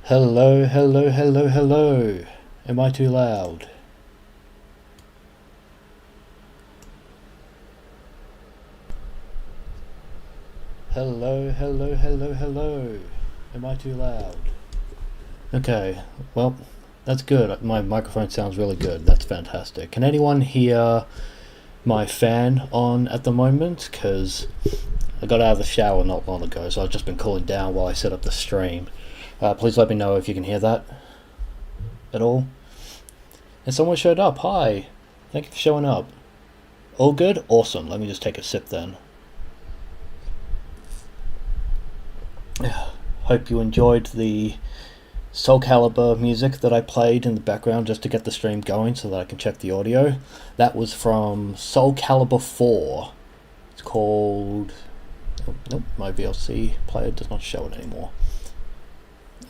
Hello, hello, hello, hello. Am I too loud? Hello, hello, hello, hello. Am I too loud? Okay, well, that's good. My microphone sounds really good. That's fantastic. Can anyone hear my fan on at the moment? Because I got out of the shower not long ago, so I've just been cooling down while I set up the stream. Please let me know if you can hear that at all. And someone showed up. Hi. Thank you for showing up. All good? Awesome. Let me just take a sip then. Hope you enjoyed the Soul Calibur music that I played in the background just to get the stream going so that I can check the audio. That was from Soul Calibur 4. It's called... Oh, nope, my VLC player does not show it anymore.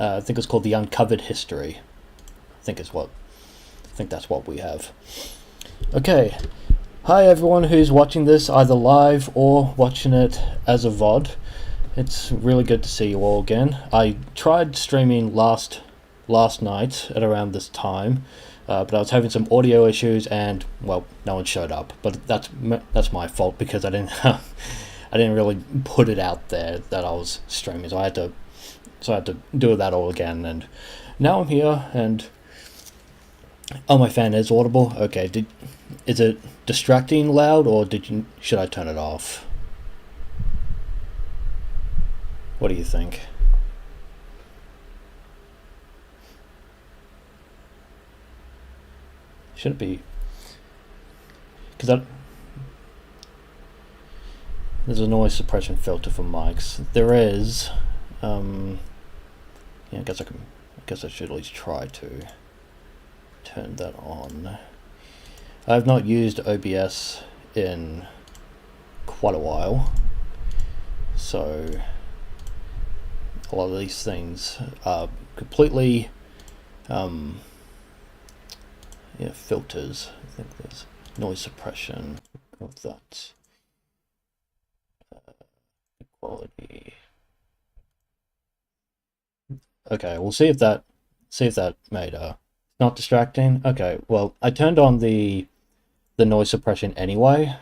I think it's called The Uncovered History. I think that's what we have. Okay. Hi everyone who's watching this either live or watching it as a VOD. It's really good to see you all again. I tried streaming last night at around this time, but I was having some audio issues and, well, no one showed up. But that's my fault because I didn't I didn't really put it out there that I was streaming, so I had to do that all again. And now I'm here, and oh, my fan is audible. Okay, is it distracting loud, or should I turn it off? What do you think? Should it be? Because there's a noise suppression filter for mics. There is. Yeah, I guess I should at least try to turn that on. I've not used OBS in quite a while, so a lot of these things are completely filters. I think there's noise suppression of that quality. Okay, we'll see if that made not distracting. Okay, well, I turned on the noise suppression anyway.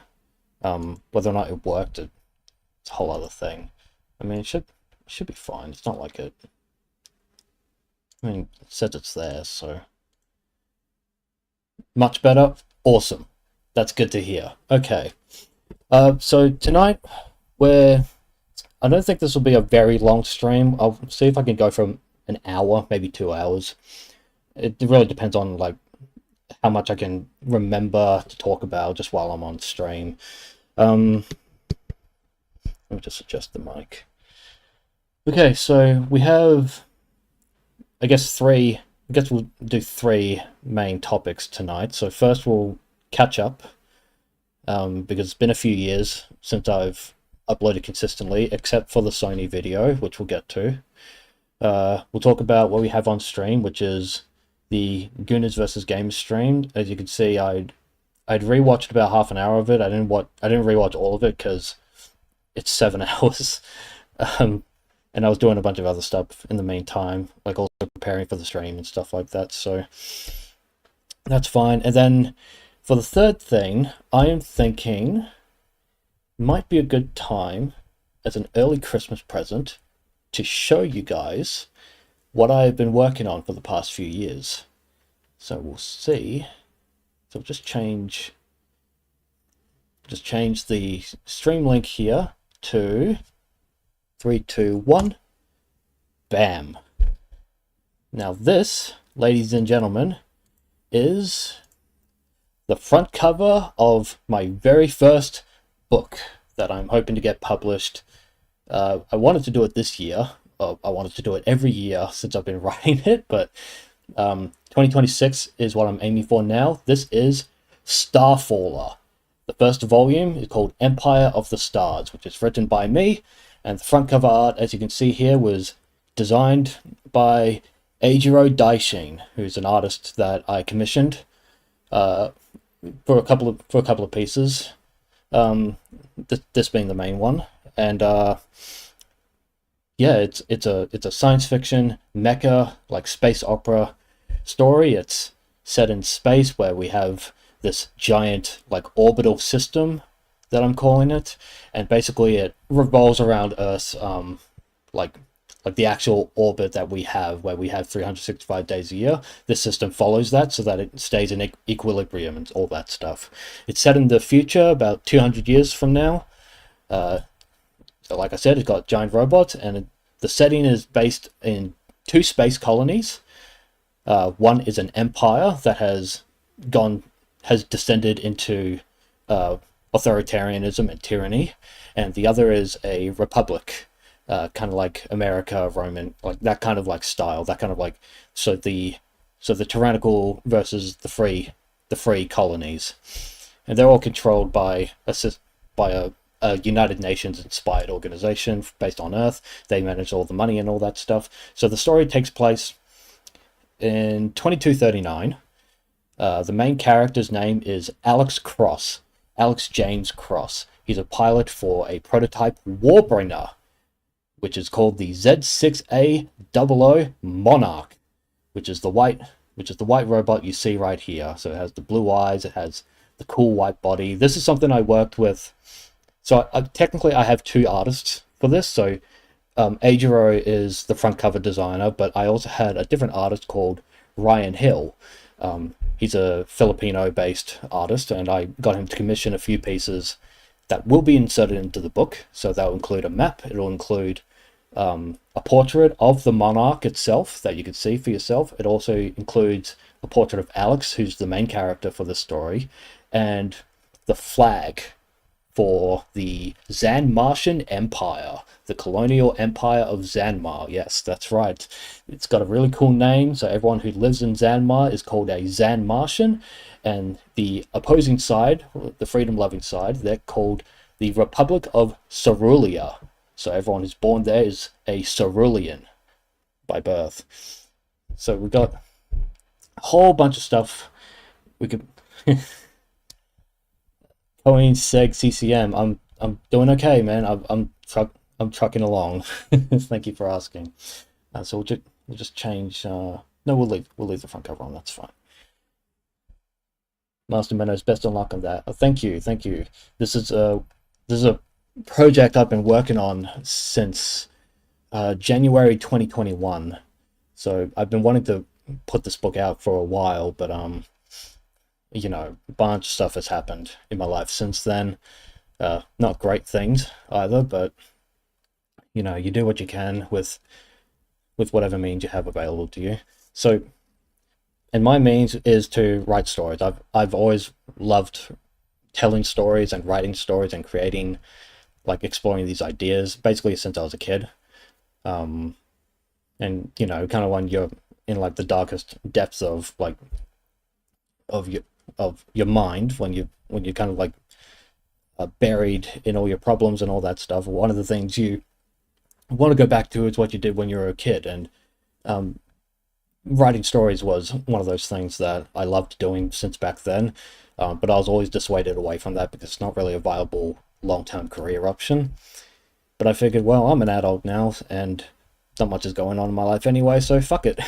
Whether or not it worked, it's a whole other thing. I mean, it should be fine. It's not like it. I mean, it says it's there, so much better. Awesome. That's good to hear. Okay. So tonight I don't think this will be a very long stream. I'll see if I can go from an hour, maybe 2 hours. It really depends on like how much I can remember to talk about just while I'm on stream. Let me just adjust the mic. Okay, so we have, I guess we'll do 3 main topics tonight. So first we'll catch up, because it's been a few years since I've uploaded consistently, except for the Sony video, which we'll get to. We'll talk about what we have on stream, which is the Gooners versus Gamers stream. As you can see, I'd rewatched about half an hour of it. I didn't rewatch all of it because it's 7 hours. And I was doing a bunch of other stuff in the meantime, like also preparing for the stream and stuff like that, so that's fine. And then for the third thing, I am thinking might be a good time as an early Christmas present to show you guys what I've been working on for the past few years. So we'll see. So just change the stream link here to 3, 2, 1. Bam. Now this, ladies and gentlemen, is the front cover of my very first book that I'm hoping to get published. I wanted to do it this year. I wanted to do it every year since I've been writing it, but 2026 is what I'm aiming for now. This is Starfaller. The first volume is called Empire of the Stars, which is written by me, and the front cover art, as you can see here, was designed by Eijiro Daishin, who's an artist that I commissioned for a couple of pieces. This being the main one, and Yeah, it's a science fiction mecha like space opera story. It's set in space where we have this giant like orbital system that I'm calling it, and basically it revolves around Earth, like like the actual orbit that we have, where we have 365 days a year. This system follows that so that it stays in equilibrium and all that stuff. It's set in the future, about 200 years from now. Uh, so like I said, it's got giant robots, and the setting is based in two space colonies. One is an empire that gone has descended into authoritarianism and tyranny, and the other is a republic, kind of like America, Roman, like that kind of like style, that kind of like so the tyrannical versus the free colonies, and they're all controlled by a United Nations inspired organization based on Earth. They manage all the money and all that stuff. So the story takes place in 2239. The main character's name is Alex Cross, Alex James Cross. He's a pilot for a prototype Warbringer, which is called the Z6A00 Monarch, which is the white robot you see right here. So it has the blue eyes, it has the cool white body. This is something I worked with. So technically I have two artists for this. So Ajiro is the front cover designer, but I also had a different artist called Ryan Hill. He's a Filipino-based artist, and I got him to commission a few pieces that will be inserted into the book. So that will include a map. It'll include a portrait of the monarch itself that you can see for yourself. It also includes a portrait of Alex, who's the main character for the story, and the flag for the Zanmartian Empire, the colonial empire of Zanmar. Yes, that's right. It's got a really cool name, so everyone who lives in Zanmar is called a Zanmartian, and the opposing side, the freedom-loving side, they're called the Republic of Cerulia. So everyone who's born there is a Cerulean by birth. So we've got a whole bunch of stuff we could... Coin Seg CCM. I'm doing okay, man. I'm trucking along. Thank you for asking. So we'll just change. No, we'll leave the front cover on. That's fine. Master Meadows, best of luck on that. Oh, thank you. This is a project I've been working on since January 2021. So I've been wanting to put this book out for a while, but a bunch of stuff has happened in my life since then. Not great things either, but you do what you can with whatever means you have available to you. So, and my means is to write stories. I've always loved telling stories and writing stories and creating, like, exploring these ideas basically since I was a kid. And kind of when you're in like the darkest depths of like of your mind, when you're kind of like buried in all your problems and all that stuff, one of the things you want to go back to is what you did when you were a kid. And writing stories was one of those things that I loved doing since back then, but I was always dissuaded away from that because it's not really a viable long-term career option. But I figured, well, I'm an adult now and not much is going on in my life anyway, so fuck it.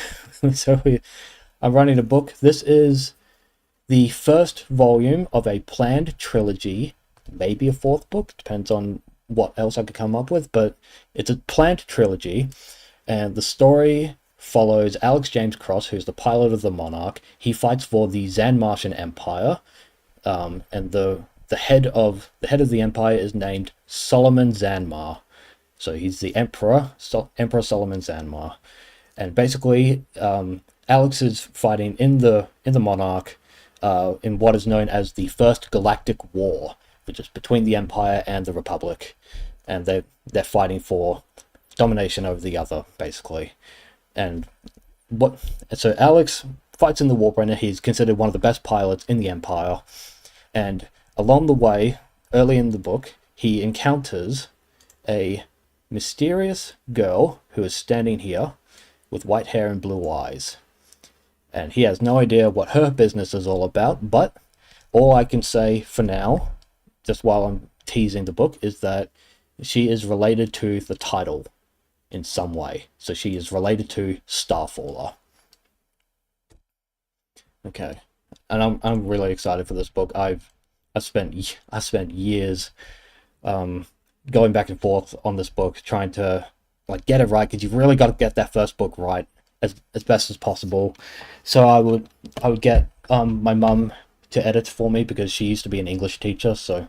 So I'm writing a book. This is the first volume of a planned trilogy, maybe a fourth book, depends on what else I could come up with, but it's a planned trilogy, and the story follows Alex James Cross, who's the pilot of the Monarch. He fights for the Zanmartian Empire, and the head of the empire is named Solomon Zanmar. So he's the Emperor Solomon Zanmar. And basically, Alex is fighting in the Monarch, in what is known as the First Galactic War, which is between the Empire and the Republic, and they're fighting for domination over the other, basically. And so Alex fights in the Warbringer. He's considered one of the best pilots in the Empire, and along the way, early in the book, he encounters a mysterious girl who is standing here with white hair and blue eyes. And he has no idea what her business is all about, but all I can say for now, just while I'm teasing the book, is that she is related to the title in some way. So she is related to Starfaller. Okay, and I'm really excited for this book. I've spent years going back and forth on this book, trying to like get it right, because you've really got to get that first book right as best as possible. So I would get my mum to edit for me, because she used to be an English teacher, so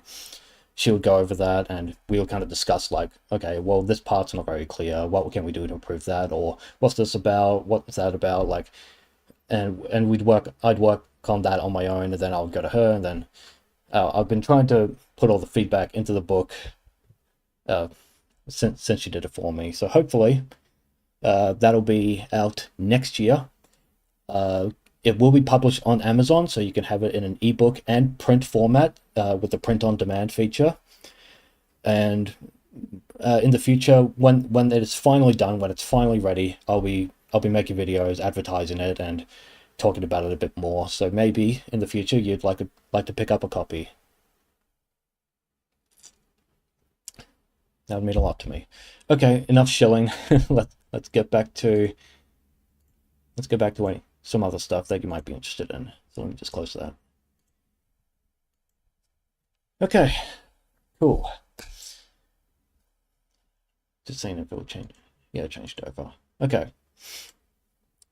she would go over that, and we would kind of discuss like, okay, well, this part's not very clear. What can we do to improve that? Or what's this about? What's that about? Like, and I'd work on that on my own, and then I would go to her, and then I've been trying to put all the feedback into the book uh, since she did it for me. So hopefully that'll be out next year. It will be published on Amazon, so you can have it in an ebook and print format with the print on demand feature. And in the future, when it is finally done, when it's finally ready, I'll be making videos advertising it and talking about it a bit more. So maybe in the future you'd like to pick up a copy. That would mean a lot to me. Okay, enough shilling. Let's get back to some other stuff that you might be interested in. So let me just close that. Okay, cool. Just seeing if it will change. Yeah, it changed over. Okay.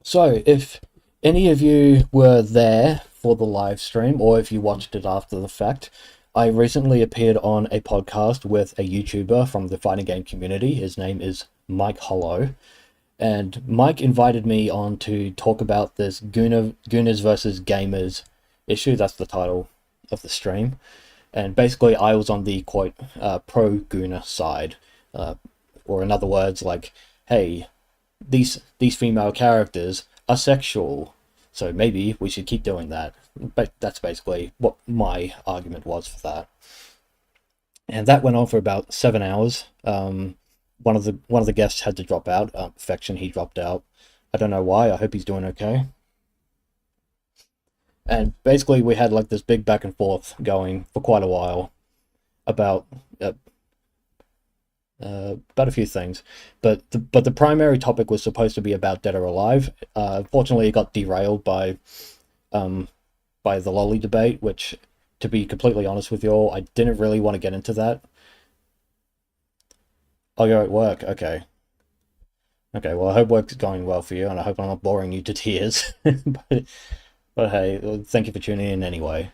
So if any of you were there for the live stream, or if you watched it after the fact, I recently appeared on a podcast with a YouTuber from the fighting game community. His name is Mike Hollow. And Mike invited me on to talk about this Gooners versus Gamers issue. That's the title of the stream. And basically, I was on the quote pro-Gooner side, or in other words, like, hey, these female characters are sexual, so maybe we should keep doing that. But that's basically what my argument was for that. And that went on for about 7 hours. One of the guests had to drop out. Perfection, he dropped out. I don't know why. I hope he's doing okay. And basically, we had like this big back and forth going for quite a while about a few things, but the primary topic was supposed to be about Dead or Alive. Fortunately, it got derailed by the lolly debate, which, to be completely honest with you all, I didn't really want to get into that. Oh, you're at work. Okay. Okay, well, I hope work's going well for you, and I hope I'm not boring you to tears. But hey, thank you for tuning in anyway.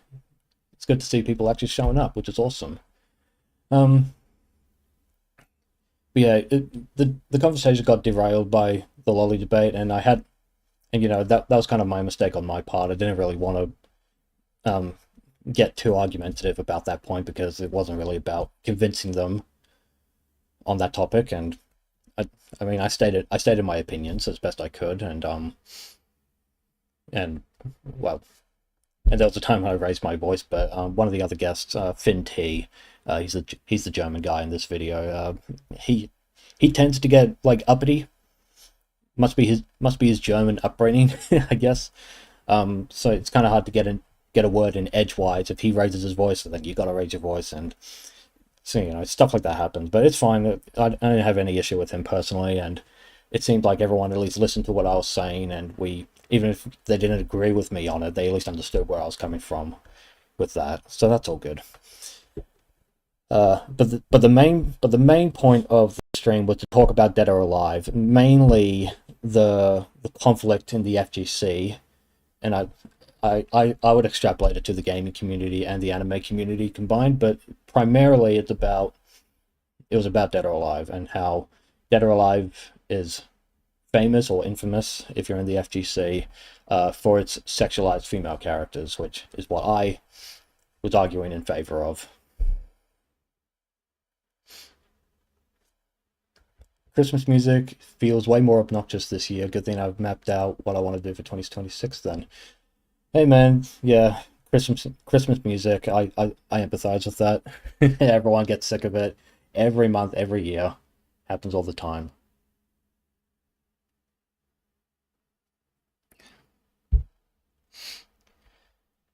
It's good to see people actually showing up, which is awesome. But yeah, the conversation got derailed by the lolly debate, and that was kind of my mistake on my part. I didn't really want to get too argumentative about that point, because it wasn't really about convincing them on that topic. And I stated my opinions as best I could, and well, and there was a time when I raised my voice, but one of the other guests, Finn T, he's the German guy in this video. He tends to get like uppity. Must be his German upbringing, I guess. So it's kind of hard to get a word in edgewise. If he raises his voice, then you got to raise your voice, and so stuff like that happens. But it's fine. I don't have any issue with him personally, and it seemed like everyone at least listened to what I was saying, and even if they didn't agree with me on it, they at least understood where I was coming from with that. So that's all good. But the main point of the stream was to talk about Dead or Alive, mainly the conflict in the FGC, and I would extrapolate it to the gaming community and the anime community combined, but primarily it was about Dead or Alive, and how Dead or Alive is famous or infamous, if you're in the FGC, for its sexualized female characters, which is what I was arguing in favor of. Christmas music feels way more obnoxious this year. Good thing I've mapped out what I want to do for 2026 then. Hey man, yeah, Christmas music, I empathize with that. Everyone gets sick of it every month, every year. Happens all the time.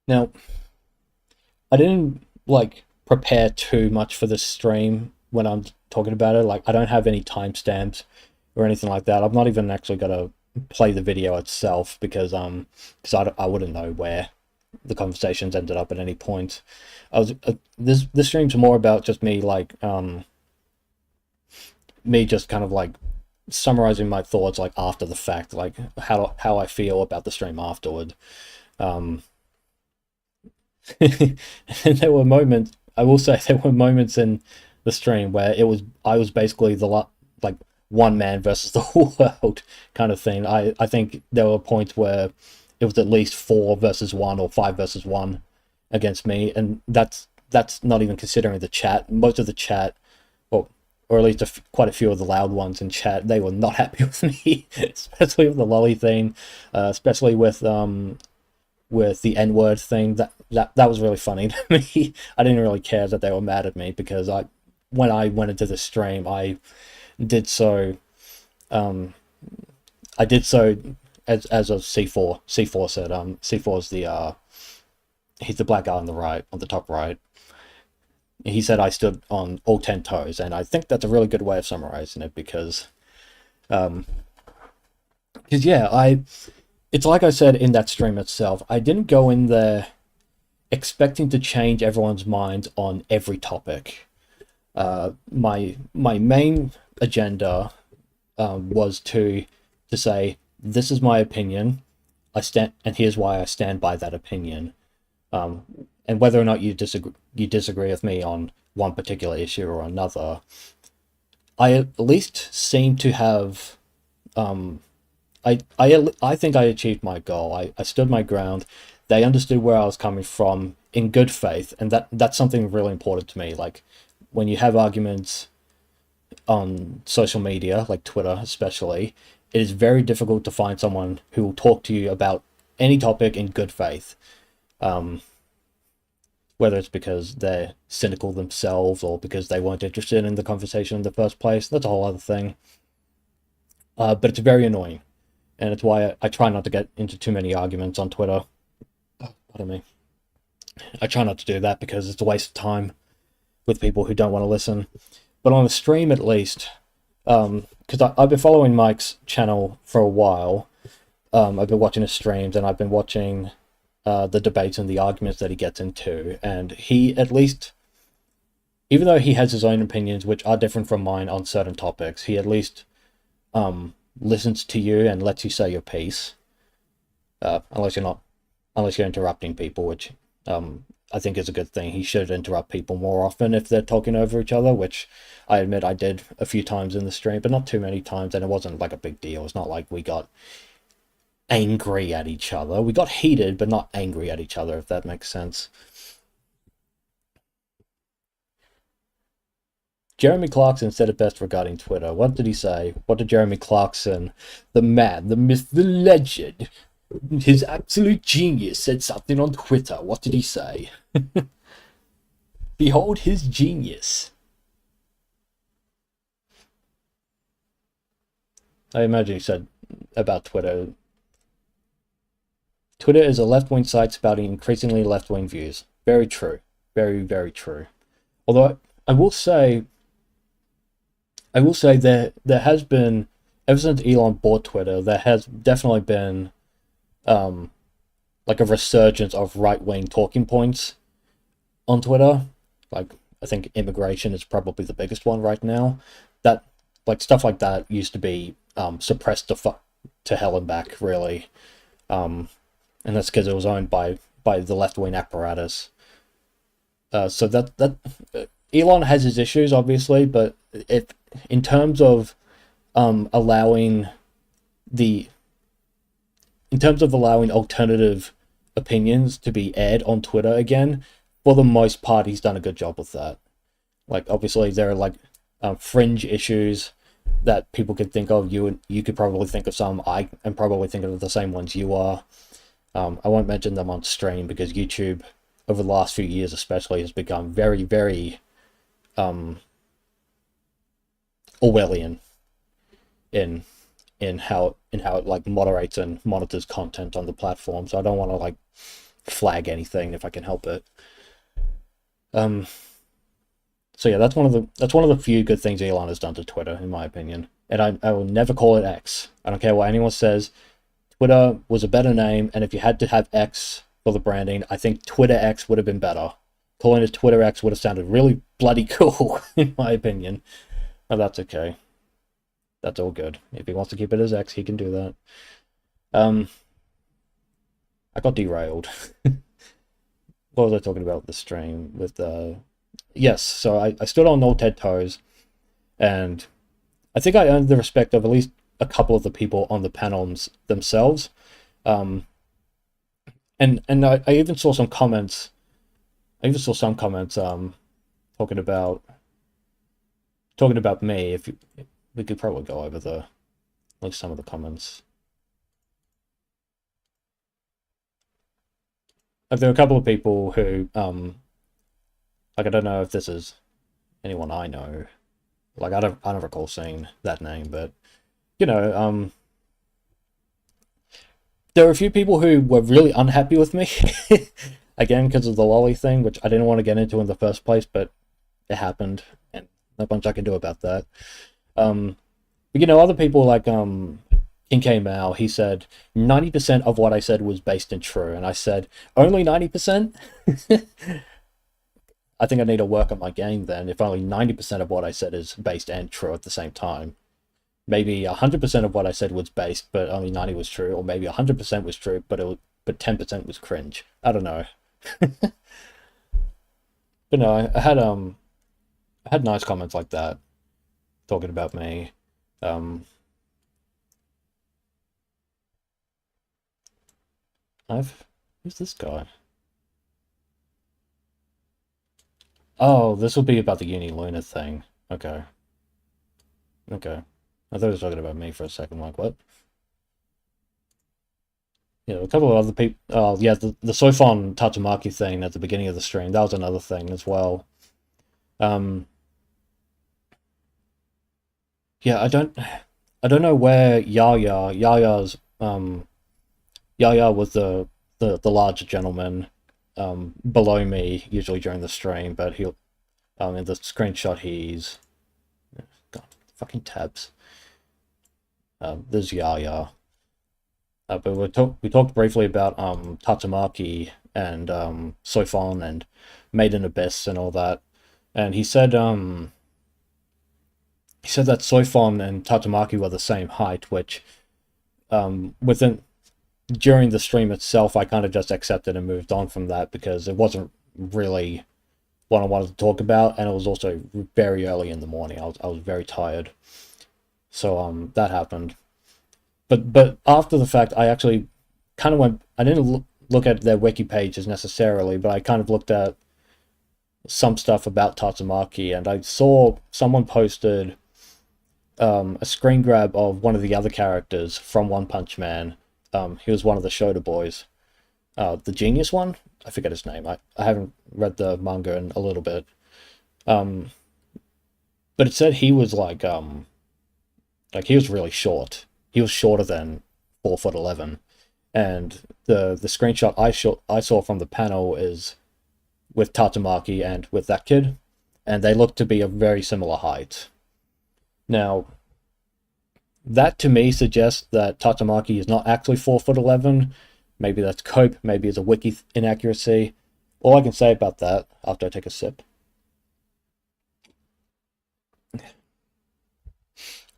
Now, I didn't prepare too much for this stream when I'm talking about it. Like, I don't have any timestamps or anything like that. I'm not even actually gonna play the video itself because I wouldn't know where the conversations ended up at any point. I was this stream's more about just me like me just kind of like summarizing my thoughts like after the fact, like how I feel about the stream afterward. Um, and there were moments. I will say there were moments in the stream where I was basically like one man versus the world kind of thing. I think there were points where it was at least 4 versus 1 or 5 versus 1 against me, and that's not even considering the chat. Most of the chat, or at least quite a few of the loud ones in chat, they were not happy with me, especially with the lolly thing, especially with the N-word thing. That was really funny to me. I didn't really care that they were mad at me because when I went into the stream, did so um I did so as a C4. C4 said C4 is the he's the black guy on the right, on the top right. He said I stood on all 10 toes, and I think that's a really good way of summarizing it um because yeah, it's like I said in that stream itself, I didn't go in there expecting to change everyone's mind on every topic. My main agenda was to say this is my opinion. I stand, and here's why I stand by that opinion. And whether or not you disagree with me on one particular issue or another, I at least seem to have I think I achieved my goal. I stood my ground. They understood where I was coming from in good faith, and that's something really important to me. Like when you have arguments on social media, like Twitter especially, it is very difficult to find someone who will talk to you about any topic in good faith. Um, whether it's because they're cynical themselves or because they weren't interested in the conversation in the first place, that's a whole other thing. But it's very annoying, and it's why I try not to get into too many arguments on Twitter. Pardon me. I try not to do that because it's a waste of time with people who don't want to listen. But on the stream, at least, because I've been following Mike's channel for a while. I've been watching his streams, and I've been watching the debates and the arguments that he gets into. And he, at least, even though he has his own opinions, which are different from mine on certain topics, he at least listens to you and lets you say your piece. Unless you're interrupting people, which I think is a good thing. He should interrupt people more often if they're talking over each other, which I admit I did a few times in the stream, but not too many times, and it wasn't like a big deal. It's not like we got angry at each other. We got heated, but not angry at each other, if that makes sense. Jeremy Clarkson said it best regarding Twitter. What did he say? What did Jeremy Clarkson, the man, the myth, the legend, his absolute genius, said something on Twitter? What did he say? Behold his genius. I imagine he said about Twitter. Twitter is a left-wing site spouting increasingly left-wing views. Very true. Very, very true. Although I will say there has been, ever since Elon bought Twitter, there has definitely been like a resurgence of right-wing talking points on Twitter. Like I think immigration is probably the biggest one right now. That like stuff like that used to be suppressed to hell and back, really. And that's because it was owned by the left-wing apparatus. So that Elon has his issues, obviously, but if in terms of allowing the in terms of allowing alternative opinions to be aired on Twitter again, for the most part, he's done a good job with that. Like obviously there are like fringe issues that people could think of. You could probably think of some. I am probably thinking of the same ones you are. I won't mention them on stream because YouTube, over the last few years especially, has become very, very Orwellian in how it like moderates and monitors content on the platform. So I don't want to like flag anything if I can help it. So yeah, that's one of the few good things Elon has done to Twitter, in my opinion. and I will never call it X. I don't care what anyone says. Twitter was a better name, and if you had to have X for the branding, I think Twitter X would have been better. Calling it Twitter X would have sounded really bloody cool, in my opinion. But that's okay. That's all good. If he wants to keep it as X, he can do that. I got derailed. What was I talking about the stream with yes, so I stood on all 10 toes, and I think I earned the respect of at least a couple of the people on the panels themselves. And I even saw some comments. Talking about me. If we could probably go over at least some of the comments. Like, there are a couple of people who like, I don't know if this is anyone I know. Like, I don't recall seeing that name, but you know, there were a few people who were really unhappy with me. Again, because of the lolly thing, which I didn't want to get into in the first place, but it happened, and not much I can do about that. But, you know, other people like King K Mao, he said 90% of what I said was based in true, and I said only 90%. I think I need to work on my game then. If only 90% of what I said is based and true at the same time. Maybe 100% of what I said was based, but only 90 was true, or maybe 100% was true, but 10% was cringe. I don't know. But no, I had nice comments like that talking about me. Who's this guy? Oh, this will be about the Uni Luna thing. Okay. Okay. I thought he was talking about me for a second. Like, what? You know, a couple of other people. Oh, yeah, the Soifon Tatsumaki thing at the beginning of the stream. That was another thing as well. Yeah, I don't know where Yaya's Yaya was the larger gentleman below me usually during the stream, but he'll in the screenshot he's God, fucking tabs. There's Yaya. But we talked briefly about Tatsumaki and Soifon and Made in Abyss and all that, and he said that Soifon and Tatsumaki were the same height, which within during the stream itself I kind of just accepted and moved on from that because it wasn't really what I wanted to talk about, and it was also very early in the morning. I was very tired, so that happened. But after the fact, I actually kind of went. I didn't look at their wiki pages necessarily, but I kind of looked at some stuff about Tatsumaki, and I saw someone posted a screen grab of one of the other characters from One Punch Man. He was one of the Shota boys, the genius one. I forget his name. I haven't read the manga in a little bit, but it said he was like he was really short. He was shorter than 4'11", and the screenshot I saw from the panel is with Tatsumaki and with that kid, and they look to be a very similar height. Now, that to me suggests that Tatsumaki is not actually 4'11". Maybe that's cope, maybe it's a wiki inaccuracy. All I can say about that after I take a sip.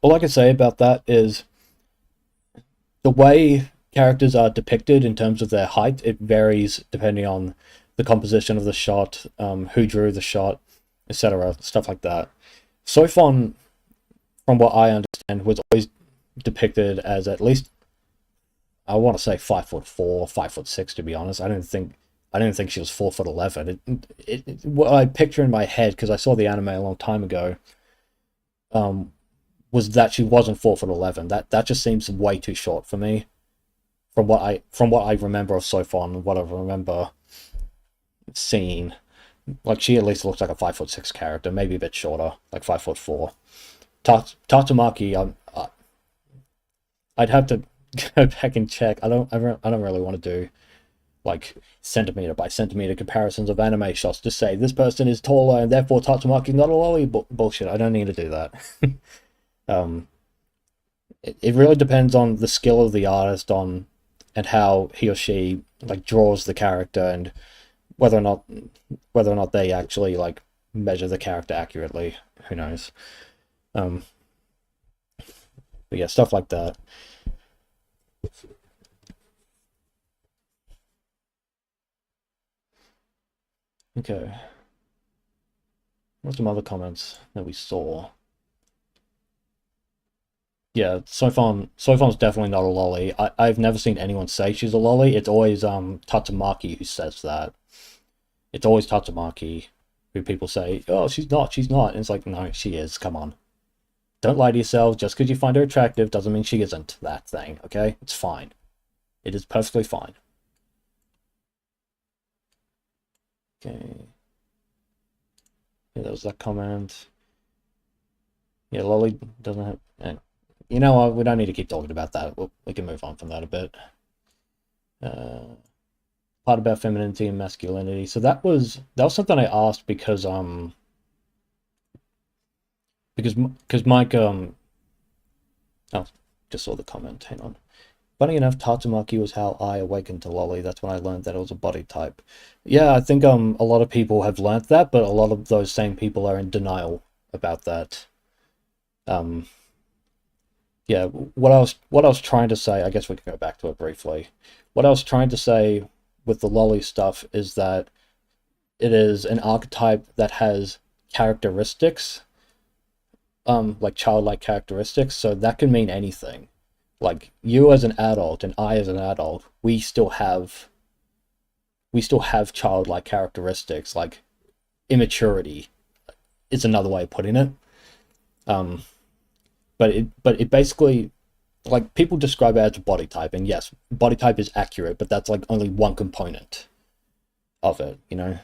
All I can say about that is the way characters are depicted in terms of their height, it varies depending on the composition of the shot, who drew the shot, etc., stuff like that. Soifon, from what I understand, was always depicted as at least, I want to say 5'4", 5'6", to be honest. I didn't think she was 4'11". What I picture in my head, because I saw the anime a long time ago, was that she wasn't 4'11". That just seems way too short for me. From what I remember of Soifon and what I remember seeing, like, she at least looks like a 5'6" character, maybe a bit shorter, like 5'4". Tatsumaki, I'd have to go back and check. I don't really want to do like centimeter by centimeter comparisons of anime shots to say this person is taller and therefore Tatsumaki not a lolly bullshit. I don't need to do that. it really depends on the skill of the artist on and how he or she like draws the character and whether or not they actually like measure the character accurately. Who knows? Um, but yeah, stuff like that. Okay. What's some other comments that we saw? Yeah, Sophon's definitely not a lolly. I've never seen anyone say she's a lolly. It's always Tatsumaki who says that. It's always Tatsumaki who people say, oh, she's not. And it's like, no, she is. Come on. Don't lie to yourself. Just because you find her attractive doesn't mean she isn't that thing, okay? It's fine. It is perfectly fine. Okay. Yeah, that was that comment. Yeah, lolly doesn't have... You know what? We don't need to keep talking about that. We can move on from that a bit. Part about femininity and masculinity. So that was something I asked because Mike oh, just saw the comment. Hang on. Funny enough, Tatsumaki was how I awakened to lolly. That's when I learned that it was a body type. Yeah, I think a lot of people have learnt that, but a lot of those same people are in denial about that. Yeah, what I was trying to say, I guess we can go back to it briefly. What I was trying to say with the lolly stuff is that it is an archetype that has characteristics, like childlike characteristics, so that can mean anything. Like you as an adult and I as an adult, we still have childlike characteristics, like immaturity is another way of putting it. But it basically, like, people describe it as body type, and yes, body type is accurate, but that's like only one component of it, you know.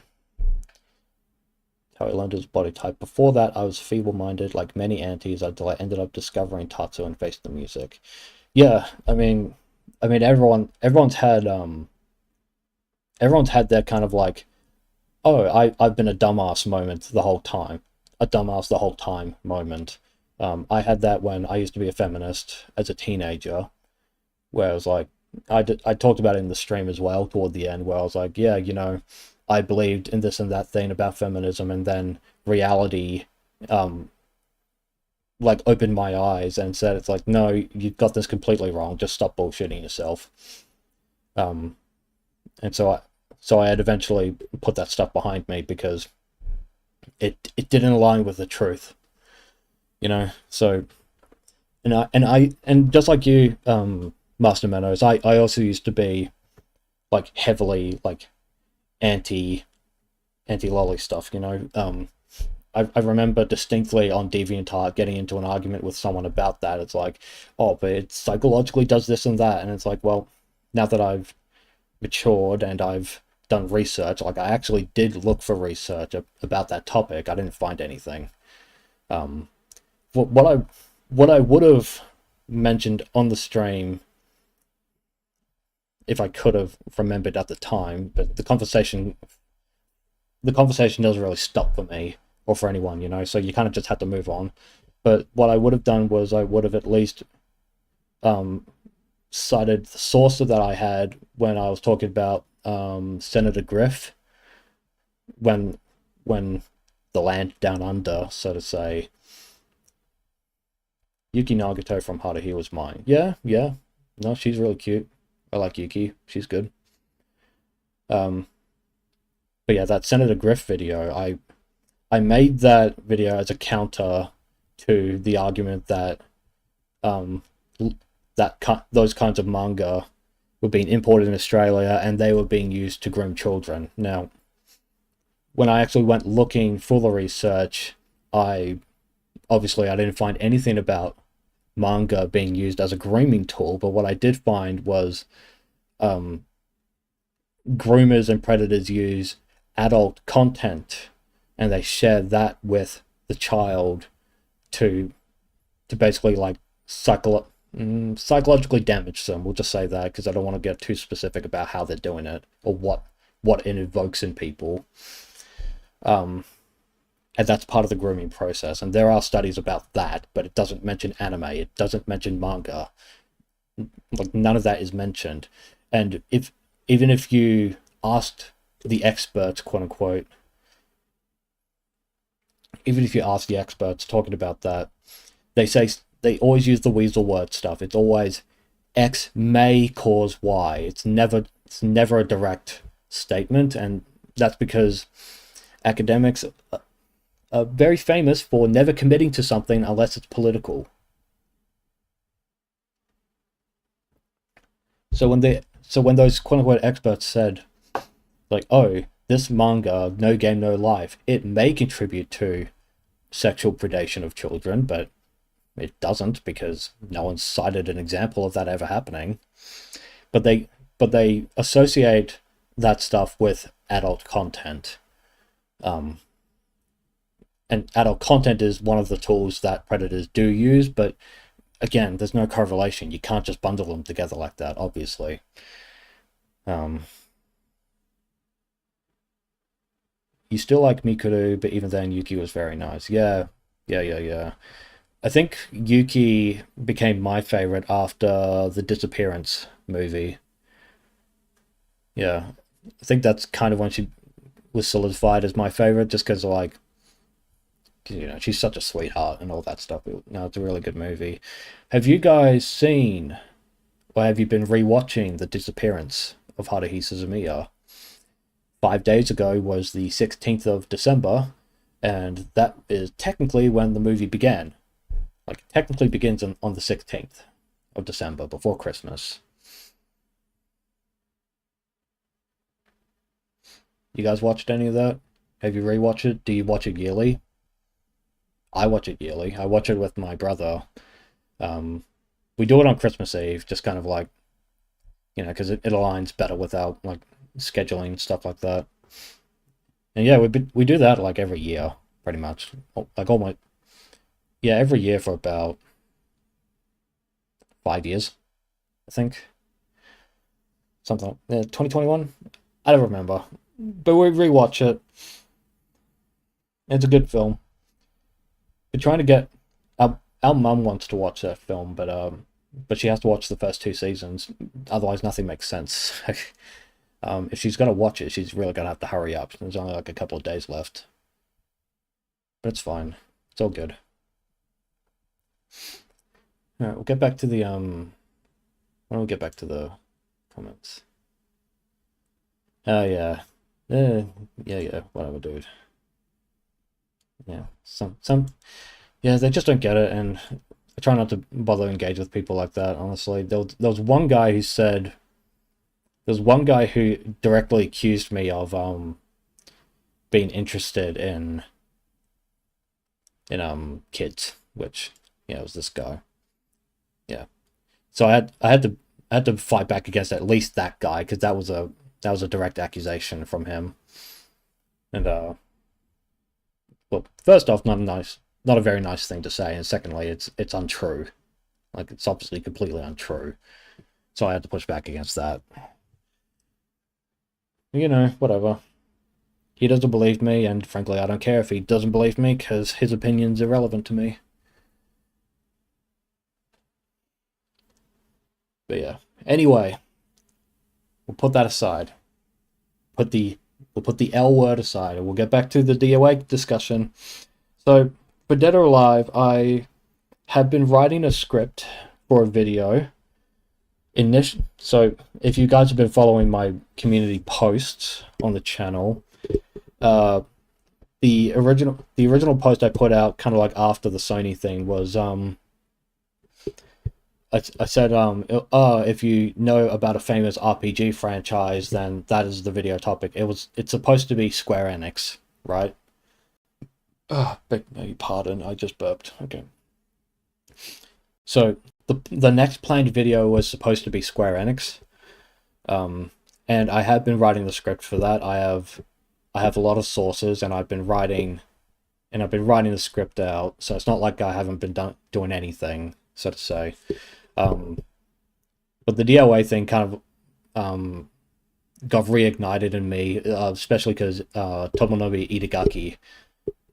How I learned his body type. Before that, I was feeble-minded, like many aunties, until I ended up discovering Tatsu and Face the Music. Yeah, I mean, everyone's had that kind of like, oh, I've been a dumbass moment the whole time, a dumbass the whole time moment. I had that when I used to be a feminist as a teenager, where I was like, I talked about it in the stream as well toward the end, where I was like, yeah, you know, I believed in this and that thing about feminism, and then reality, like opened my eyes and said, it's like, no, you got this completely wrong. Just stop bullshitting yourself. And so I had eventually put that stuff behind me because it didn't align with the truth, you know. So, and just like you, Master Meadows, I also used to be like heavily like anti lolly stuff, you know. I remember distinctly on DeviantArt getting into an argument with someone about that. It's like, oh, but it psychologically does this and that, and it's like, well, now that I've matured and I've done research, like I actually did look for research about that topic. I didn't find anything. What I would have mentioned on the stream, if I could have remembered at the time, but the conversation doesn't really stop for me or for anyone, you know, so you kind of just have to move on. But what I would have done was I would have at least cited the source that I had when I was talking about Senator Griff, when the land down under, so to say. Yuki Nagato from Haruhi was mine. Yeah. No, she's really cute. I like Yuki. She's good. But yeah, that Senator Griff video, I made that video as a counter to the argument that those kinds of manga were being imported in Australia and they were being used to groom children. Now, when I actually went looking for the research, I didn't find anything about manga being used as a grooming tool, but what I did find was groomers and predators use adult content and they share that with the child to basically like psychologically damage them. We'll just say that because I don't want to get too specific about how they're doing it or what it evokes in people. and that's part of the grooming process. And there are studies about that, but it doesn't mention anime. It doesn't mention manga. Like none of that is mentioned. And if even if you asked the experts, quote unquote, even if you ask the experts talking about that, they say they always use the weasel word stuff. It's always X may cause Y. It's never a direct statement, and that's because academics are very famous for never committing to something unless it's political. So when those quote unquote experts said like, oh, this manga, No Game No Life, it may contribute to sexual predation of children, but it doesn't because no one's cited an example of that ever happening. But they associate that stuff with adult content. And adult content is one of the tools that predators do use, but again, there's no correlation. You can't just bundle them together like that, obviously. You still like Mikuru, but even then, Yuki was very nice. Yeah, yeah. I think Yuki became my favorite after the Disappearance movie. Yeah, I think that's kind of when she was solidified as my favorite, just because like she's such a sweetheart and all that stuff. No, it's a really good movie. Have you guys seen, or have you been rewatching The Disappearance of Haruhi Suzumiya? 5 days ago was the 16th of December, and that is technically when the movie began. Like, it technically begins on the 16th of December, before Christmas. You guys watched any of that? Have you rewatched it? Do you watch it yearly? I watch it yearly. I watch it with my brother. We do it on Christmas Eve, just kind of like, because it aligns better with our like scheduling stuff like that. And yeah, we do that like every year, pretty much. Like almost, yeah, every year for about 5 years, I think. Something like 2021. I don't remember, but we rewatch it. It's a good film. We're trying to get our mum wants to watch that film, but she has to watch the first 2 seasons. Otherwise, nothing makes sense. If she's gonna watch it, she's really gonna have to hurry up. There's only like a couple of days left, but it's fine. It's all good. All right, we'll get back to the Why don't we get back to the comments? Oh yeah, yeah. Whatever, dude. Yeah, yeah, they just don't get it, and I try not to bother engage with people like that. Honestly, there was one guy who said. There's one guy who directly accused me of being interested in kids, which it was this guy. Yeah, so I had to fight back against at least that guy because that was a direct accusation from him. And well, first off, not a very nice thing to say, and secondly, it's untrue. Like, it's obviously completely untrue. So I had to push back against that. Whatever. He doesn't believe me, and frankly, I don't care if he doesn't believe me, because his opinion's irrelevant to me. But yeah. Anyway, we'll put that aside. We'll put the L word aside, and we'll get back to the DOA discussion. So, for Dead or Alive, I have been writing a script for a video. So, if you guys have been following my community posts on the channel, the original post I put out, kind of like after the Sony thing, was I said if you know about a famous RPG franchise, then that is the video topic. It's supposed to be Square Enix, right? Beg your pardon, I just burped. Okay. So the next planned video was supposed to be Square Enix, and I have been writing the script for that. I have a lot of sources, and I've been writing the script out. So it's not like I haven't been doing anything, so to say. But the DOA thing kind of got reignited in me, especially because Tomonobu Itagaki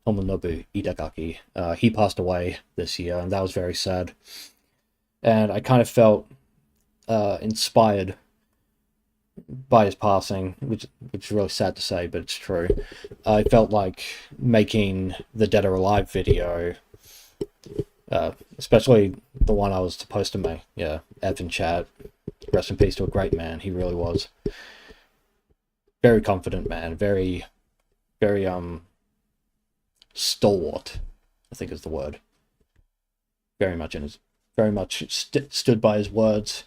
Tomonobu Itagaki. He passed away this year, and that was very sad. And I kind of felt inspired by his passing, which is really sad to say, but it's true. I felt like making the Dead or Alive video, especially the one I was supposed to make. Yeah, Evan Chat, rest in peace to a great man. He really was. Very confident man, very stalwart, I think is the word. Very much stood by his words,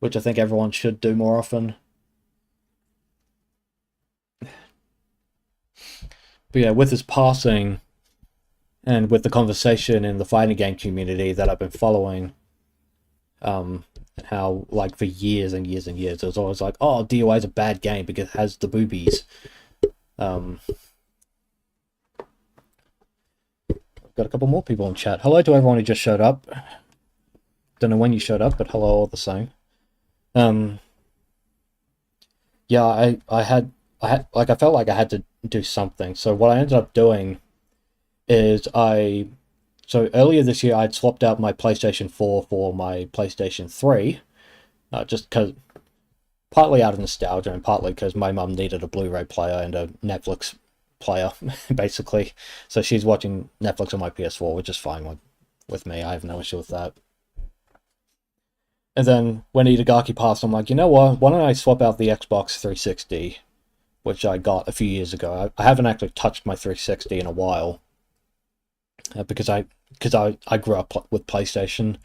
which I think everyone should do more often. But yeah, with his passing, and with the conversation in the fighting game community that I've been following, how like for years and years and years, it was always like, oh, DOA is a bad game because it has the boobies. I've got a couple more people in chat. Hello to everyone who just showed up. Don't know when you showed up, but hello all the same. Yeah, I felt like I had to do something. So what I ended up doing is so earlier this year I'd swapped out my PlayStation 4 for my PlayStation 3, just because, partly out of nostalgia and partly because my mum needed a Blu-ray player and a Netflix player, basically. So she's watching Netflix on my PS4, which is fine with me. I have no issue with that. And then when Itagaki passed, I'm like, you know what? Why don't I swap out the Xbox 360, which I got a few years ago. I haven't actually touched my 360 in a while, because I grew up with PlayStation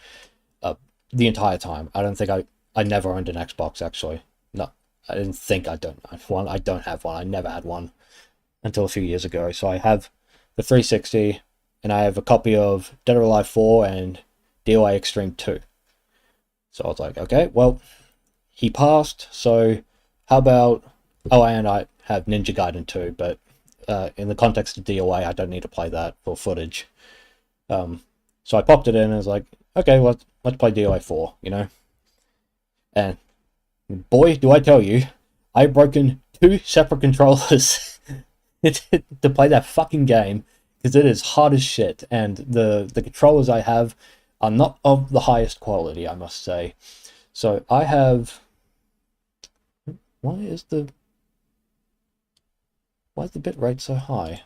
the entire time. I don't think I never owned an Xbox, actually. No, I didn't think I don't have one. I don't have one. I never had one until a few years ago. So I have the 360, and I have a copy of Dead or Alive 4 and DOA Extreme 2. So I was like, okay, well, he passed, so how about... Oh, and I have Ninja Gaiden 2, but in the context of DOA, I don't need to play that for footage. So I popped it in and was like, okay, well, let's play DOA 4, you know? And boy, do I tell you, I've broken 2 separate controllers to play that fucking game, because it is hard as shit, and the controllers I have are not of the highest quality, I must say. So I have... Why is the bit rate so high?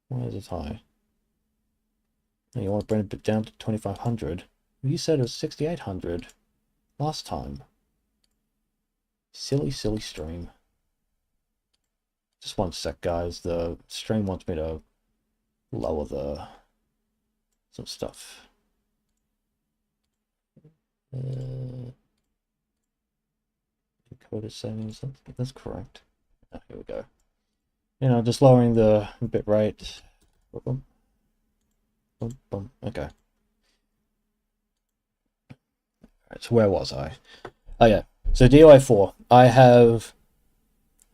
Why is it high? Oh, you want to bring it down to 2500? You said it was 6800 last time. Silly stream. Just one sec, guys. The stream wants me to lower some stuff. Decoder settings, that's correct. Oh, here we go. You know, just lowering the bit rate. Okay. Alright, so where was I? Oh yeah, so DOA 4. I have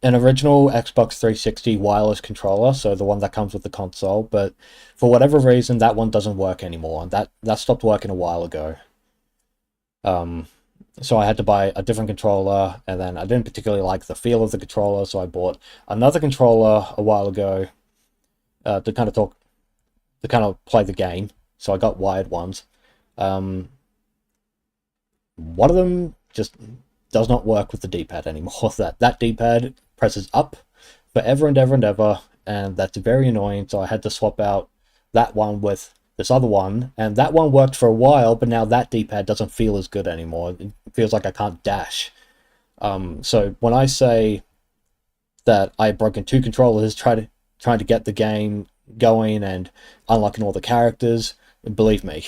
an original Xbox 360 wireless controller, so the one that comes with the console, but for whatever reason that one doesn't work anymore. That stopped working a while ago. So I had to buy a different controller, and then I didn't particularly like the feel of the controller, so I bought another controller a while ago to kind of play the game. So I got wired ones. One of them just does not work with the D-pad anymore. That D-pad presses up forever and ever and ever, and that's very annoying. So I had to swap out that one with this other one, and that one worked for a while, but now that D-pad doesn't feel as good anymore. It feels like I can't dash. So when I say that I've broken 2 controllers trying to get the game going and unlocking all the characters, believe me,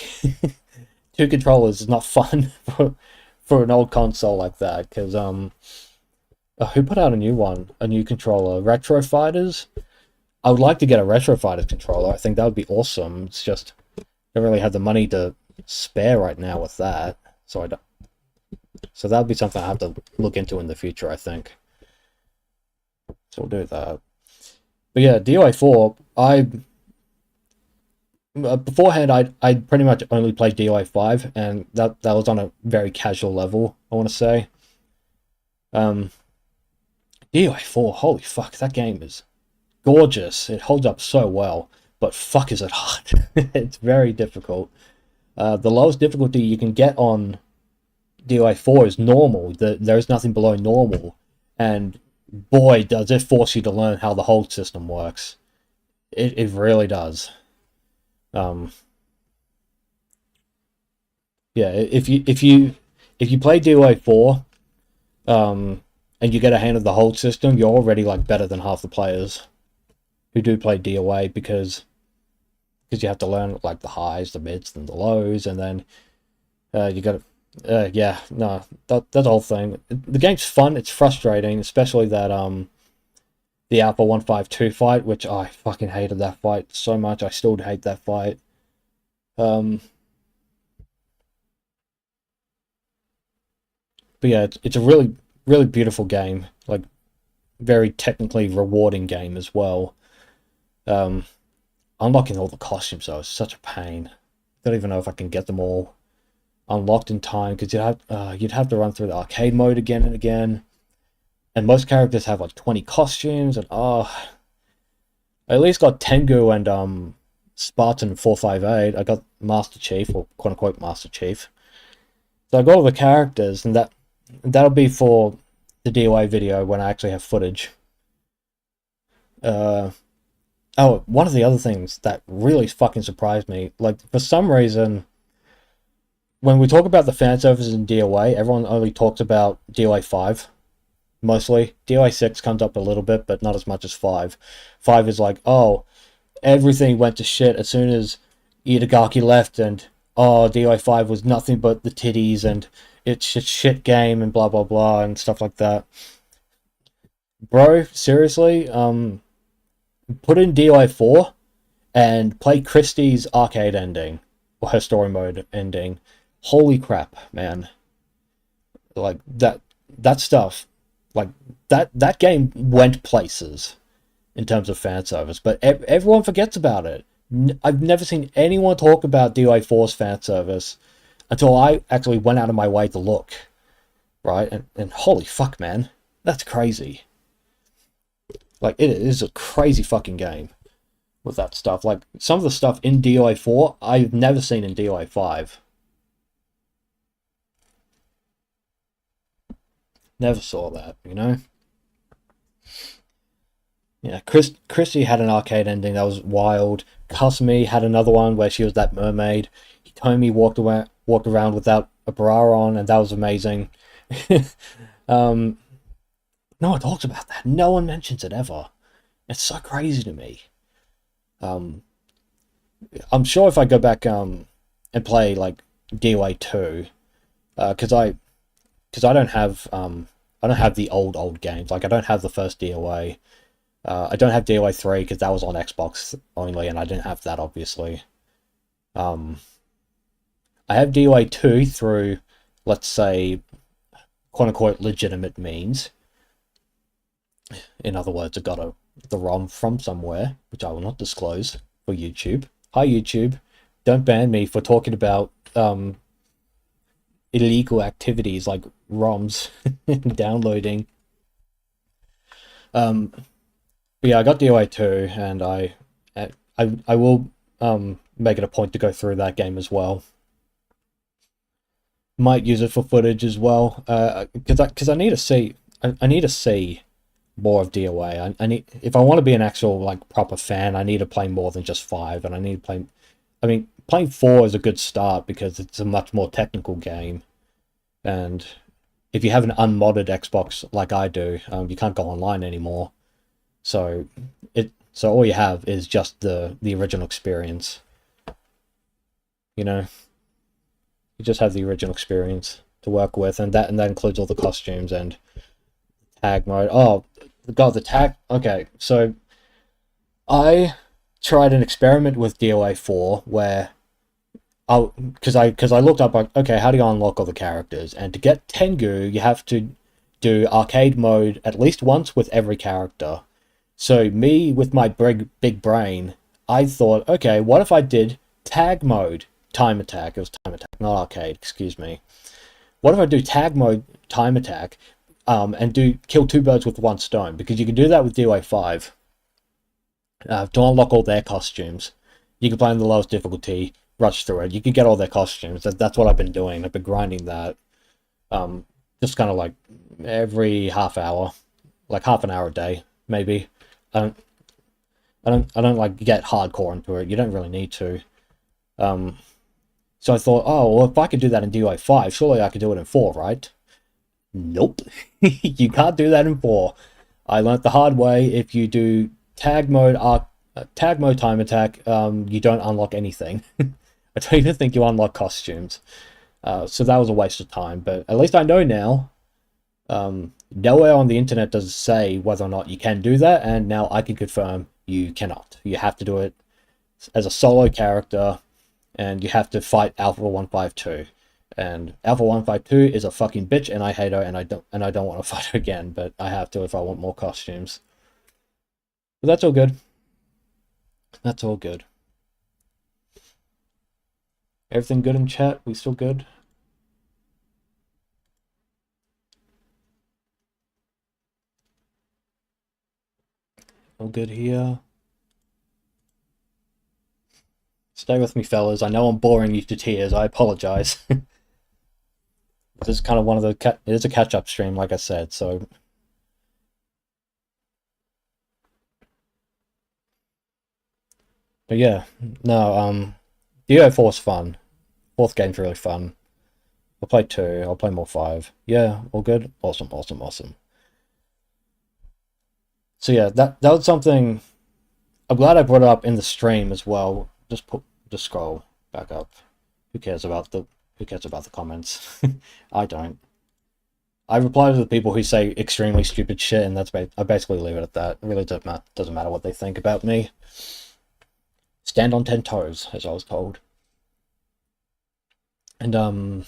2 controllers is not fun for an old console like that, because who put out a new controller? Retro Fighters? I would like to get a Retro Fighters controller. I think that would be awesome. It's just I don't really have the money to spare right now with that, so so that would be something I have to look into in the future, I think. So we'll do that. But yeah, DOA 4, beforehand, I'd pretty much only played DOA 5, and that was on a very casual level, I want to say. DOA 4, holy fuck, that game is gorgeous. It holds up so well, but fuck is it hard. It's very difficult. The lowest difficulty you can get on DOA 4 is normal. There is nothing below normal, and boy, does it force you to learn how the hold system works. It really does. Um, yeah, if you play DOA 4, and you get a hand of the hold system, you're already like better than half the players who do play DOA because you have to learn like the highs, the mids, and the lows, and then you got to yeah, no, that's the whole thing. The game's fun. It's frustrating, especially that the Alpha 152 fight, which I fucking hated that fight so much. I still hate that fight. Um, but yeah, it's a really beautiful game. Like very technically rewarding game as well. Um, Unlocking all the costumes though is such a pain. Don't even know if I can get them all unlocked in time because you'd have to run through the arcade mode again and again, and most characters have like 20 costumes, and I at least got Tengu and Spartan 458. I got Master Chief, or quote unquote Master Chief. So I got all the characters, and that'll be for the DOA video when I actually have footage. One of the other things that really fucking surprised me, like for some reason, when we talk about the fan services in DOA, everyone only talks about DOA 5, mostly. DOA 6 comes up a little bit, but not as much as 5. 5 is like, oh, everything went to shit as soon as Itagaki left, and DOA 5 was nothing but the titties, and it's a shit game, and blah blah blah, and stuff like that. Bro, seriously, put in DOA 4 and play Christie's arcade ending, or her story mode ending. Holy crap, man. Like, that stuff, like, that game went places in terms of fan service, but everyone forgets about it. I've never seen anyone talk about DOA 4's fan service until I actually went out of my way to look, right? And holy fuck, man, that's crazy. Like, it is a crazy fucking game with that stuff. Like, some of the stuff in DOA 4, I've never seen in DOA 5. Never saw that, you know? Yeah, Chrissy had an arcade ending that was wild. Kasumi had another one where she was that mermaid. Hitomi walked around without a bra on, and that was amazing. No one talks about that. No one mentions it ever. It's so crazy to me. I'm sure if I go back and play like DOA 2, because I don't have the old games. Like, I don't have the first DOA. I don't have DOA 3 because that was on Xbox only, and I didn't have that, obviously. I have DOA 2 through, let's say, quote-unquote legitimate means. In other words, I got the ROM from somewhere, which I will not disclose for YouTube. Hi, YouTube. Don't ban me for talking about illegal activities like ROMs and downloading. But yeah, I got DOA 2, and I will make it a point to go through that game as well. Might use it for footage as well, because I need to see. I need to see more of DOA. I need, if I want to be an actual like proper fan, I need to play more than just 5, and I need to play. I mean, playing 4 is a good start because it's a much more technical game, and if you have an unmodded Xbox like I do, you can't go online anymore. So all you have is just the original experience. You know, you just have the original experience to work with, and that includes all the costumes and tag mode. Oh god, the tag. Okay, so I tried an experiment with DOA 4 where because I looked up like, okay, how do you unlock all the characters? And to get Tengu, you have to do arcade mode at least once with every character. So me, with my big brain, I thought, okay, what if I did tag mode time attack? It was time attack, not arcade, excuse me. What if I do tag mode time attack, and kill 2 birds with 1 stone? Because you can do that with DOA 5. to unlock all their costumes. You can play on the lowest difficulty, rush through it. You can get all their costumes. That's what I've been doing. I've been grinding that. Just kind of like every half hour, like half an hour a day, maybe. I don't, I don't like get hardcore into it. You don't really need to. So I thought, oh, well, if I could do that in DOA 5, surely I could do it in 4, right? Nope. You can't do that in 4. I learnt the hard way. If you do tag mode time attack, you don't unlock anything. I don't even think you unlock costumes. So that was a waste of time, but at least I know now. Nowhere on the internet does it say whether or not you can do that, and now I can confirm you cannot. You have to do it as a solo character, and you have to fight Alpha 152. And Alpha 152 is a fucking bitch, and I hate her, and I don't want to fight her again, but I have to if I want more costumes. But that's all good. That's all good. Everything good in chat? We still good? All good here. Stay with me, fellas. I know I'm boring you to tears. I apologize. This is kind of one of the... It is a catch-up stream, like I said, so... But yeah, no, DO4 is fun. 4th game's really fun. I'll play 2, I'll play more 5. Yeah, all good? Awesome, awesome, awesome. So yeah, that was something... I'm glad I brought it up in the stream as well. Just scroll back up. Who cares about the comments? I don't. I reply to the people who say extremely stupid shit, and I basically leave it at that. It really doesn't matter what they think about me. Stand on 10 toes, as I was told. And okay,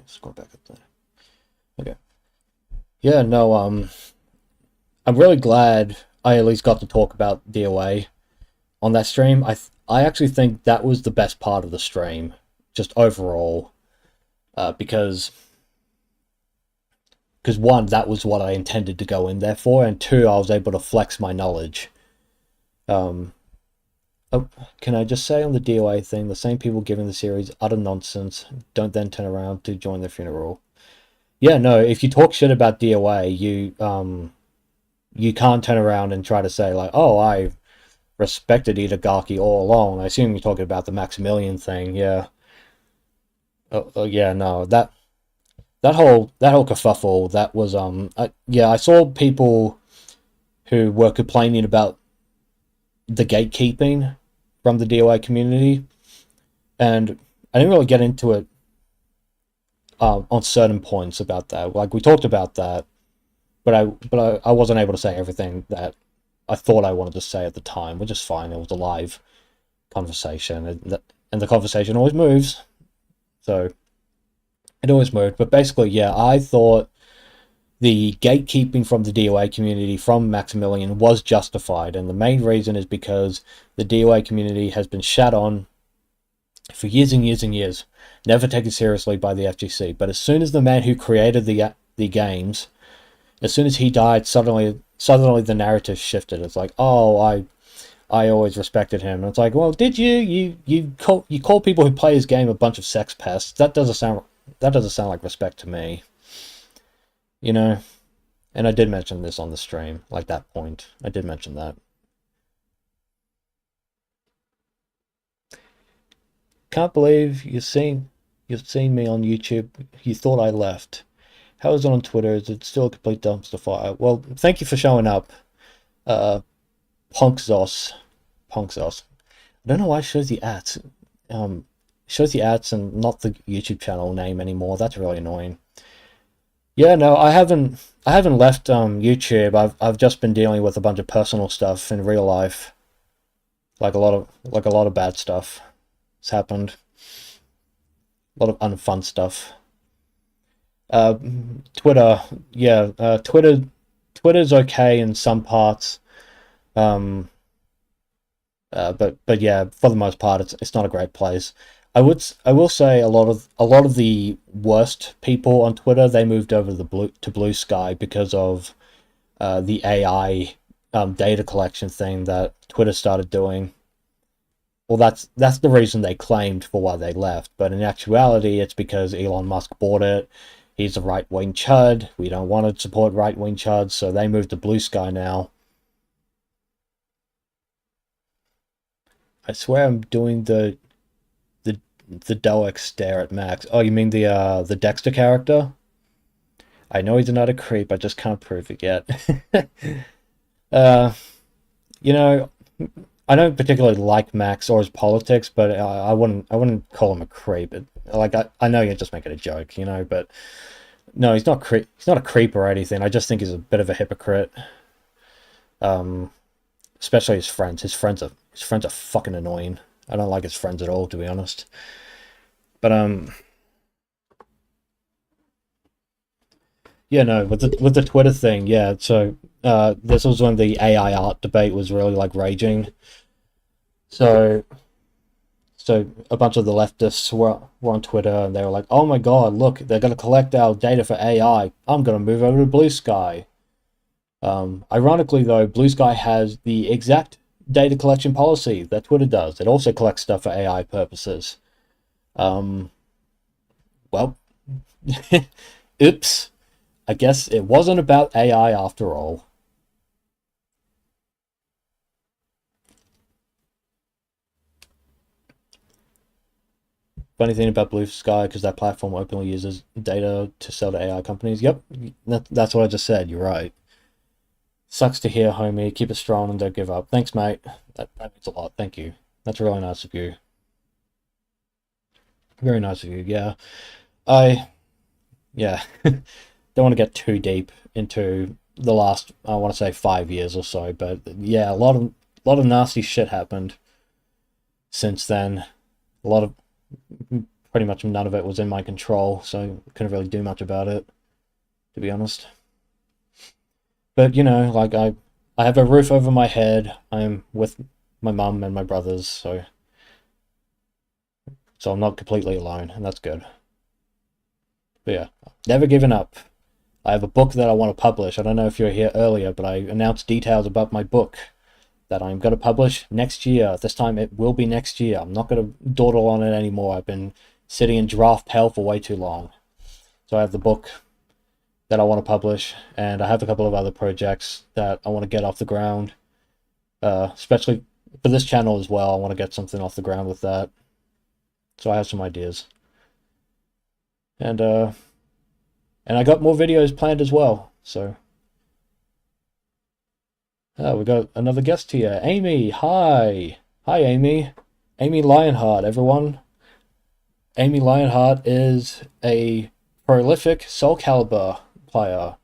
scroll back up there. Okay. Yeah, no, I'm really glad I at least got to talk about DOA on that stream. I actually think that was the best part of the stream, just overall, because one, that was what I intended to go in there for, and two, I was able to flex my knowledge. Oh, can I just say on the DOA thing, the same people giving the series utter nonsense don't then turn around to join the funeral. Yeah, no, if you talk shit about DOA, you can't turn around and try to say, like, oh, I respected Itagaki all along. I assume you're talking about the Maximilian thing, yeah. Oh yeah, no, that whole kerfuffle, that was, yeah, I saw people who were complaining about the gatekeeping from the DOA community, and I didn't really get into it on certain points about that. Like, we talked about that, but I wasn't able to say everything that I thought I wanted to say at the time, which is fine. It was a live conversation, and the conversation always moves, so it always moved. But basically, yeah, I thought the gatekeeping from the DOA community from Maximilian was justified, and the main reason is because the DOA community has been shat on for years and years and years, never taken seriously by the FGC. But as soon as the man who created the games, as soon as he died, suddenly the narrative shifted. It's like, oh, I always respected him. And it's like, well, did you? You call people who play his game a bunch of sex pests. That doesn't sound like respect to me. You know? And I did mention this on the stream, like that point. I did mention that. Can't believe you've seen me on YouTube. You thought I left. How is it on Twitter? Is it still a complete dumpster fire? Well, thank you for showing up, Punkzos. I don't know why it shows the ads. Shows the ads and not the YouTube channel name anymore. That's really annoying. Yeah, no, I haven't left YouTube. I've just been dealing with a bunch of personal stuff in real life, like a lot of bad stuff has happened. A lot of unfun stuff. Twitter, yeah, Twitter's okay in some parts, but yeah, for the most part, it's not a great place. I will say a lot of the worst people on Twitter, they moved over to Blue Sky because of the AI data collection thing that Twitter started doing. Well, that's the reason they claimed for why they left, but in actuality, it's because Elon Musk bought it. He's a right-wing chud. We don't want to support right-wing chuds, so they moved to Blue Sky now. I swear I'm doing the Doex stare at Max. Oh, you mean the Dexter character? I know he's another creep. I just can't prove it yet. uh, you know, I don't particularly like Max or his politics, but I wouldn't call him a creep. Like I know you're just making a joke, but no, he's not a creep or anything. I just think he's a bit of a hypocrite. Um, Especially his friends. His friends are fucking annoying. I don't like his friends at all, to be honest. But yeah, no, with the Twitter thing, yeah. So this was when the AI art debate was really like raging. So a bunch of the leftists were on Twitter and they were like, "Oh my God, look, they're gonna collect our data for AI. I'm gonna move over to Blue Sky." Ironically, though, Blue Sky has the exact data collection policy that Twitter does. It also collects stuff for AI purposes. Um, well, oops. I guess it wasn't about AI after all. Funny thing about Blue Sky, because that platform openly uses data to sell to AI companies. Yep, that's what I just said. You're right. Sucks to hear, homie. Keep it strong and don't give up. Thanks, mate. That means a lot. Thank you. That's really nice of you. Very nice of you. Yeah. I, yeah. Don't want to get too deep into the last, I want to say 5 years or so, but yeah, a lot of nasty shit happened since then. A lot of, pretty much none of it was in my control, so couldn't really do much about it, to be honest. But like I have a roof over my head. I'm with my mum and my brothers, so I'm not completely alone, and that's good. But yeah, never given up. I have a book that I want to publish. I don't know if you were here earlier, but I announced details about my book that I'm going to publish next year. This time it will be next year. I'm not going to dawdle on it anymore. I've been sitting in draft hell for way too long. So I have the book that I want to publish, and I have a couple of other projects that I want to get off the ground, especially for this channel as well. I want to get something off the ground with that. So I have some ideas. And I got more videos planned as well. So we got another guest here. Amy, hi. Hi, Amy. Amy Lionheart, everyone. Amy Lionheart is a prolific Soul Calibur player,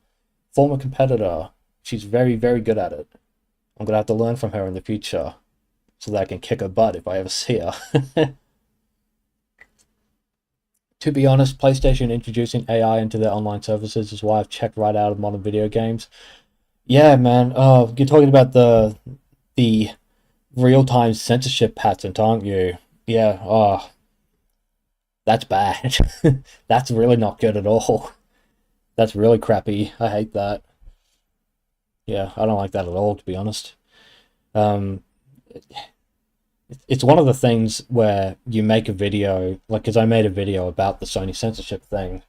former competitor. She's very, very good at it. I'm gonna have to learn from her in the future so that I can kick her butt if I ever see her. To be honest, PlayStation introducing AI into their online services is why I've checked right out of modern video games. Yeah, man. You're talking about the real-time censorship patent, aren't you? Yeah. Oh, that's bad. That's really not good at all. That's really crappy. I hate that. Yeah, I don't like that at all, to be honest. Um, it's one of the things where you make a video, like, because I made a video about the Sony censorship thing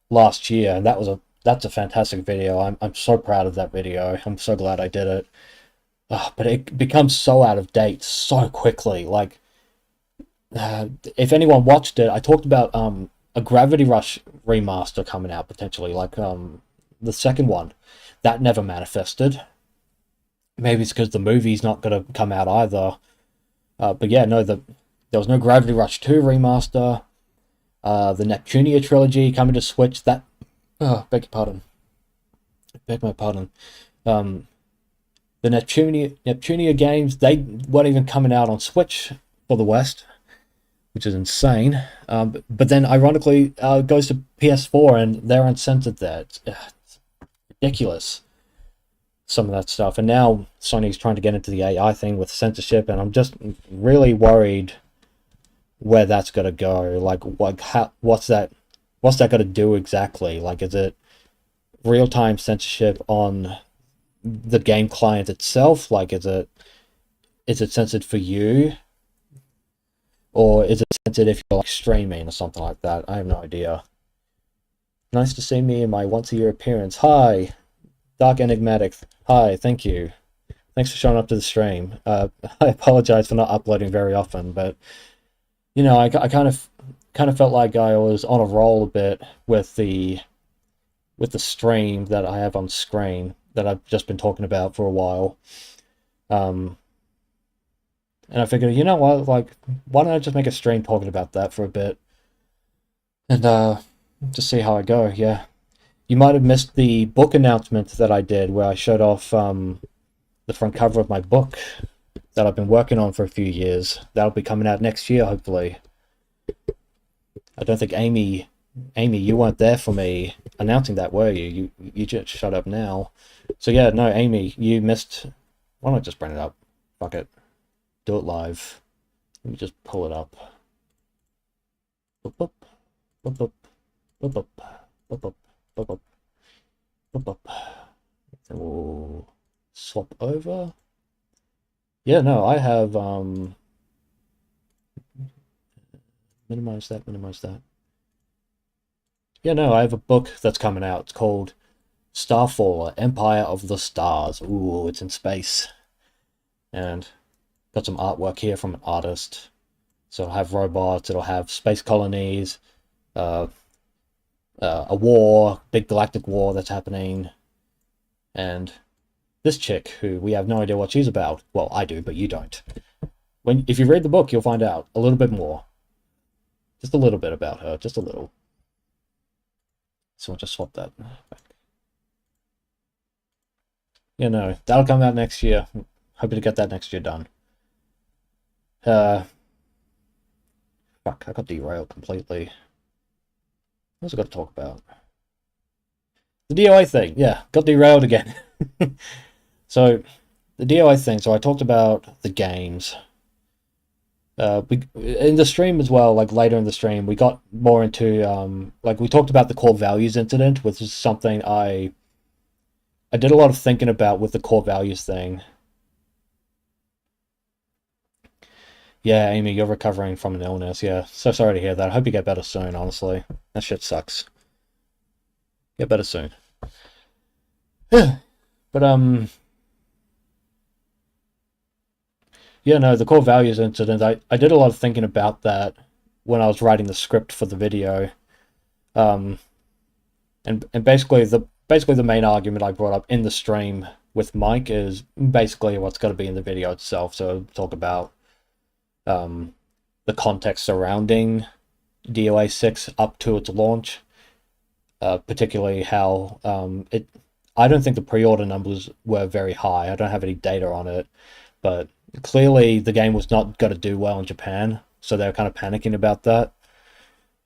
last year, and that's a fantastic video. I'm so proud of that video. I'm so glad I did it. But it becomes so out of date so quickly. Like, if anyone watched it, I talked about a Gravity Rush remaster coming out potentially, like the second one. That never manifested. Maybe it's because the movie's not going to come out either. But yeah, no, there was no Gravity Rush 2 remaster. The Neptunia trilogy coming to Switch. That, oh, beg your pardon. Beg my pardon. The Neptunia games, they weren't even coming out on Switch for the West, which is insane. But then, ironically, it goes to PS4 and they're uncensored there. It's ridiculous, some of that stuff. And now Sony's trying to get into the AI thing with censorship, and I'm just really worried where that's going to go. Like what's that going to do exactly? Like, is it real-time censorship on the game client itself? Like, is it censored for you, or is it censored if you're like streaming or something like that? I have no idea. Nice to see me in my once a year appearance. Hi, Dark Enigmatic. Hi, thank you. Thanks for showing up to the stream. I apologize for not uploading very often, but you know, I kind of felt like I was on a roll a bit with the stream that I have on screen that I've just been talking about for a while. Um, and I figured, you know what, like, why don't I just make a stream talking about that for a bit and just see how I go. Yeah, you might have missed the book announcement that I did where I showed off the front cover of my book that I've been working on for a few years. That'll be coming out next year, hopefully. I don't think Amy, you weren't there for me announcing that, were you? You just shut up now. So yeah, no, Amy, you missed. Why don't I just bring it up? Fuck it, do it live. Let me just pull it up. Boop, boop, boop, boop, boop, boop, boop, boop, boop, boop, boop. Then we'll swap over. Yeah, no, I have minimize that, minimize that. Yeah, no, I have a book that's coming out. It's called Starfaller, Empire of the Stars. Ooh, it's in space. And got some artwork here from an artist. So it'll have robots, it'll have space colonies, uh, a war, big galactic war that's happening, and this chick who we have no idea what she's about. Well, I do, but you don't. If you read the book, you'll find out a little bit more. Just a little bit about her, just a little. So I'll just swap that back. Yeah, no, that'll come out next year. Hoping to get that next year done. Fuck, I got derailed completely. What was I got to talk about? The DOA thing, yeah, got derailed again. So, the DOA thing, so I talked about the games. In the stream as well, like later in the stream, we got more into, like we talked about the core values incident, which is something I did a lot of thinking about with the core values thing. Yeah, Amy, you're recovering from an illness. Yeah, so sorry to hear that. I hope you get better soon, honestly. That shit sucks. Get better soon. But, yeah, no, the core values incident, I did a lot of thinking about that when I was writing the script for the video. Um, and basically the main argument I brought up in the stream with Mike is basically what's got to be in the video itself. So talk about the context surrounding DOA 6 up to its launch, particularly how I don't think the pre-order numbers were very high. I don't have any data on it, but clearly the game was not going to do well in Japan, so they were kind of panicking about that.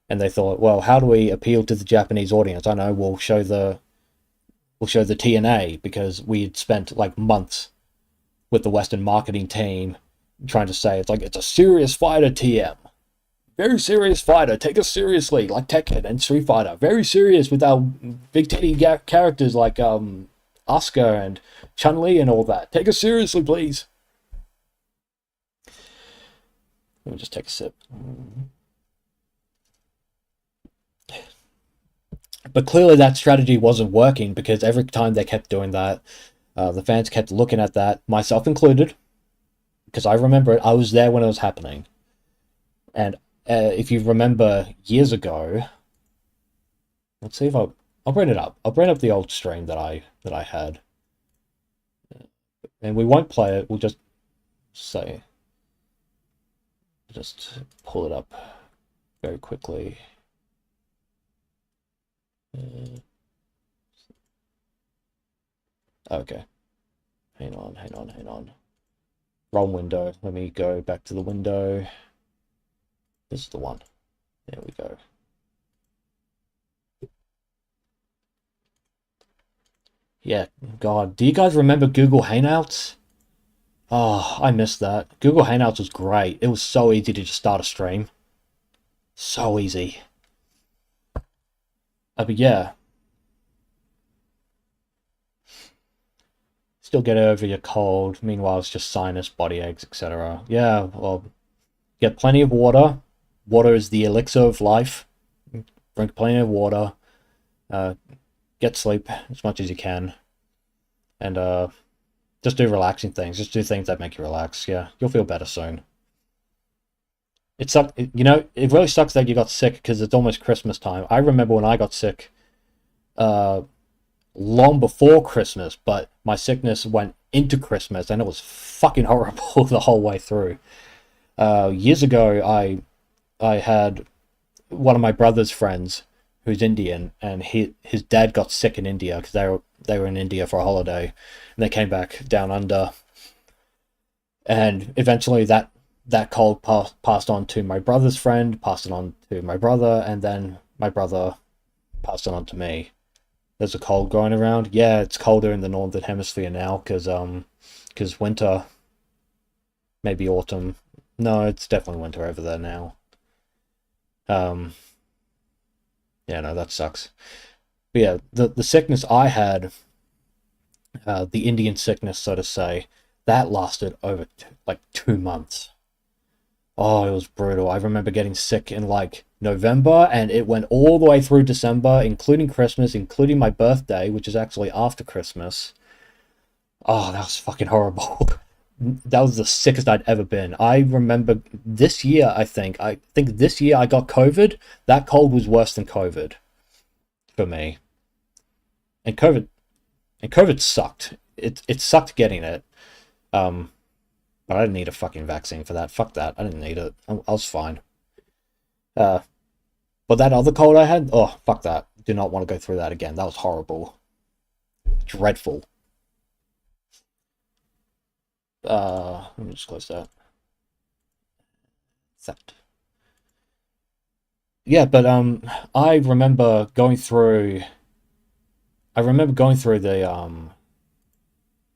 And they thought, well, how do we appeal to the Japanese audience? I know we'll show the TNA, because we had spent like months with the Western marketing team trying to say it's a serious fighter, TM. Very serious fighter, take us seriously, like Tekken and Street Fighter. Very serious with our big titty characters like Asuka and Chun-Li and all that. Take us seriously, please. Let me just take a sip. But clearly that strategy wasn't working, because every time they kept doing that, the fans kept looking at that, myself included, because I remember it. I was there when it was happening. And if you remember years ago, let's see if I'll bring it up. I'll bring up the old stream that I had. And we won't play it, we'll just pull it up very quickly. Okay. Hang on. Wrong window. Let me go back to the window. This is the one. There we go. Yeah, God. Do you guys remember Google Hangouts? Oh, I missed that. Google Hangouts was great. It was so easy to just start a stream. So easy. But yeah. Still get over your cold. Meanwhile, it's just sinus, body aches, etc. Yeah, well, get plenty of water. Water is the elixir of life. Drink plenty of water. Uh, get sleep as much as you can. And just do relaxing things. Just do things that make you relax. Yeah, you'll feel better soon. It sucks, it really sucks that you got sick because it's almost Christmas time. I remember when I got sick, uh, long before Christmas, but my sickness went into Christmas and it was fucking horrible the whole way through. Years ago, I had one of my brother's friends who's Indian, and his dad got sick in India because they were in India for a holiday, and they came back down under, and eventually that cold passed on to my brother's friend, passed it on to my brother, and then my brother passed it on to me. There's a cold going around. Yeah, it's colder in the northern hemisphere now because winter, maybe autumn. No, it's definitely winter over there now. Um, yeah, no, that sucks. But yeah, the sickness I had, the Indian sickness, so to say, that lasted over like 2 months. Oh, it was brutal. I remember getting sick in like November, and it went all the way through December, including Christmas, including my birthday, which is actually after Christmas. Oh, that was fucking horrible. That was the sickest I'd ever been. I remember this year, I think this year I got COVID. That cold was worse than COVID for me. And COVID sucked. It sucked getting it. Um, but I didn't need a fucking vaccine for that. Fuck that. I didn't need it. I was fine. Uh, but that other cold I had, oh, fuck that. Do not want to go through that again. That was horrible. Dreadful. Let me just close that. That. Yeah, but I remember going through. I remember going through the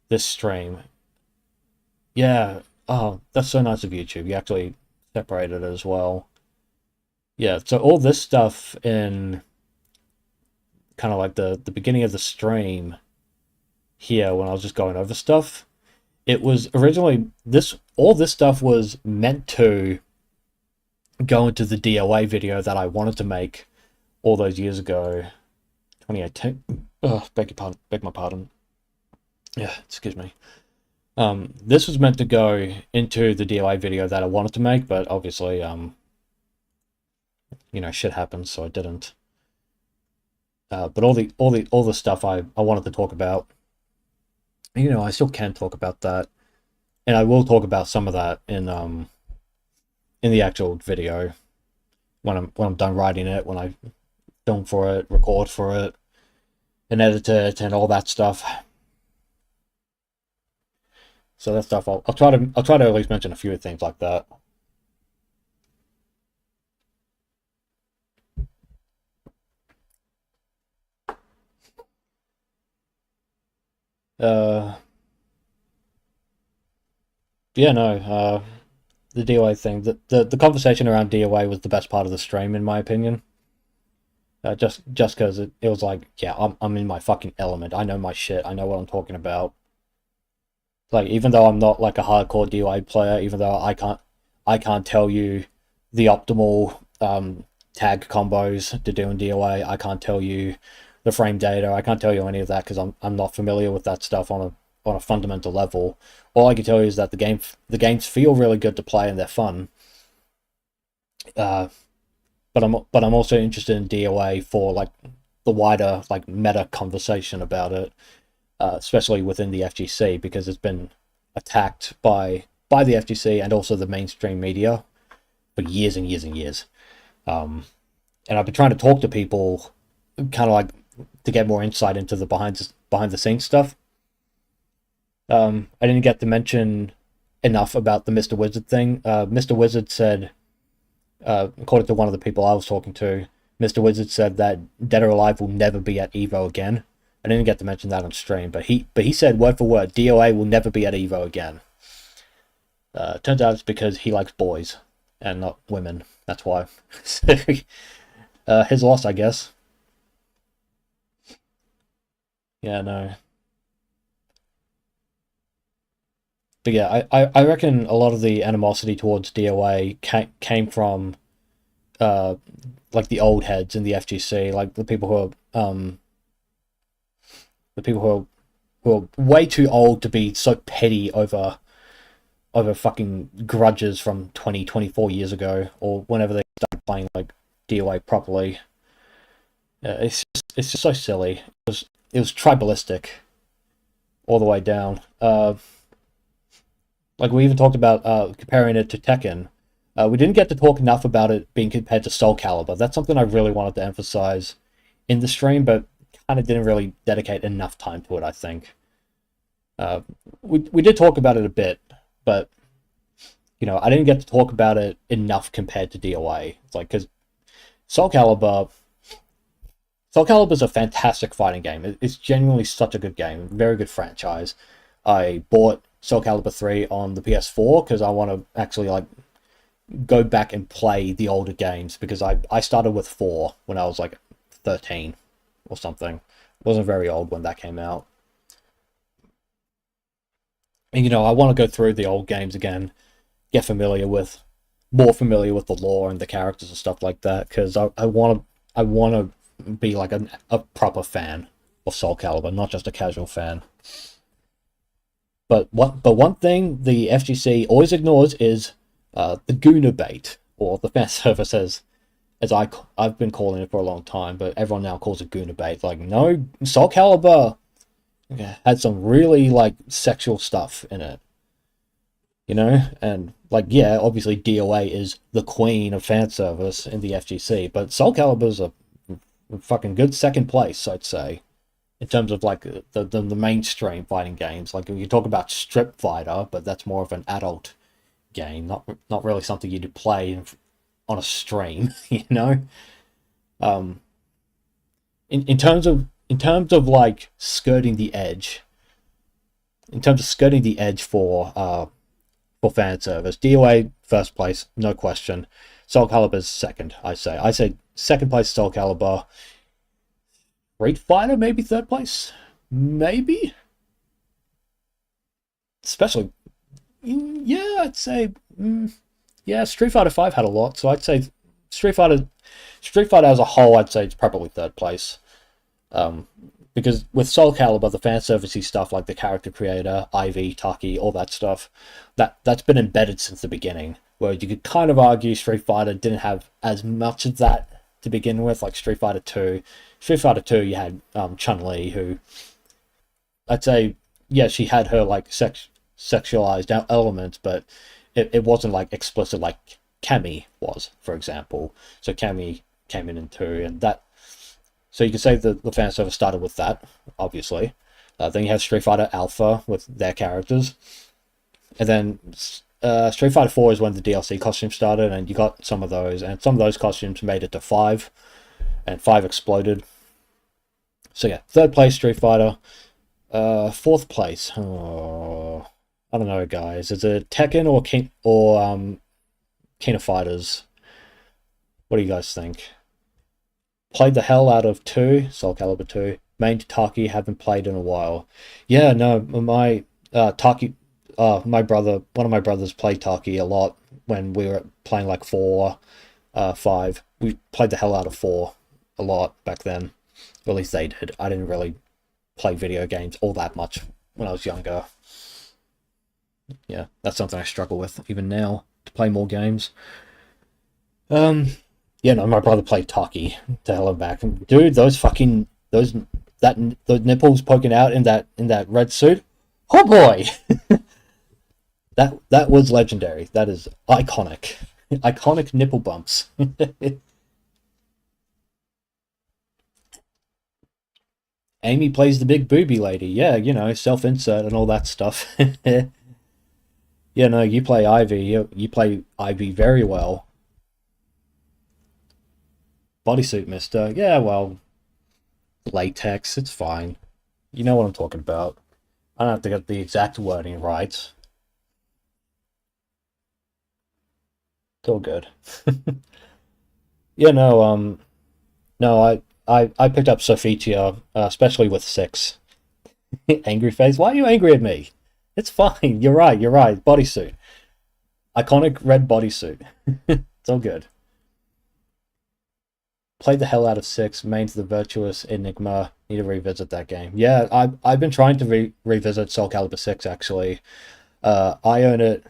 this stream. Yeah. Oh, that's so nice of YouTube. You actually separated it as well. Yeah. So all this stuff in kind of like the beginning of the stream here when I was just going over stuff. It was originally this all this stuff was meant to go into the DOA video that I wanted to make all those years ago, 2018. Oh, beg my pardon. Yeah, excuse me. This was meant to go into the DOA video that I wanted to make, but obviously, shit happens, so I didn't. But all the stuff I wanted to talk about, I still can talk about that, and I will talk about some of that in the actual video when I'm done writing it, when I film for it, record for it, and edit it, and all that stuff. So that stuff I'll try to at least mention a few things like that. Uh, yeah, no. The DOA thing, the conversation around DOA was the best part of the stream, in my opinion. Just because it was like, yeah, I'm in my fucking element. I know my shit. I know what I'm talking about. Like, even though I'm not like a hardcore DOA player, even though I can't tell you the optimal tag combos to do in DOA. I can't tell you the frame data. I can't tell you any of that because I'm not familiar with that stuff on a fundamental level. All I can tell you is that the games feel really good to play and they're fun. Uh, but I'm also interested in DOA for like the wider like meta conversation about it, especially within the FGC because it's been attacked by the FGC and also the mainstream media for years and years and years. And I've been trying to talk to people, kind of like to get more insight into the behind the scenes stuff. I didn't get to mention enough about the Mr. Wizard thing. Mr. Wizard said, according to one of the people I was talking to, Mr. Wizard said that Dead or Alive will never be at Evo again. I didn't get to mention that on stream, but he said word for word, DOA will never be at Evo again. Turns out it's because he likes boys and not women. That's why. His loss, I guess. Yeah, no. but yeah, I reckon a lot of the animosity towards DOA came from uh like the old heads in the FGC, like the people who are way too old to be so petty over fucking grudges from 24 years ago or whenever they started playing like DOA properly. It's just so silly. It was tribalistic all the way down. Like we even talked about comparing it to Tekken. We didn't get to talk enough about it being compared to Soul Calibur. That's something I really wanted to emphasize in the stream, but kind of didn't really dedicate enough time to it, I think. Uh, we did talk about it a bit, but I didn't get to talk about it enough compared to DOA. It's like because Soul Calibur, Soul Calibur is a fantastic fighting game. It's genuinely such a good game, very good franchise. I bought Soul Calibur 3 on the PS4 because I want to actually like go back and play the older games because I started with 4 when I was like 13 or something. Wasn't very old when that came out. And I want to go through the old games again, get more familiar with the lore and the characters and stuff like that because I want to be like a proper fan of Soul Calibur, not just a casual fan. But one thing the FGC always ignores is the Gooner bait, or the fan service as I've been calling it for a long time, but everyone now calls it Gooner bait. Like, no, Soul Calibur had some really like sexual stuff in it, and like yeah, obviously DOA is the queen of fan service in the FGC, but Soul Calibur's a fucking good second place, I'd say, in terms of like the mainstream fighting games. Like you talk about Strip Fighter, but that's more of an adult game, not really something you'd play on a stream, Um, in terms of like skirting the edge, for fan service, DOA first place, no question. Soul Calibur's second, I say. I say second place Soul Calibur. Street Fighter maybe third place, maybe. Especially, yeah, I'd say, yeah. Street Fighter 5 had a lot, so I'd say Street Fighter, Street Fighter as a whole, I'd say it's probably third place. Um, because with Soul Calibur, the fan servicey stuff like the character creator, Ivy, Taki, all that stuff, that's been embedded since the beginning. Where you could kind of argue Street Fighter didn't have as much of that to begin with, like Street Fighter 2. Street Fighter 2, you had Chun-Li, who I'd say, yeah, she had her like sexualized elements, but it wasn't like explicit like Cammy was, for example. So Cammy came in 2, and that. So you could say the fan service started with that, obviously. Then you have Street Fighter Alpha with their characters. And then Street Fighter 4 is when the DLC costumes started, and you got some of those. And some of those costumes made it to 5, and 5 exploded. So yeah, third place Street Fighter. Fourth place. Oh, I don't know, guys. Is it Tekken or King of Fighters? What do you guys think? Played the hell out of 2, Soul Calibur 2. Main Taki, haven't played in a while. Yeah, no, my Taki, one of my brothers played Taki a lot when we were playing like 4, 5. We played the hell out of 4 a lot back then. Or at least they did. I didn't really play video games all that much when I was younger. Yeah, that's something I struggle with even now, to play more games. Yeah, no, my brother played Taki to hell and back. And dude, those nipples poking out in that red suit. Oh boy, that was legendary. That is iconic, iconic nipple bumps. Amy plays the big booby lady. Yeah, self-insert and all that stuff. Yeah, no, you play Ivy. You play Ivy very well. Bodysuit mister. Yeah, well, latex, it's fine. You know what I'm talking about. I don't have to get the exact wording right. It's all good. Yeah, no, I picked up Sophitia, especially with 6. Angry face. Why are you angry at me? It's fine. You're right. You're right. Bodysuit. Iconic red bodysuit. It's all good. Played the hell out of 6, main to the Virtuous Enigma. Need to revisit that game. Yeah, I've been trying to revisit Soul Calibur 6 actually. I own it.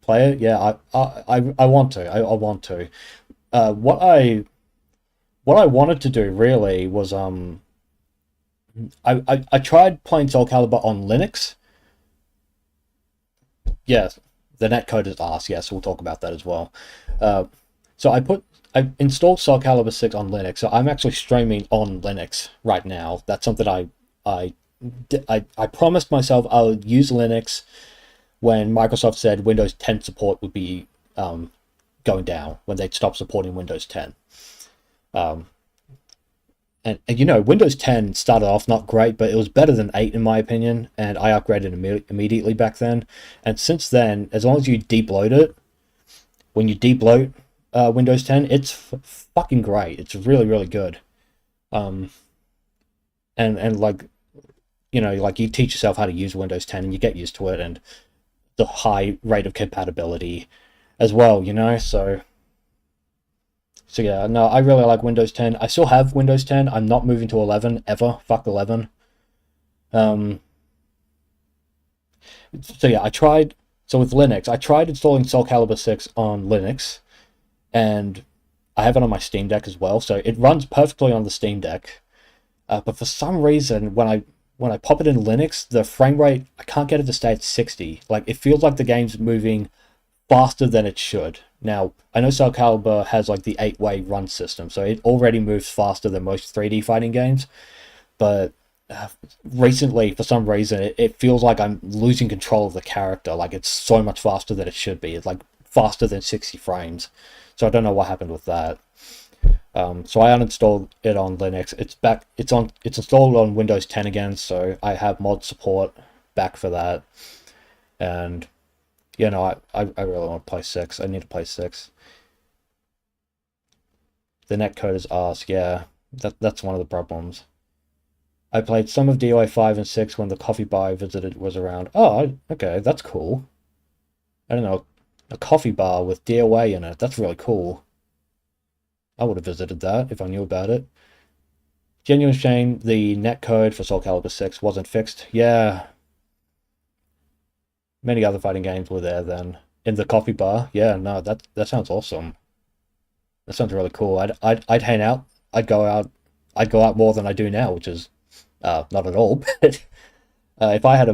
Play it. Yeah, I want to. I want to. What I wanted to do really was I tried playing Soul Calibur on Linux. Yes, the netcode is arse. Yes, we'll talk about that as well. Uh, so I installed Soul Calibur 6 on Linux. So I'm actually streaming on Linux right now. That's something I I promised myself I would use Linux when Microsoft said Windows 10 support would be going down, when they'd stop supporting Windows 10. Um, and you know, Windows 10 started off not great, but it was better than 8 in my opinion, and I upgraded immediately back then. And since then, as long as you deep load it, when you deep load Windows 10, it's fucking great. It's really, really good. Um, and like, you know, like you teach yourself how to use Windows 10 and you get used to it, and the high rate of compatibility as well, you know, so yeah, no, I really like Windows 10. I still have Windows 10. I'm not moving to 11 ever. Fuck 11. Um, so yeah, I tried. So with Linux, I tried installing Soul Calibur 6 on Linux, and I have it on my Steam Deck as well. So it runs perfectly on the Steam Deck. But for some reason, when I pop it in Linux, the frame rate, I can't get it to stay at 60. Like it feels like the game's moving faster than it should. Now, I know Soul Calibur has like the 8-way run system, so it already moves faster than most 3D fighting games, but recently, for some reason, it feels like I'm losing control of the character. Like it's so much faster than it should be. It's like faster than 60 frames. So I don't know what happened with that. So I uninstalled it on Linux. It's back. It's installed on Windows 10 again. So I have mod support back for that. And you know, I really want to play 6. I need to play 6. The netcode is arse. Yeah, that's one of the problems. I played some of DOA 5 and 6 when the coffee bar I visited was around. Oh, okay, that's cool. I don't know, a coffee bar with DOA in it. That's really cool. I would have visited that if I knew about it. Genuine shame the netcode for Soul Calibur 6 wasn't fixed. Yeah, many other fighting games were there then. In the coffee bar, yeah, no, that sounds awesome. That sounds really cool. I'd hang out. I'd go out. I'd go out more than I do now, which is not at all. But if I had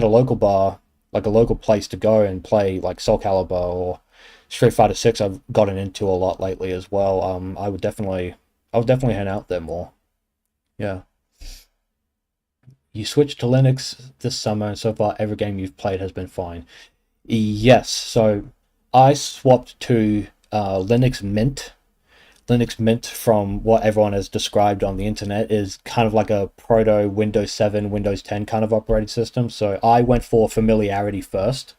a local bar, like a local place to go and play like Soul Calibur or Street Fighter 6, I've gotten into a lot lately as well. I would definitely hang out there more. Yeah. You switched to Linux this summer, and so far every game you've played has been fine. Yes, so I swapped to Linux Mint. Linux Mint, from what everyone has described on the internet, is kind of like a proto Windows 7, Windows 10 kind of operating system. So I went for familiarity first.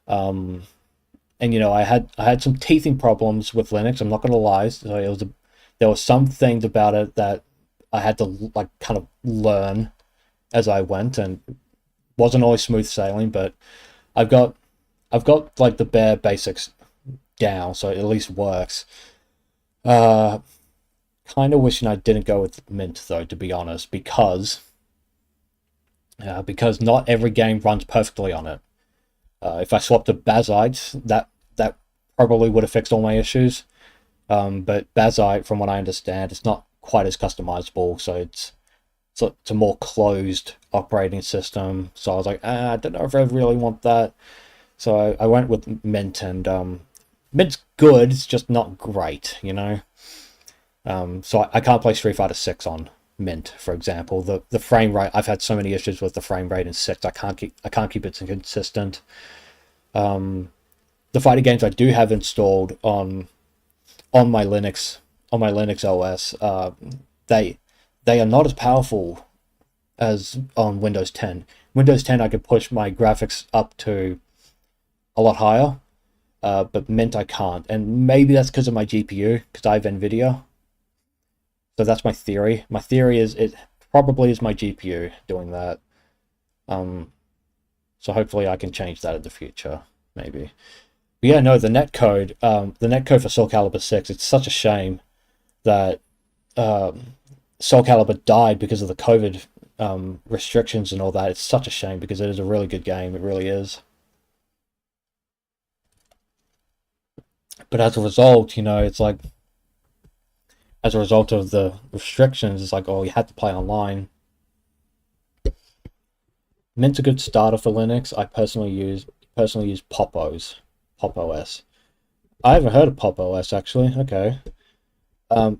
Um, and you know, I had some teething problems with Linux. I'm not gonna lie. So there were some things about it that I had to like kind of learn as I went, and wasn't always smooth sailing. But I've got I've got like the bare basics down, so it at least works. Uh, Kind of wishing I didn't go with Mint though, to be honest, because not every game runs perfectly on it. If I swapped to Bazite, that probably would have fixed all my issues. But Bazite, from what I understand, it's not quite as customizable, so it's a more closed operating system. So I was like, I don't know if I really want that. So I went with Mint, and Mint's good. It's just not great, you know. So I can't play Street Fighter 6 on Mint, for example. The frame rate, I've had so many issues with the frame rate in 6. I can't keep it consistent. Um, the fighting games I do have installed on my Linux OS, they they are not as powerful as on Windows 10. Windows 10, I could push my graphics up to a lot higher, but Mint I can't. And maybe that's because of my GPU, because I have NVIDIA. So that's my theory. My theory is it probably is my GPU doing that. Um, so hopefully I can change that in the future, maybe. But yeah, no, the netcode for Soul Calibur 6, it's such a shame that um, Soul Calibur died because of the COVID restrictions and all that. It's such a shame because it is a really good game. It really is. But as a result, it's like as a result of the restrictions, it's like, oh, you had to play online. Mint's a good starter for Linux. I personally use Pop OS. I haven't heard of Pop OS actually. Okay.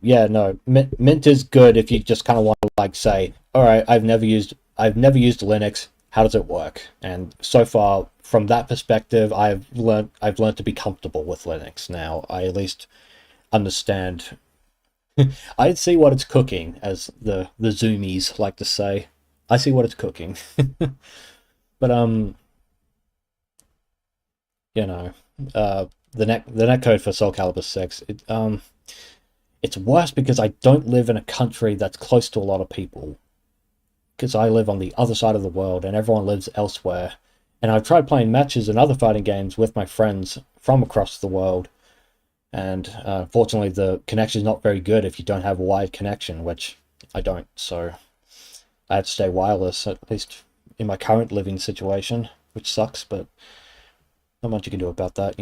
Yeah, no, Mint is good if you just kind of want to like say, all right, I've never used Linux. How does it work? And so far, from that perspective, I've learned to be comfortable with Linux now. I at least understand. I see what it's cooking, as the Zoomies like to say. I see what it's cooking. But you know, the net code for Soul Calibur 6, it's worse because I don't live in a country that's close to a lot of people. Because I live on the other side of the world and everyone lives elsewhere. And I've tried playing matches and other fighting games with my friends from across the world. And fortunately, the connection is not very good if you don't have a wired connection, which I don't. So I had to stay wireless, at least in my current living situation, which sucks, but not much you can do about that.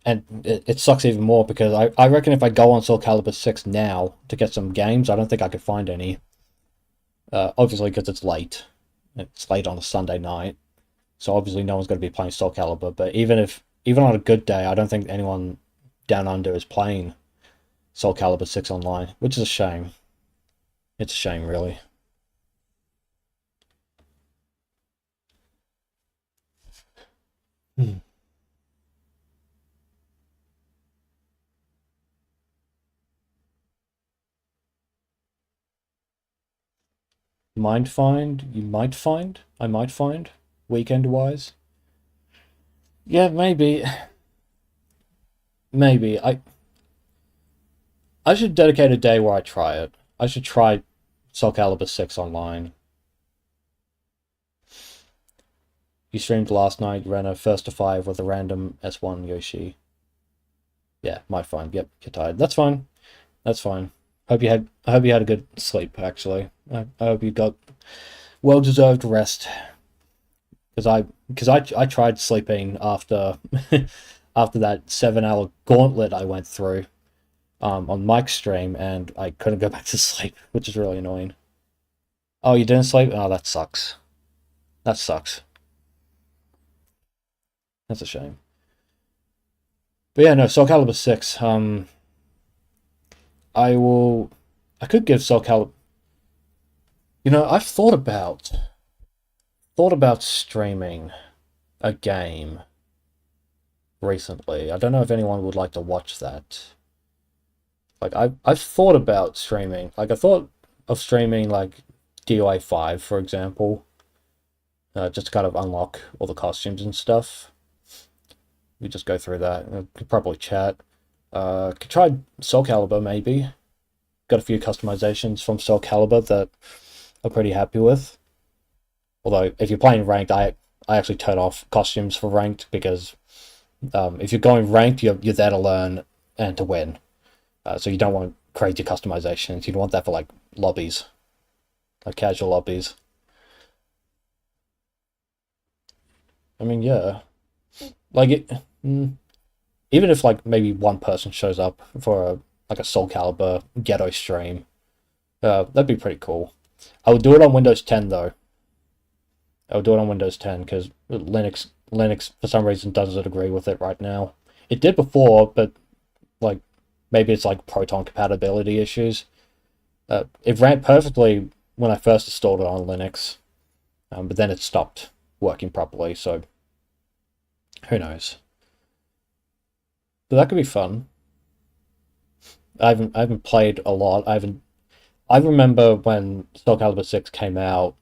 And it sucks even more because I reckon if I go on Soul Calibur 6 now to get some games, I don't think I could find any. Obviously, because it's late. It's late on a Sunday night. So obviously no one's going to be playing Soul Calibur. But even on a good day, I don't think anyone down under is playing Soul Calibur 6 online, which is a shame. It's a shame, really. Hmm. Mind find? You might find? I might find? Weekend wise? Yeah, maybe. Maybe. I should dedicate a day where I try it. I should try Soul Calibur 6 online. You streamed last night, ran a first to five with a random S1 Yoshi. Yeah, might find. Yep, you're tired. That's fine. That's fine. I hope you had a good sleep, actually. I hope you got well deserved rest. Because I tried sleeping after after that 7 hour gauntlet I went through on Mike's stream, and I couldn't go back to sleep, which is really annoying. Oh, you didn't sleep? Oh, that sucks. That sucks. That's a shame. But yeah, no, Soul Calibur 6. I will. I could give Soul Calibur. I've thought about streaming a game recently. I don't know if anyone would like to watch that. Like I've thought about streaming. Like I thought of streaming like DOA 5, for example, just to kind of unlock all the costumes and stuff. We just go through that. Could probably chat. Could try Soul Calibur maybe. Got a few customizations from Soul Calibur that I'm pretty happy with. Although if you're playing ranked, I actually turn off costumes for ranked because if you're going ranked, you're there to learn and to win. So you don't want crazy customizations. You don't want that for like lobbies, like casual lobbies. I mean, yeah, like it. Even if like maybe one person shows up for a Soul Calibur ghetto stream, that'd be pretty cool. I would do it on Windows 10 though. I would do it on Windows 10 because Linux for some reason doesn't agree with it right now. It did before, but like maybe it's like Proton compatibility issues. It ran perfectly when I first installed it on Linux, but then it stopped working properly. So who knows? But that could be fun. I haven't played a lot. I remember when Soul Calibur 6 came out,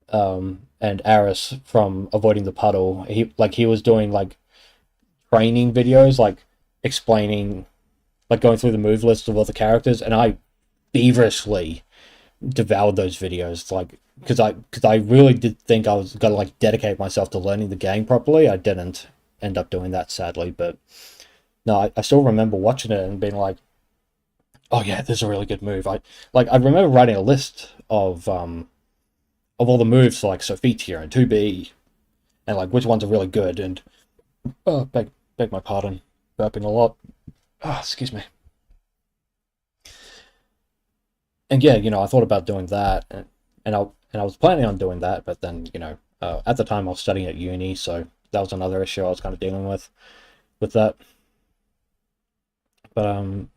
and Aris from Avoiding the Puddle, he was doing like training videos, like explaining like going through the move list of all the characters, and I feverishly devoured those videos, like because I really did think I was gonna like dedicate myself to learning the game properly. I didn't end up doing that, sadly, but no, I still remember watching it and being like, oh yeah, this is a really good move. I remember writing a list of all the moves for like Sophia and 2B and like which ones are really good, and oh, beg my pardon, burping a lot. Ah, excuse me. And yeah, I thought about doing that, and I was planning on doing that, but then at the time I was studying at uni, so that was another issue I was kind of dealing with that. But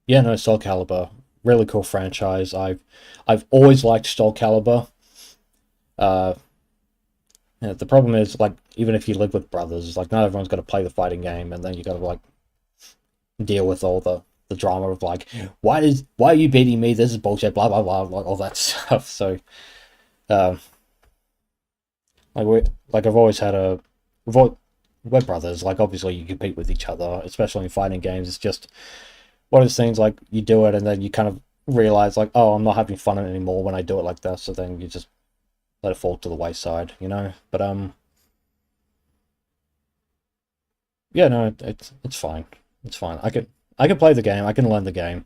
yeah, no, Soul Calibur, really cool franchise. I've always liked Soul Calibur. Uh, yeah, the problem is like even if you live with brothers, like not everyone's got to play the fighting game, and then you got to like deal with all the drama of like why are you beating me? This is bullshit. Blah blah blah, like all that stuff. So um, like I've always had we're brothers. Like obviously you compete with each other, especially in fighting games. It's just one of those things like you do it and then you kind of realize like, oh, I'm not having fun anymore when I do it like this. So then you just let it fall to the wayside. But yeah, no, it's fine. It's fine. I can play the game. I can learn the game.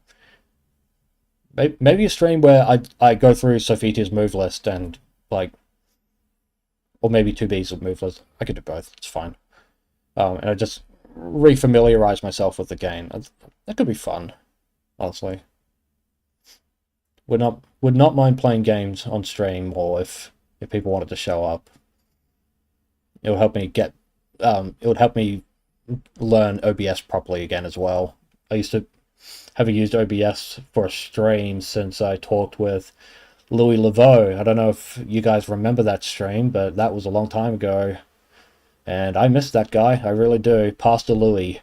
Maybe a stream where I go through Sophia's move list and like, or maybe 2B's move list. I could do both. It's fine. And I just refamiliarize myself with the game. That could be fun, honestly. Would not mind playing games on stream, or if people wanted to show up. It would help me get. It would help me learn OBS properly again as well. I used to haven't used OBS for a stream since I talked with Louis Laveau. I don't know if you guys remember that stream, but that was a long time ago. And I miss that guy. I really do. Pastor Louis.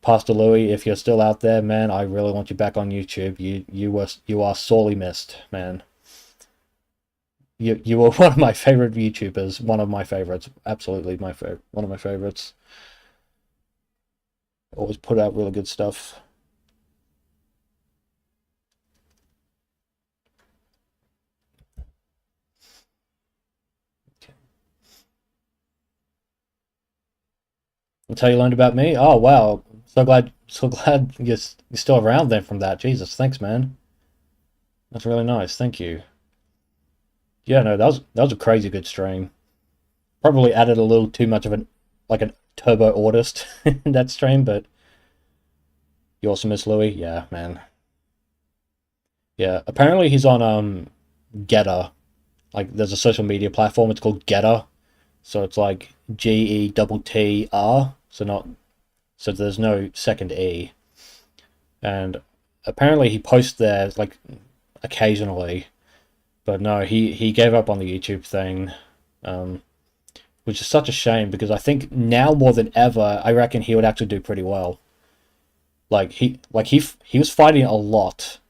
Pastor Louis, if you're still out there, man, I really want you back on YouTube. You are sorely missed, man. You were one of my favorite YouTubers. One of my favorites. Absolutely my favorite. One of my favorites. Always put out really good stuff. That's how you learned about me? Oh wow. So glad you're still around then from that. Jesus, thanks man. That's really nice. Thank you. Yeah, no, that was a crazy good stream. Probably added a little too much of a turbo autist in that stream, but you also miss Louis? Yeah, man. Yeah. Apparently he's on Getter. Like there's a social media platform, it's called Getter. So it's like GETTR. So there's no second E. And apparently he posts there like occasionally. But no, he gave up on the YouTube thing. Which is such a shame because I think now more than ever, I reckon he would actually do pretty well. He was fighting a lot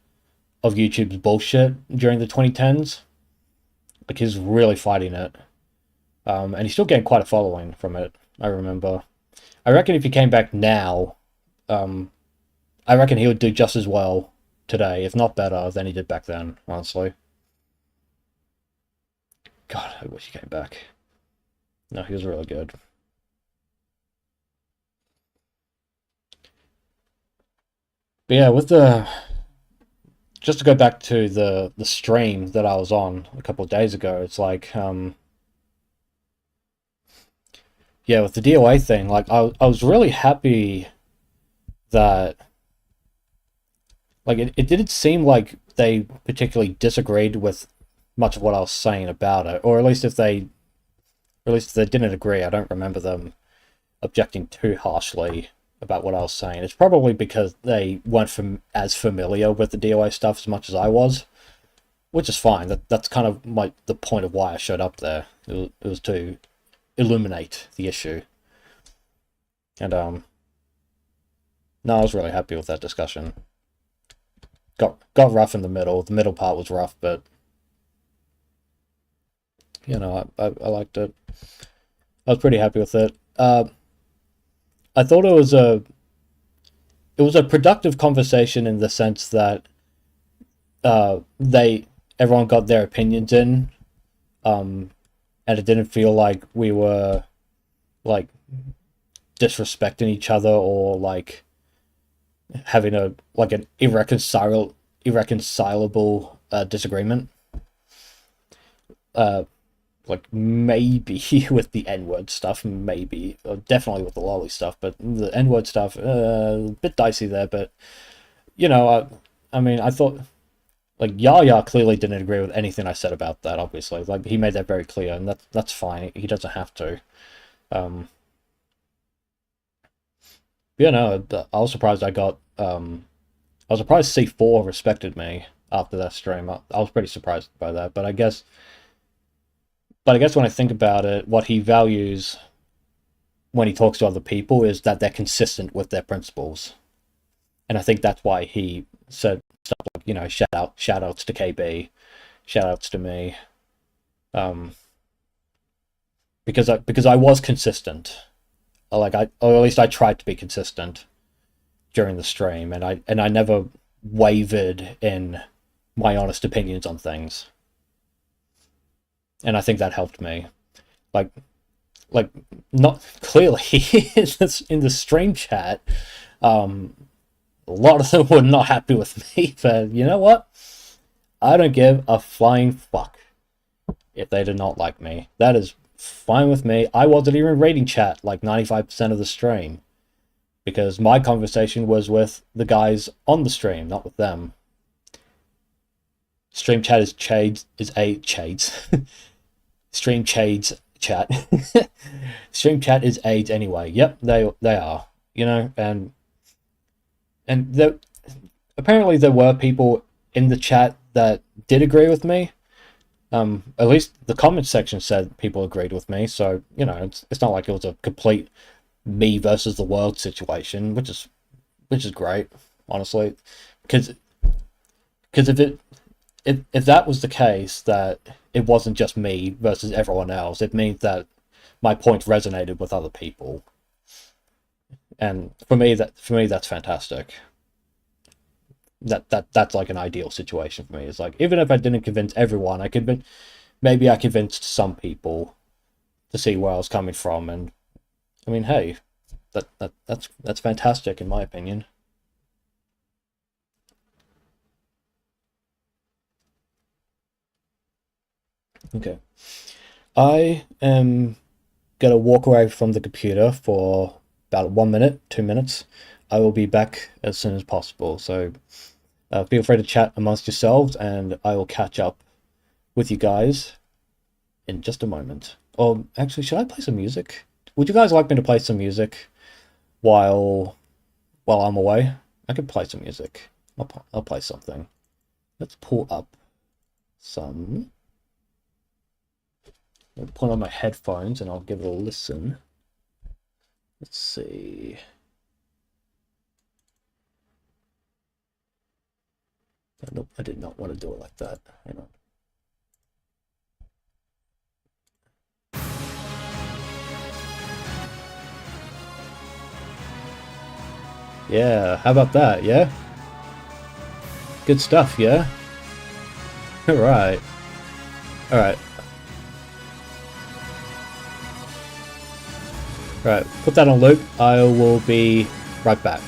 of YouTube's bullshit during the 2010s. Like he's really fighting it, and he's still getting quite a following from it. I remember. I reckon if he came back now, um, I reckon he would do just as well today, if not better, than he did back then. Honestly, God, I wish he came back. No, he was really good. But yeah, with the just to go back to the stream that I was on a couple of days ago, it's like yeah, with the DOA thing, like I was really happy that like it didn't seem like they particularly disagreed with much of what I was saying about it, or at least if they didn't agree. I don't remember them objecting too harshly about what I was saying. It's probably because they weren't as familiar with the DOA stuff as much as I was, which is fine. That's kind of the point of why I showed up there. It was to illuminate the issue, and no, I was really happy with that discussion. Got rough in the middle. The middle part was rough, but I liked it. I was pretty happy with it. I thought it was it was a productive conversation in the sense that they everyone got their opinions in, and it didn't feel like we were like disrespecting each other or like having a like an irreconcilable disagreement. Like maybe with the N-word stuff, maybe definitely with the lolly stuff, but the N-word stuff, a bit dicey there. But you know, I mean, I thought like Yaya clearly didn't agree with anything I said about that. Obviously, like he made that very clear, and that's fine. He doesn't have to. You know, I was surprised I got. I was surprised C4 respected me after that stream. I was pretty surprised by that, but I guess. But I guess when I think about it, what he values when he talks to other people is that they're consistent with their principles, and I think that's why he said stuff like, you know, shout outs to KB, shout outs to me, because I was consistent, like or at least I tried to be consistent during the stream, and I never wavered in my honest opinions on things, and I think that helped me, like like not clearly in the stream chat. A lot of them were not happy with me, but you know what? I don't give a flying fuck if they did not like me. That is fine with me. I wasn't even reading chat like 95% of the stream because my conversation was with the guys on the stream, not with them. Stream chat is shades. Stream shades chat. Stream chat is AIDS anyway. Yep, they are. You know, and there, apparently there were people in the chat that did agree with me. At least the comment section said people agreed with me. So you know, it's not like it was a complete me versus the world situation, which is great, honestly, because if that was the case, that it wasn't just me versus everyone else, it means that my point resonated with other people, and for me that's fantastic. That's like an ideal situation for me. It's like even if I didn't convince everyone, maybe I convinced some people to see where I was coming from, and I mean, hey, that's fantastic in my opinion. Okay, I am gonna walk away from the computer for about 1 minute, 2 minutes. I will be back as soon as possible. So feel free to chat amongst yourselves, and I will catch up with you guys in just a moment. Or actually, should I play some music? Would you guys like me to play some music while I'm away? I could play some music. I'll play something. Let's pull up some. I'll put on my headphones and I'll give it a listen. Let's see. Nope, I did not want to do it like that. Hang on. Yeah, how about that, yeah? Good stuff, yeah? Alright. Alright. Alright, put that on loop. I will be right back.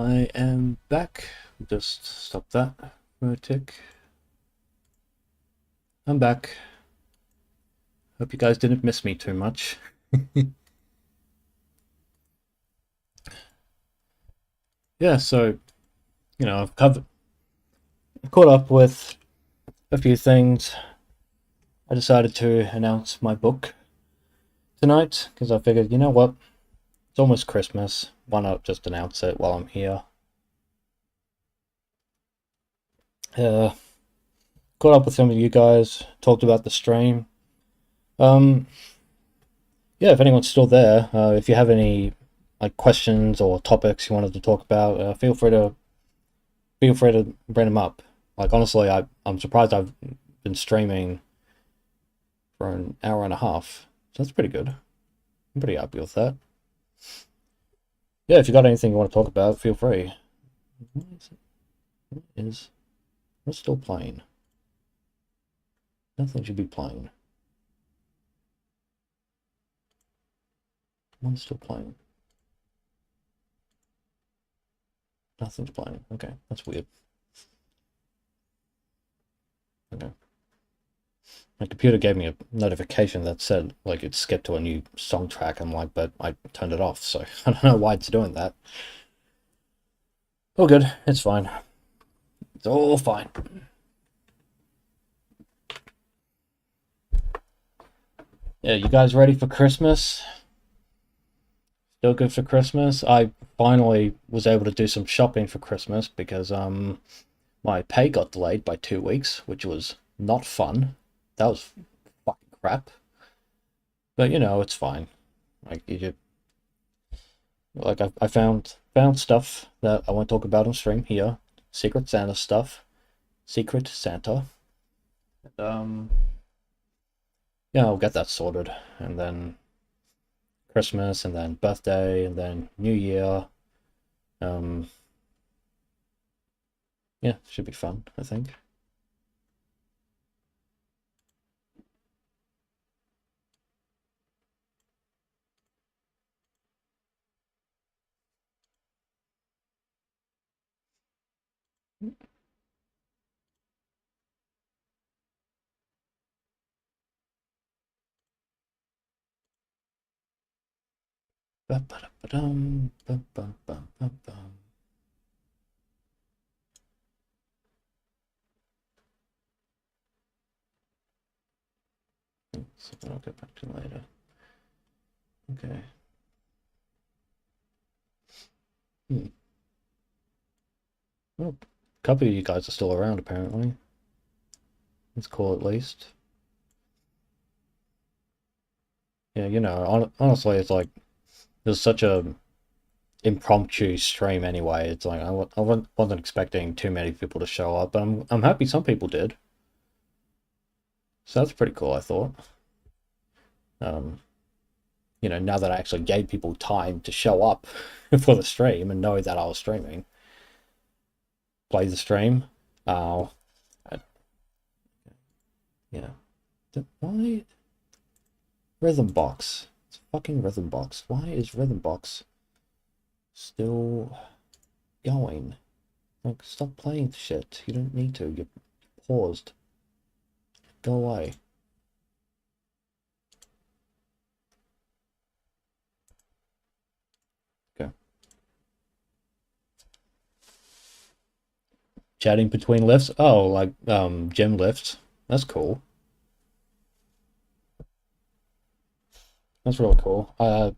I am back. Just stop that for a tick. I'm back. Hope you guys didn't miss me too much. Yeah, so, I've caught up with a few things. I decided to announce my book tonight because I figured, you know what? It's almost Christmas. Why not just announce it while I'm here? Uh, Caught up with some of you guys, talked about the stream. Um, yeah, if anyone's still there, if you have any like questions or topics you wanted to talk about, feel free to bring them up. Like honestly, I'm surprised I've been streaming for an hour and a half. So that's pretty good. I'm pretty happy with that. Yeah, if you got anything you want to talk about, feel free. What is it? What is? What's still playing? Nothing should be playing. One's still playing. Nothing's playing. Okay, that's weird. Okay. My computer gave me a notification that said like it skipped to a new song track. I'm like, but I turned it off, so I don't know why it's doing that. Oh, good. It's fine. It's all fine. Yeah, you guys ready for Christmas? Still good for Christmas? I finally was able to do some shopping for Christmas because my pay got delayed by 2 weeks, which was not fun. That was fucking crap. But it's fine. Like I found stuff that I won't talk about on stream here. Secret Santa stuff. Secret Santa. And, yeah, I'll get that sorted. And then Christmas, and then birthday, and then New Year. Yeah, should be fun, I think. Ba-ba-da-ba-dum, ba-ba-ba-ba-bum. Something I'll get back to later. Okay. Well, a couple of you guys are still around, apparently. It's cool, at least. Yeah, honestly, it's like there's such a impromptu stream anyway. It's like I wasn't expecting too many people to show up, but I'm happy some people did. So that's pretty cool, I thought. Now that I actually gave people time to show up for the stream and know that I was streaming, play the stream. I, yeah. Why Rhythm Box? It's fucking Rhythm Box. Why is Rhythm Box still going? Like, stop playing shit. You don't need to. You're paused. Go away. Okay. Chatting between lifts? Oh, like gym lifts. That's cool. That's really cool. Yeah,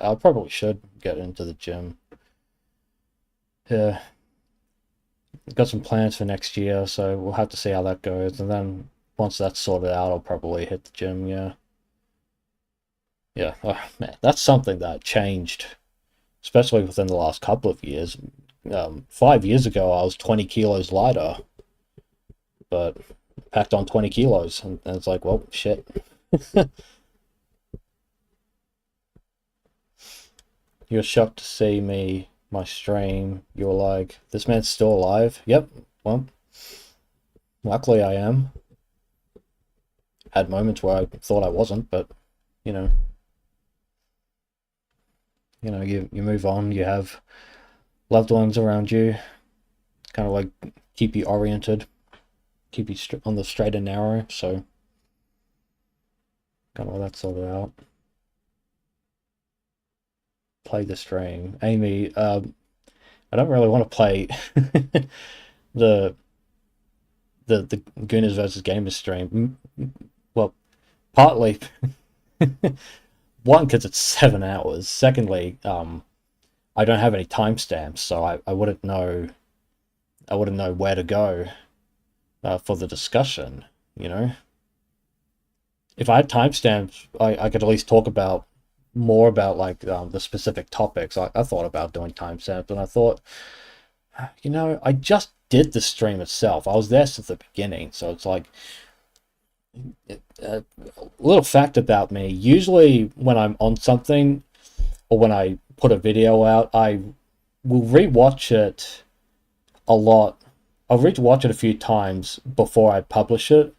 I probably should get into the gym. Yeah. Got some plans for next year, so we'll have to see how that goes. And then once that's sorted out, I'll probably hit the gym. Yeah, yeah. Oh, man, that's something that changed, especially within the last couple of years. 5 years ago, I was 20 kilos lighter, but packed on 20 kilos, and it's like, well, shit. You're shocked to see my stream. You're like, this man's still alive. Yep. Well, luckily I am. Had moments where I thought I wasn't, but you know, you move on. You have loved ones around you, kind of like keep you oriented, keep you on the straight and narrow. So kind of what that's all about. Play the stream, Amy. I don't really want to play the the Gooners versus Gamers stream. Well, partly one because it's 7 hours. Secondly, I don't have any timestamps, so I wouldn't know where to go for the discussion. You know, if I had timestamps, I could at least talk about more about like the specific topics. I thought about doing timestamps, and I thought, I just did the stream itself. I was there since the beginning, so it's like a little fact about me. Usually, when I'm on something or when I put a video out, I will rewatch it a lot. I'll rewatch it a few times before I publish it,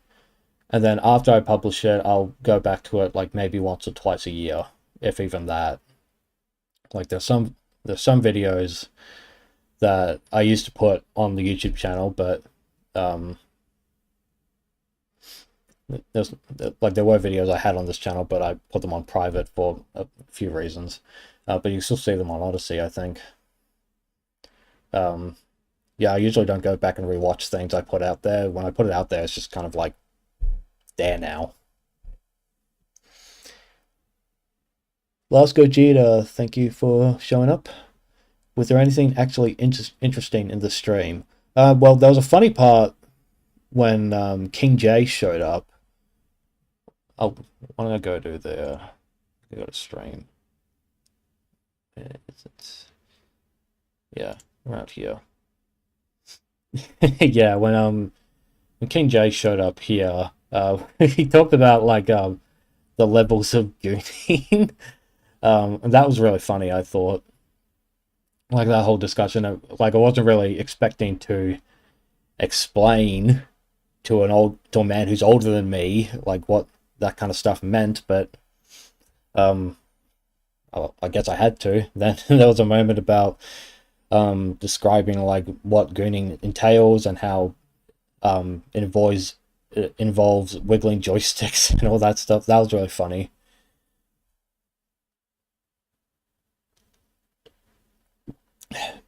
and then after I publish it, I'll go back to it like maybe once or twice a year, if even that. Like there's some videos that I used to put on the YouTube channel, but there's like there were videos I had on this channel, but I put them on private for a few reasons. But you can still see them on Odyssey, I think. Yeah, I usually don't go back and rewatch things I put out there. When I put it out there, it's just kind of like there now. Last Gogeta, thank you for showing up. Was there anything actually interesting in the stream? Well, there was a funny part when King J showed up. Oh, why don't I go to the go to stream? Yeah, around here. Yeah, when King J showed up here, he talked about like the levels of gooning. And that was really funny, I thought. Like that whole discussion, like I wasn't really expecting to explain to a man who's older than me, like what that kind of stuff meant, but I guess I had to. Then there was a moment about describing like what gooning entails and how it involves wiggling joysticks and all that stuff. That was really funny.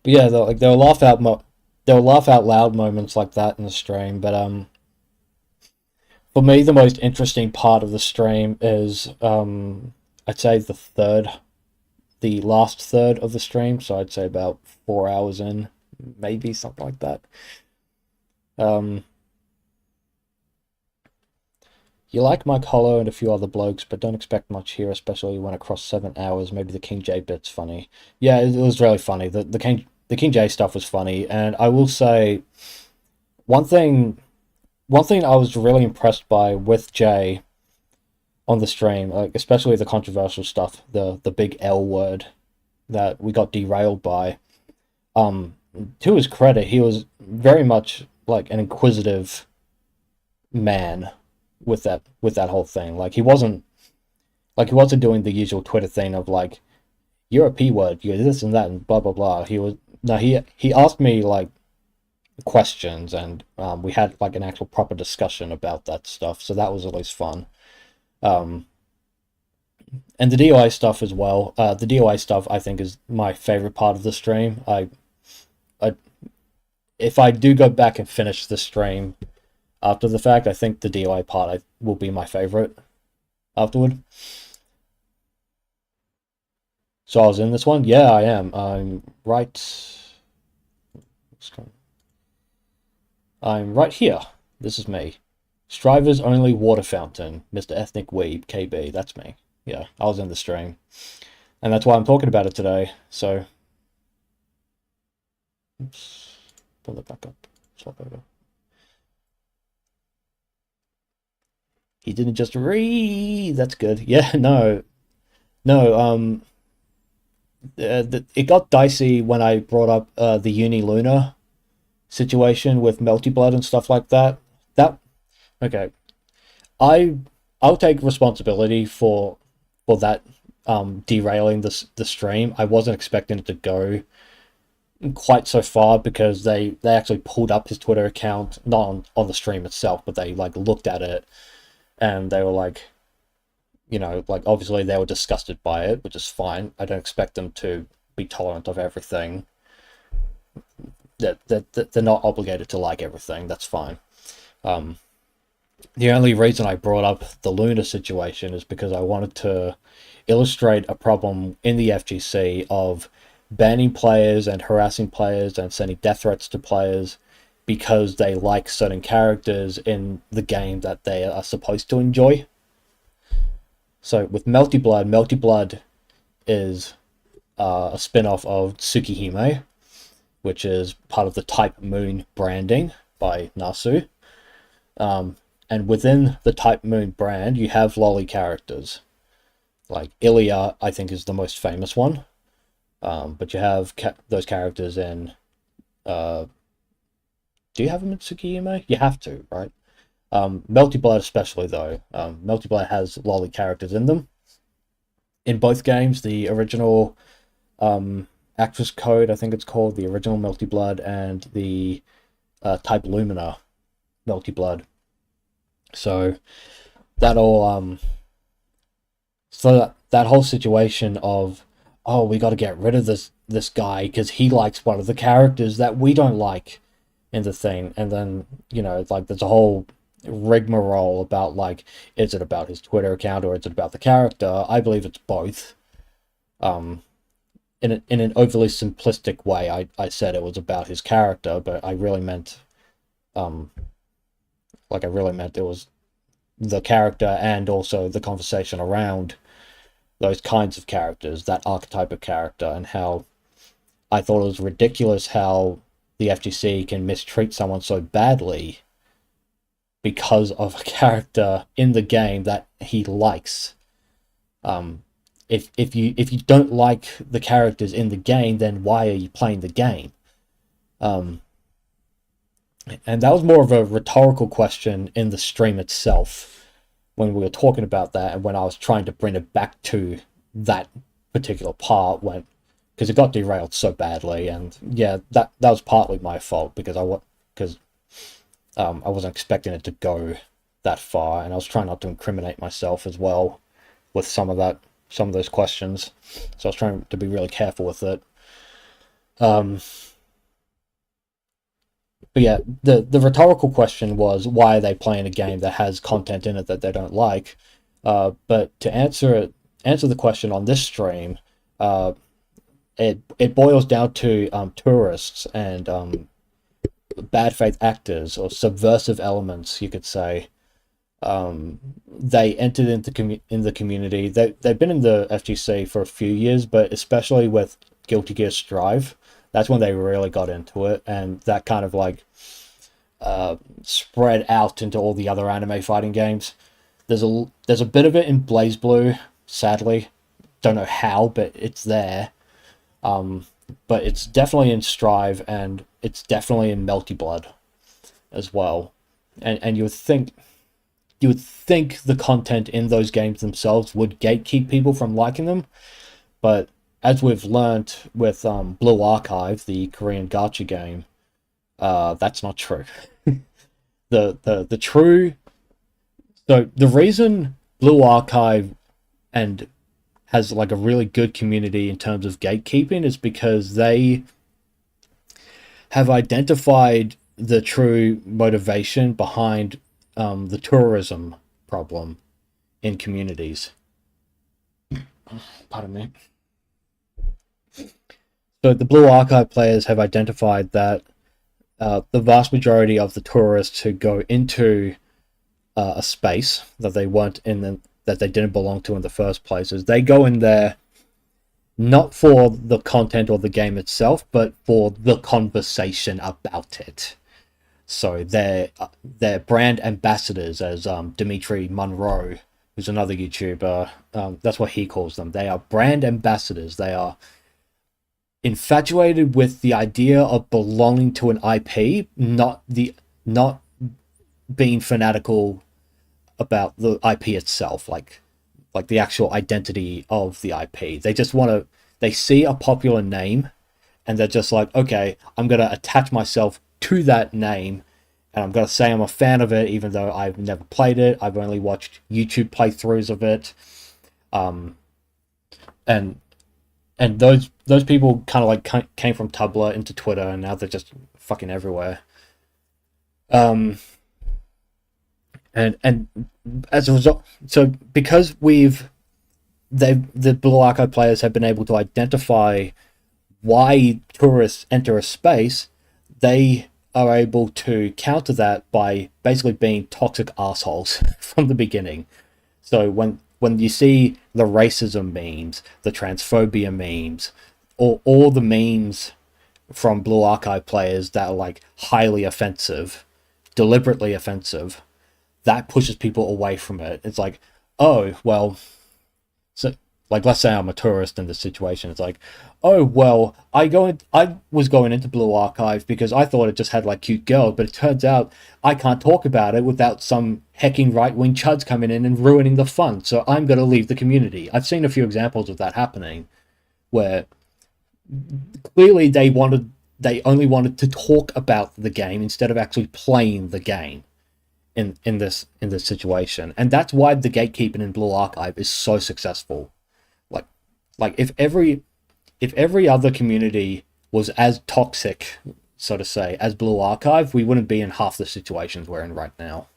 But yeah, there were laugh out loud moments like that in the stream. But for me, the most interesting part of the stream is I'd say the last third of the stream. So I'd say about 4 hours in, maybe something like that. You like Mike Hollow and a few other blokes, but don't expect much here, especially when across 7 hours. Maybe the King J bit's funny. Yeah, it was really funny. The King J stuff was funny, and I will say one thing I was really impressed by with Jay on the stream, like especially the controversial stuff, the big L word that we got derailed by. To his credit, he was very much like an inquisitive man with that whole thing. Like he wasn't doing the usual Twitter thing of like, you're a P word, you're this and that and blah blah blah. He asked me like questions, and we had like an actual proper discussion about that stuff, so that was at least fun. And the DOI stuff as well. The DOI stuff I think is my favorite part of the stream. If I do go back and finish the stream after the fact, I think the DOI part will be my favorite afterward. So I was in this one? Yeah, I am. I'm right here. This is me. Striver's only water fountain, Mr. Ethnic Weeb, KB. That's me. Yeah, I was in the stream. And that's why I'm talking about it today. So, oops. Pull that back up. Swap over. He didn't just read. That's good. Yeah, no. It got dicey when I brought up the Uni Luna situation with Melty Blood and stuff like that. Okay. I'll take responsibility for that derailing the stream. I wasn't expecting it to go quite so far because they actually pulled up his Twitter account, not on the stream itself, but they like looked at it and they were like, like obviously they were disgusted by it, which is fine. I don't expect them to be tolerant of everything. That they're not obligated to like everything. That's fine. Um, the only reason I brought up the Luna situation is because I wanted to illustrate a problem in the FGC of banning players and harassing players and sending death threats to players because they like certain characters in the game that they are supposed to enjoy. So with Melty Blood is a spin-off of Tsukihime, which is part of the Type Moon branding by Nasu. And within the Type Moon brand, you have lolly characters. Like Ilya, I think, is the most famous one. But you have those characters in... do you have them in Tsukihime? You have to, right? Melty Blood especially, though. Melty Blood has lolly characters in them. In both games, the original Actress Code, I think it's called, the original Melty Blood, and the Type Lumina Melty Blood. So that all that whole situation of, oh, we got to get rid of this guy because he likes one of the characters that we don't like in the thing, and then like there's a whole rigmarole about like, is it about his Twitter account or is it about the character? I believe it's both. In an overly simplistic way, I said it was about his character, but I really meant it was the character and also the conversation around those kinds of characters, that archetype of character, and how I thought it was ridiculous how the FGC can mistreat someone so badly because of a character in the game that he likes. If you don't like the characters in the game, then why are you playing the game? And that was more of a rhetorical question in the stream itself when we were talking about that, and when I was trying to bring it back to that particular part, because it got derailed so badly. And yeah, that was partly my fault because I wasn't expecting it to go that far, and I was trying not to incriminate myself as well with some of those questions. So I was trying to be really careful with it. But yeah, the rhetorical question was, why are they playing a game that has content in it that they don't like? But to answer the question on this stream, it boils down to tourists and bad faith actors, or subversive elements, you could say. They entered in the community. They've been in the FGC for a few years, but especially with Guilty Gear Strive, that's when they really got into it, and that kind of like spread out into all the other anime fighting games. There's a bit of it in BlazBlue, sadly. Don't know how, but it's there. But it's definitely in Strive, and it's definitely in Melty Blood as well. And you would think the content in those games themselves would gatekeep people from liking them, but as we've learnt with Blue Archive, the Korean gacha game, that's not true. The reason Blue Archive and has like a really good community in terms of gatekeeping is because they have identified the true motivation behind the tourism problem in communities. Pardon me. So the Blue Archive players have identified that the vast majority of the tourists who go into a space that they weren't in, that they didn't belong to in the first place, is they go in there not for the content or the game itself, but for the conversation about it. So they're brand ambassadors, as Dimitri Monroe, who's another YouTuber, that's what he calls them. They are brand ambassadors. They are infatuated with the idea of belonging to an IP, not being fanatical about the IP itself, like the actual identity of the IP. They just want to. They see a popular name, and they're just like, okay, I'm gonna attach myself to that name, and I'm gonna say I'm a fan of it, even though I've never played it. I've only watched YouTube playthroughs of it, um, and those people kind of like came from Tumblr into Twitter, and now they're just fucking everywhere. Um, and as a result, so because the Blue Archive players have been able to identify why tourists enter a space, they are able to counter that by basically being toxic assholes from the beginning. So when you see the racism memes, the transphobia memes, or all the memes from Blue Archive players that are like highly offensive, deliberately offensive, that pushes people away from it. It's like, oh well, so like let's say I'm a tourist in this situation. It's like, oh well, I was going into Blue Archive because I thought it just had like cute girls, but it turns out I can't talk about it without some hecking right wing chuds coming in and ruining the fun. So I'm gonna leave the community. I've seen a few examples of that happening, where clearly they only wanted to talk about the game instead of actually playing the game in this situation. And that's why the gatekeeping in Blue Archive is so successful. Like like if every other community was as toxic, so to say, as Blue Archive, we wouldn't be in half the situations we're in right now.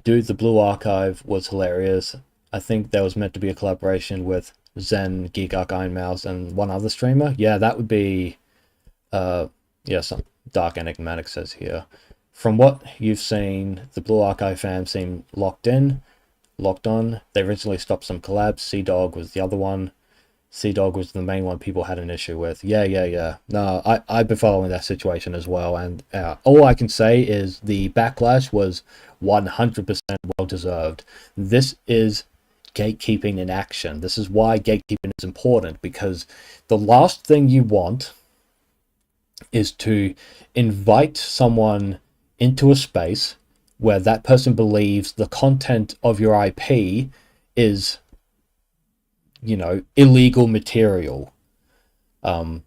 Dude, the Blue Archive was hilarious. I think there was meant to be a collaboration with Zen, Geek Arc, Iron Mouse, and one other streamer. Yeah, that would be yeah, some Dark Enigmatic says here. From what you've seen, the Blue Archive fans seem locked on. They recently stopped some collabs. Sea Dog was the other one. Sea Dog was the main one people had an issue with. Yeah. No, I've been following that situation as well, and all I can say is the backlash was 100% well deserved. This is gatekeeping in action. This is why gatekeeping is important, because the last thing you want is to invite someone into a space where that person believes the content of your IP is, illegal material. And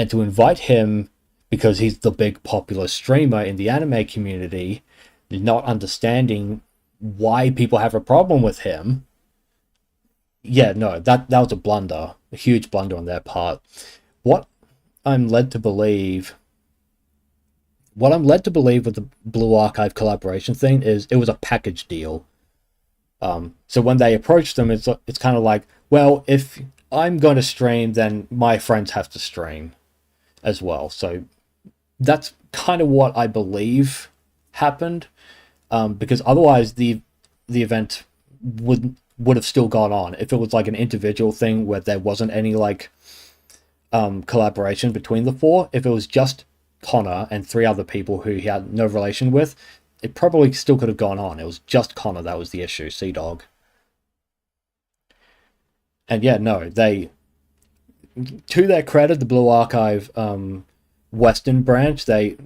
to invite him because he's the big popular streamer in the anime community, not understanding why people have a problem with him. Yeah, no, that was a blunder, a huge blunder on their part. What I'm led to believe with the Blue Archive collaboration thing is it was a package deal. So when they approached them, it's kind of like, well, if I'm going to stream, then my friends have to stream as well. So that's kind of what I believe happened, because otherwise the event would have still gone on if it was like an individual thing where there wasn't any like collaboration between the four. If it was just Connor and three other people who he had no relation with, it probably still could have gone on. It was just Connor that was the issue, Sea Dog. And yeah, no, to their credit, the Blue Archive Western branch, they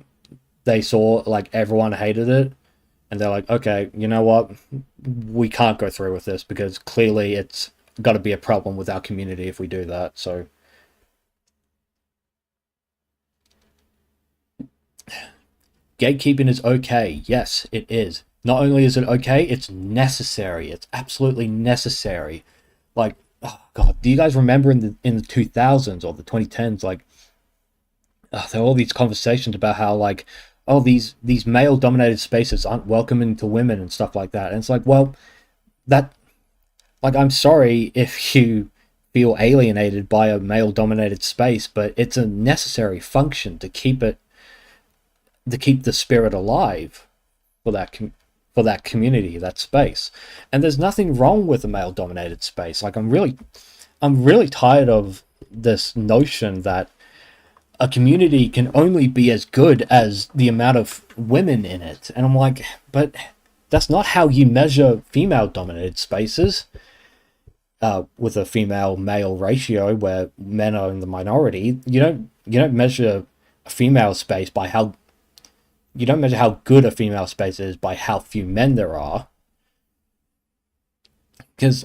saw like everyone hated it, and they're like, okay, you know what, we can't go through with this because clearly it's got to be a problem with our community if we do that. So gatekeeping is okay. Yes, it is. Not only is it okay, it's necessary. It's absolutely necessary. Like, oh god, do you guys remember in the 2000s or the 2010s, like, there were all these conversations about how like, oh, these male dominated spaces aren't welcoming to women and stuff like that. And it's like, well, that, like, I'm sorry if you feel alienated by a male dominated space, but it's a necessary function to keep the spirit alive for that community, that space. And there's nothing wrong with a male dominated space. Like, I'm really tired of this notion that a community can only be as good as the amount of women in it. And I'm like, but that's not how you measure female dominated spaces, with a female male ratio where men are in the minority. You don't measure a female space by how you don't measure how good a female space is by how few men there are. Because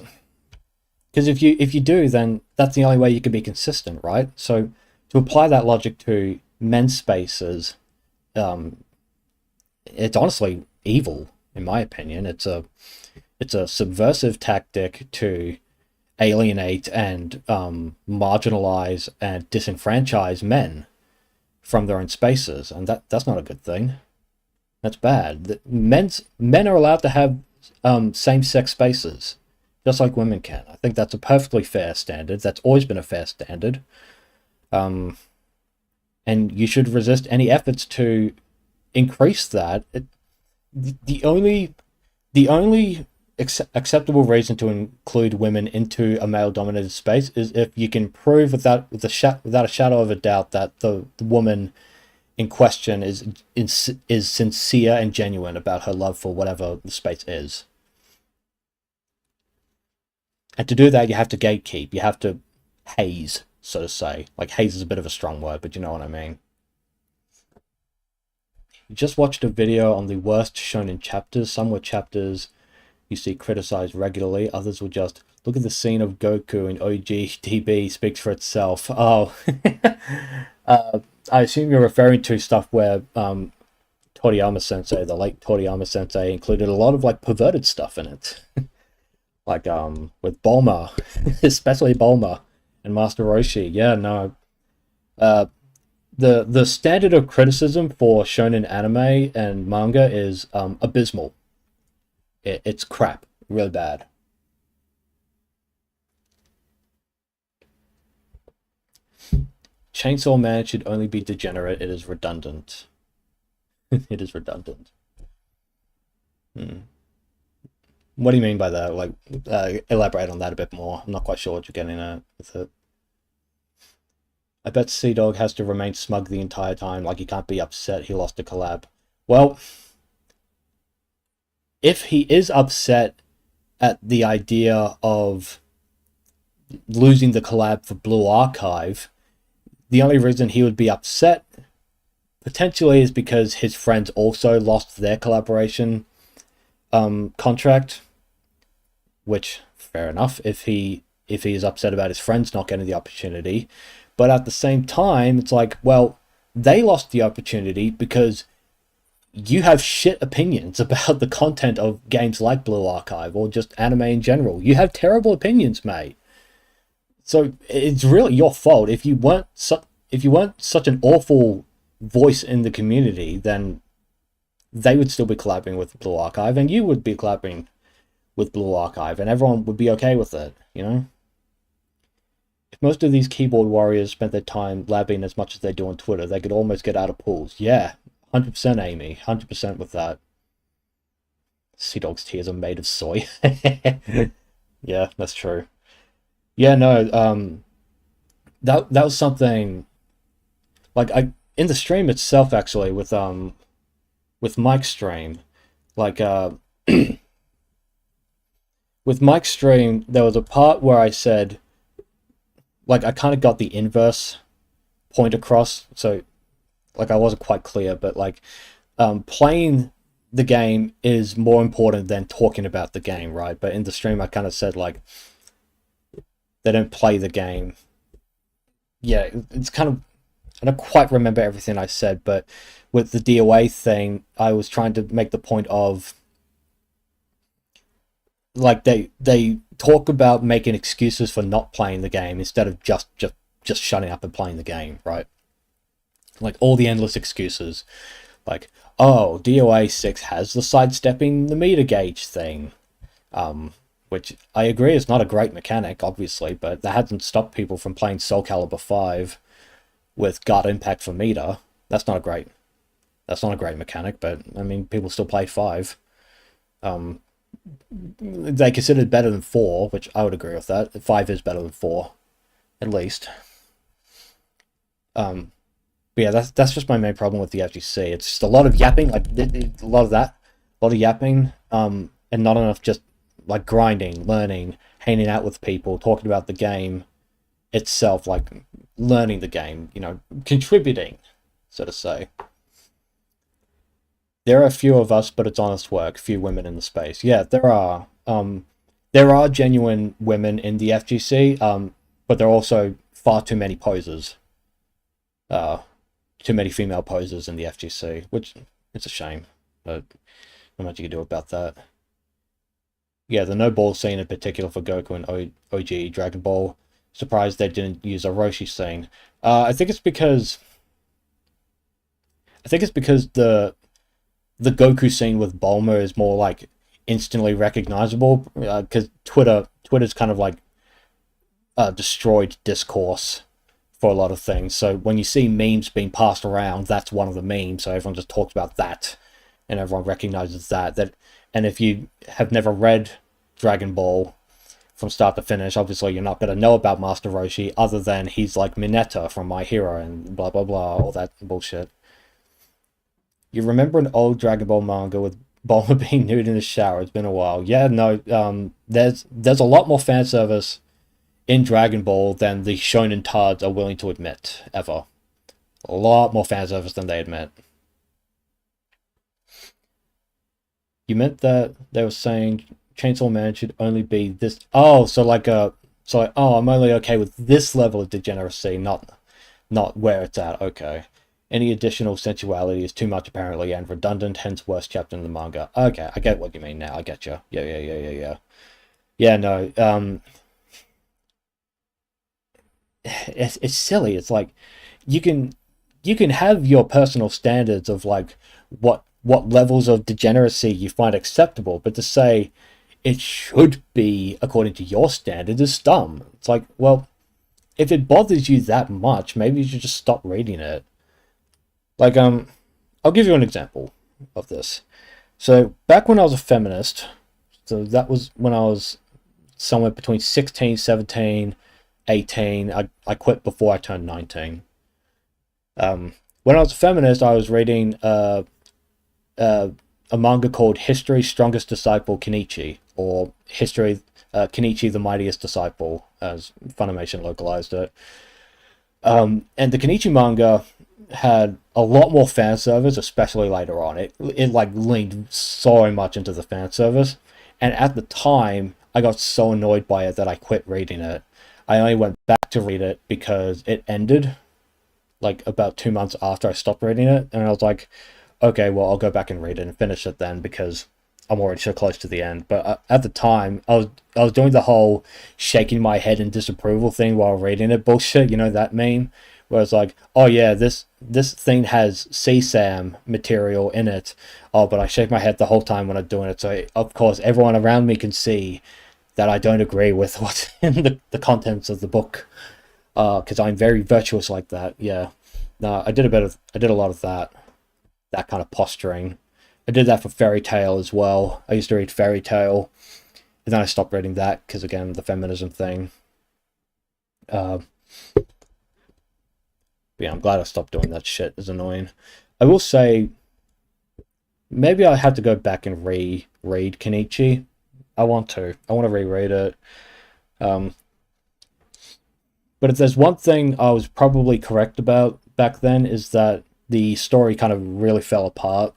Because if you do, then that's the only way you can be consistent, right? So to apply that logic to men's spaces, um, it's honestly evil, in my opinion. It's a subversive tactic to alienate and marginalize and disenfranchise men from their own spaces, and that's not a good thing. That's bad. Men are allowed to have same-sex spaces, just like women can. I think that's a perfectly fair standard. That's always been a fair standard, and you should resist any efforts to increase that. The only the only acceptable reason to include women into a male-dominated space is if you can prove without a shadow of a doubt that the woman in question is sincere and genuine about her love for whatever the space is. And to do that, you have to gatekeep. You have to haze, so to say. Like, haze is a bit of a strong word, but you know what I mean. You just watched a video on the worst shonen chapters. Some were chapters you see criticized regularly. Others were just, look at the scene of Goku in OGTB speaks for itself. Oh. I assume you're referring to stuff where Toriyama Sensei, the late Toriyama Sensei, included a lot of like perverted stuff in it. Like with Bulma, especially Bulma and Master Roshi. Yeah, no. The standard of criticism for shonen anime and manga is abysmal. It's crap, really bad. Chainsaw Man should only be degenerate. It is redundant. It is redundant. What do you mean by that? Like, elaborate on that a bit more. I'm not quite sure what you're getting at with it. I bet Sea Dog has to remain smug the entire time, like he can't be upset he lost a collab. Well, if he is upset at the idea of losing the collab for Blue Archive, the only reason he would be upset potentially is because his friends also lost their collaboration contract, which fair enough if he is upset about his friends not getting the opportunity. But at the same time, it's like, well, they lost the opportunity because you have shit opinions about the content of games like Blue Archive or just anime in general. You have terrible opinions, mate. So it's really your fault. If you weren't such an awful voice in the community, then they would still be collabing with Blue Archive, and you would be collabing with Blue Archive, and everyone would be okay with it, you know? If most of these keyboard warriors spent their time labbing as much as they do on Twitter, they could almost get out of pools. Yeah, 100% Amy, 100% with that. Sea Dog's tears are made of soy. Yeah, that's true. Yeah, no, that was something, like, in the stream itself, actually, with Mike's stream, like, with Mike's stream, there was a part where I said, like, I kind of got the inverse point across, so, like, I wasn't quite clear, but, like, playing the game is more important than talking about the game, right? But in the stream, I kind of said, like, they don't play the game. Yeah, it's kind of, I don't quite remember everything I said, but with the DOA thing, I was trying to make the point of, like, they talk about making excuses for not playing the game instead of just shutting up and playing the game, right? Like, all the endless excuses, like, oh, DOA 6 has the sidestepping the meter gauge thing, which I agree is not a great mechanic, obviously, but that hasn't stopped people from playing Soul Calibur 5 with guard impact for meter. That's not a great mechanic, but I mean, people still play 5. They consider it better than 4, which I would agree with that. 5 is better than 4, at least. But yeah, that's just my main problem with the FGC. It's just a lot of yapping, like a lot of yapping, and not enough just like grinding, learning, hanging out with people, talking about the game itself, like learning the game, you know, contributing, so to say. There are a few of us, but it's honest work. Few women in the space. Yeah, there are. There are genuine women in the FGC, but there are also far too many posers. Uh, Too many female posers in the FGC, which it's a shame. But not much you can do about that. Yeah, the no ball scene in particular for Goku and OG Dragon Ball. Surprised they didn't use a Roshi scene. I think it's because the Goku scene with Bulma is more like instantly recognizable because Twitter's kind of like destroyed discourse for a lot of things. So when you see memes being passed around, that's one of the memes. So everyone just talks about that, and everyone recognizes that. And if you have never read Dragon Ball from start to finish, obviously you're not going to know about Master Roshi other than he's like Mineta from My Hero and blah blah blah, all that bullshit. You remember an old Dragon Ball manga with Bulma being nude in the shower? It's been a while. Yeah, no. There's a lot more fan service in Dragon Ball than the shonen tards are willing to admit ever. A lot more fan service than they admit. You meant that they were saying Chainsaw Man should only be this. Oh, so I'm only okay with this level of degeneracy, not where it's at. Okay. Any additional sensuality is too much apparently and redundant, hence worst chapter in the manga. Okay, I get what you mean now. I get you. Yeah. Yeah, no. It's silly. It's like you can have your personal standards of like what levels of degeneracy you find acceptable, but to say it should be according to your standards is dumb. It's like, well, if it bothers you that much, maybe you should just stop reading it. Like, I'll give you an example of this. So back when I was a feminist, so that was when I was somewhere between 16, 17, 18. I quit before I turned 19. When I was a feminist, I was reading a manga called History's Strongest Disciple, Kenichi, or History, Kenichi the Mightiest Disciple, as Funimation localized it. And the Kenichi manga had a lot more fan service, especially later on. It like leaned so much into the fan service, and at the time, I got so annoyed by it that I quit reading it. I only went back to read it because it ended like about 2 months after I stopped reading it, and I was like, okay, well, I'll go back and read it and finish it then because I'm already so close to the end. But at the time, I was doing the whole shaking my head in disapproval thing while reading it bullshit. You know that meme where it's like, oh yeah, this thing has CSAM material in it. Oh, but I shake my head the whole time when I'm doing it. So of course, everyone around me can see that I don't agree with what's in the contents of the book. Because I'm very virtuous like that. Yeah, no, I did a lot of that kind of posturing. I did that for Fairy Tail as well. I used to read Fairy Tail, and then I stopped reading that because again the feminism thing. Uh, yeah, I'm glad I stopped doing that shit. It's annoying. I will say, maybe I have to go back and reread Kenichi. I want to. I want to reread it. Um, but if there's one thing I was probably correct about back then is that the story kind of really fell apart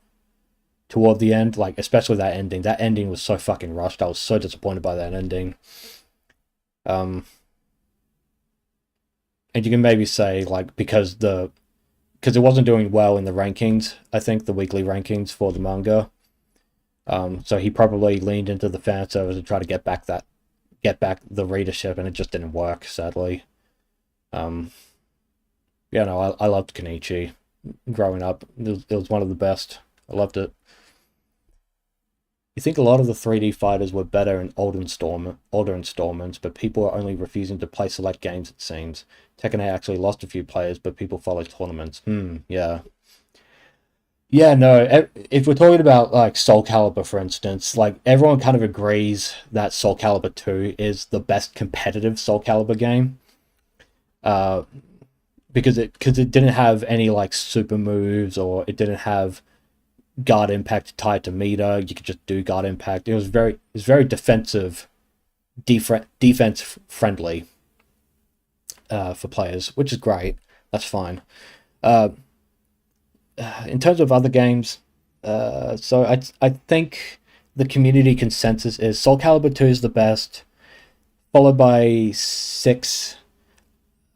toward the end, like especially that ending. That ending was so fucking rushed. I was so disappointed by that ending. And you can maybe say like because it wasn't doing well in the rankings. I think the weekly rankings for the manga. So he probably leaned into the fan service to try to get back the readership, and it just didn't work, sadly. Yeah, no, I loved Kenichi growing up. It was one of the best. I loved it. You think a lot of the 3D fighters were better in older installments, but people are only refusing to play select games, it seems. Tekken 8 actually lost a few players, but people follow tournaments. Yeah. Yeah, no, if we're talking about like Soul Calibur, for instance, like everyone kind of agrees that Soul Calibur 2 is the best competitive Soul Calibur game. Uh, because it didn't have any like super moves, or it didn't have guard impact tied to meter. You could just do guard impact. It was very defense friendly for players, which is great. That's fine. Uh, in terms of other games, so I think the community consensus is Soul Calibur 2 is the best, followed by 6,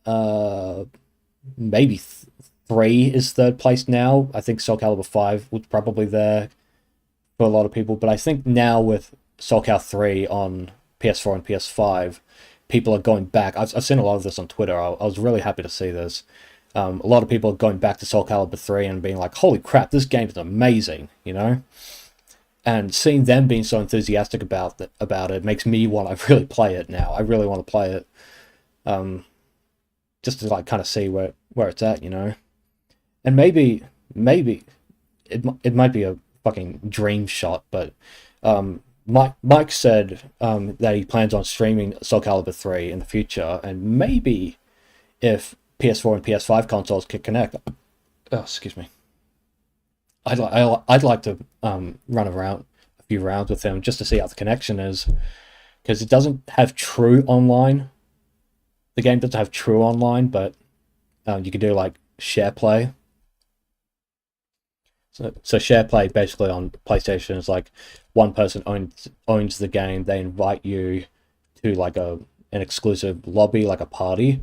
uh, maybe 3 is third place now. I think Soul Calibur 5 was probably there for a lot of people, but I think now with Soul Calibur 3 on PS4 and PS5, people are going back. I've seen a lot of this on Twitter. I was really happy to see this. A lot of people are going back to Soul Calibur 3 and being like, holy crap, this game is amazing, you know? And seeing them being so enthusiastic about it makes me want to really play it now. I really want to play it. Just to like kind of see where it's at, you know? And maybe it might be a fucking dream shot, but Mike said that he plans on streaming Soul Calibur 3 in the future, and maybe if PS4 and PS5 consoles can connect, oh, excuse me, I'd like to run around a few rounds with him just to see how the connection is, because it doesn't have true online. The game doesn't have true online, but you can do like share play. So share play basically on PlayStation is like one person owns the game. They invite you to like an exclusive lobby, like a party,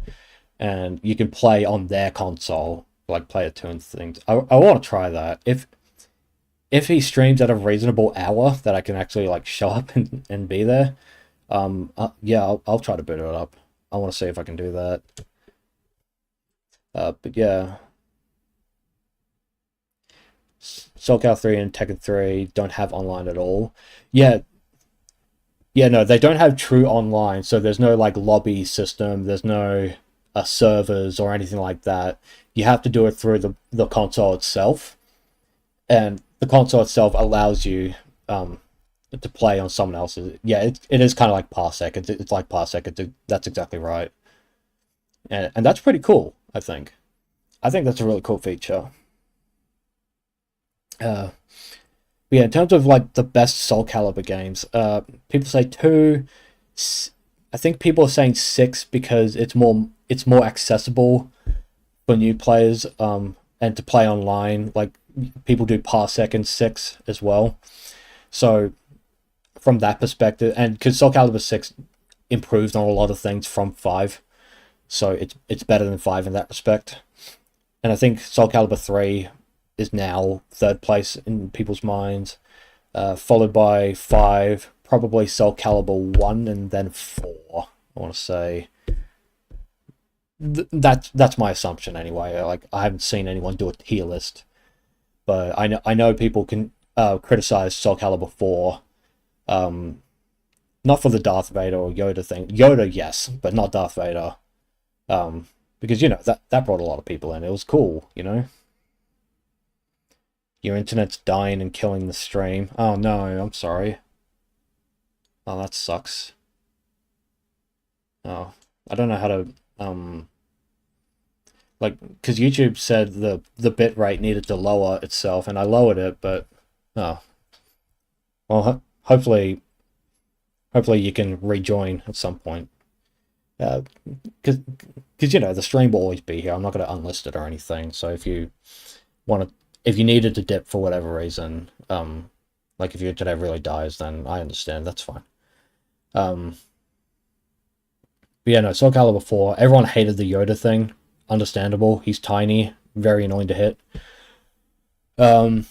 and you can play on their console, like play it too and things. I want to try that. If he streams at a reasonable hour that I can actually like show up and be there, yeah, I'll try to boot it up. I want to see if I can do that. But yeah. Soul Calibur 3 and Tekken 3 don't have online at all. Yeah, no, they don't have true online, so there's no like lobby system, there's no servers or anything like that. You have to do it through the console itself, and the console itself allows you to play on someone else's. Yeah, it is kind of like Parsec. It's like Parsec. That's exactly right, and that's pretty cool. I think that's a really cool feature. But yeah, in terms of like the best Soul Calibur games, people say 2. I think people are saying 6 because it's more accessible for new players, and to play online. Like people do Parsec in 6 as well. So from that perspective, and because Soul Calibur 6 improved on a lot of things from 5, so it's better than 5 in that respect. And I think Soul Calibur 3 is now third place in people's minds, followed by 5, probably Soul Calibur 1, and then 4. I want to say that's my assumption anyway. Like I haven't seen anyone do a tier list, but I know people can criticize Soul Calibur 4, not for the Darth Vader or Yoda thing. Yoda, yes, but not Darth Vader, because you know that brought a lot of people in. It was cool, you know. Your internet's dying and killing the stream. Oh no, I'm sorry. Oh, that sucks. Oh, I don't know how to, like, because YouTube said the bit rate needed to lower itself, and I lowered it, but, oh. Well, hopefully you can rejoin at some point. Because, you know, the stream will always be here. I'm not going to unlist it or anything, so if you needed to dip for whatever reason, like if your internet really dies, then I understand, that's fine. But yeah, no, Soul Calibur 4, everyone hated the Yoda thing. Understandable, he's tiny, very annoying to hit. But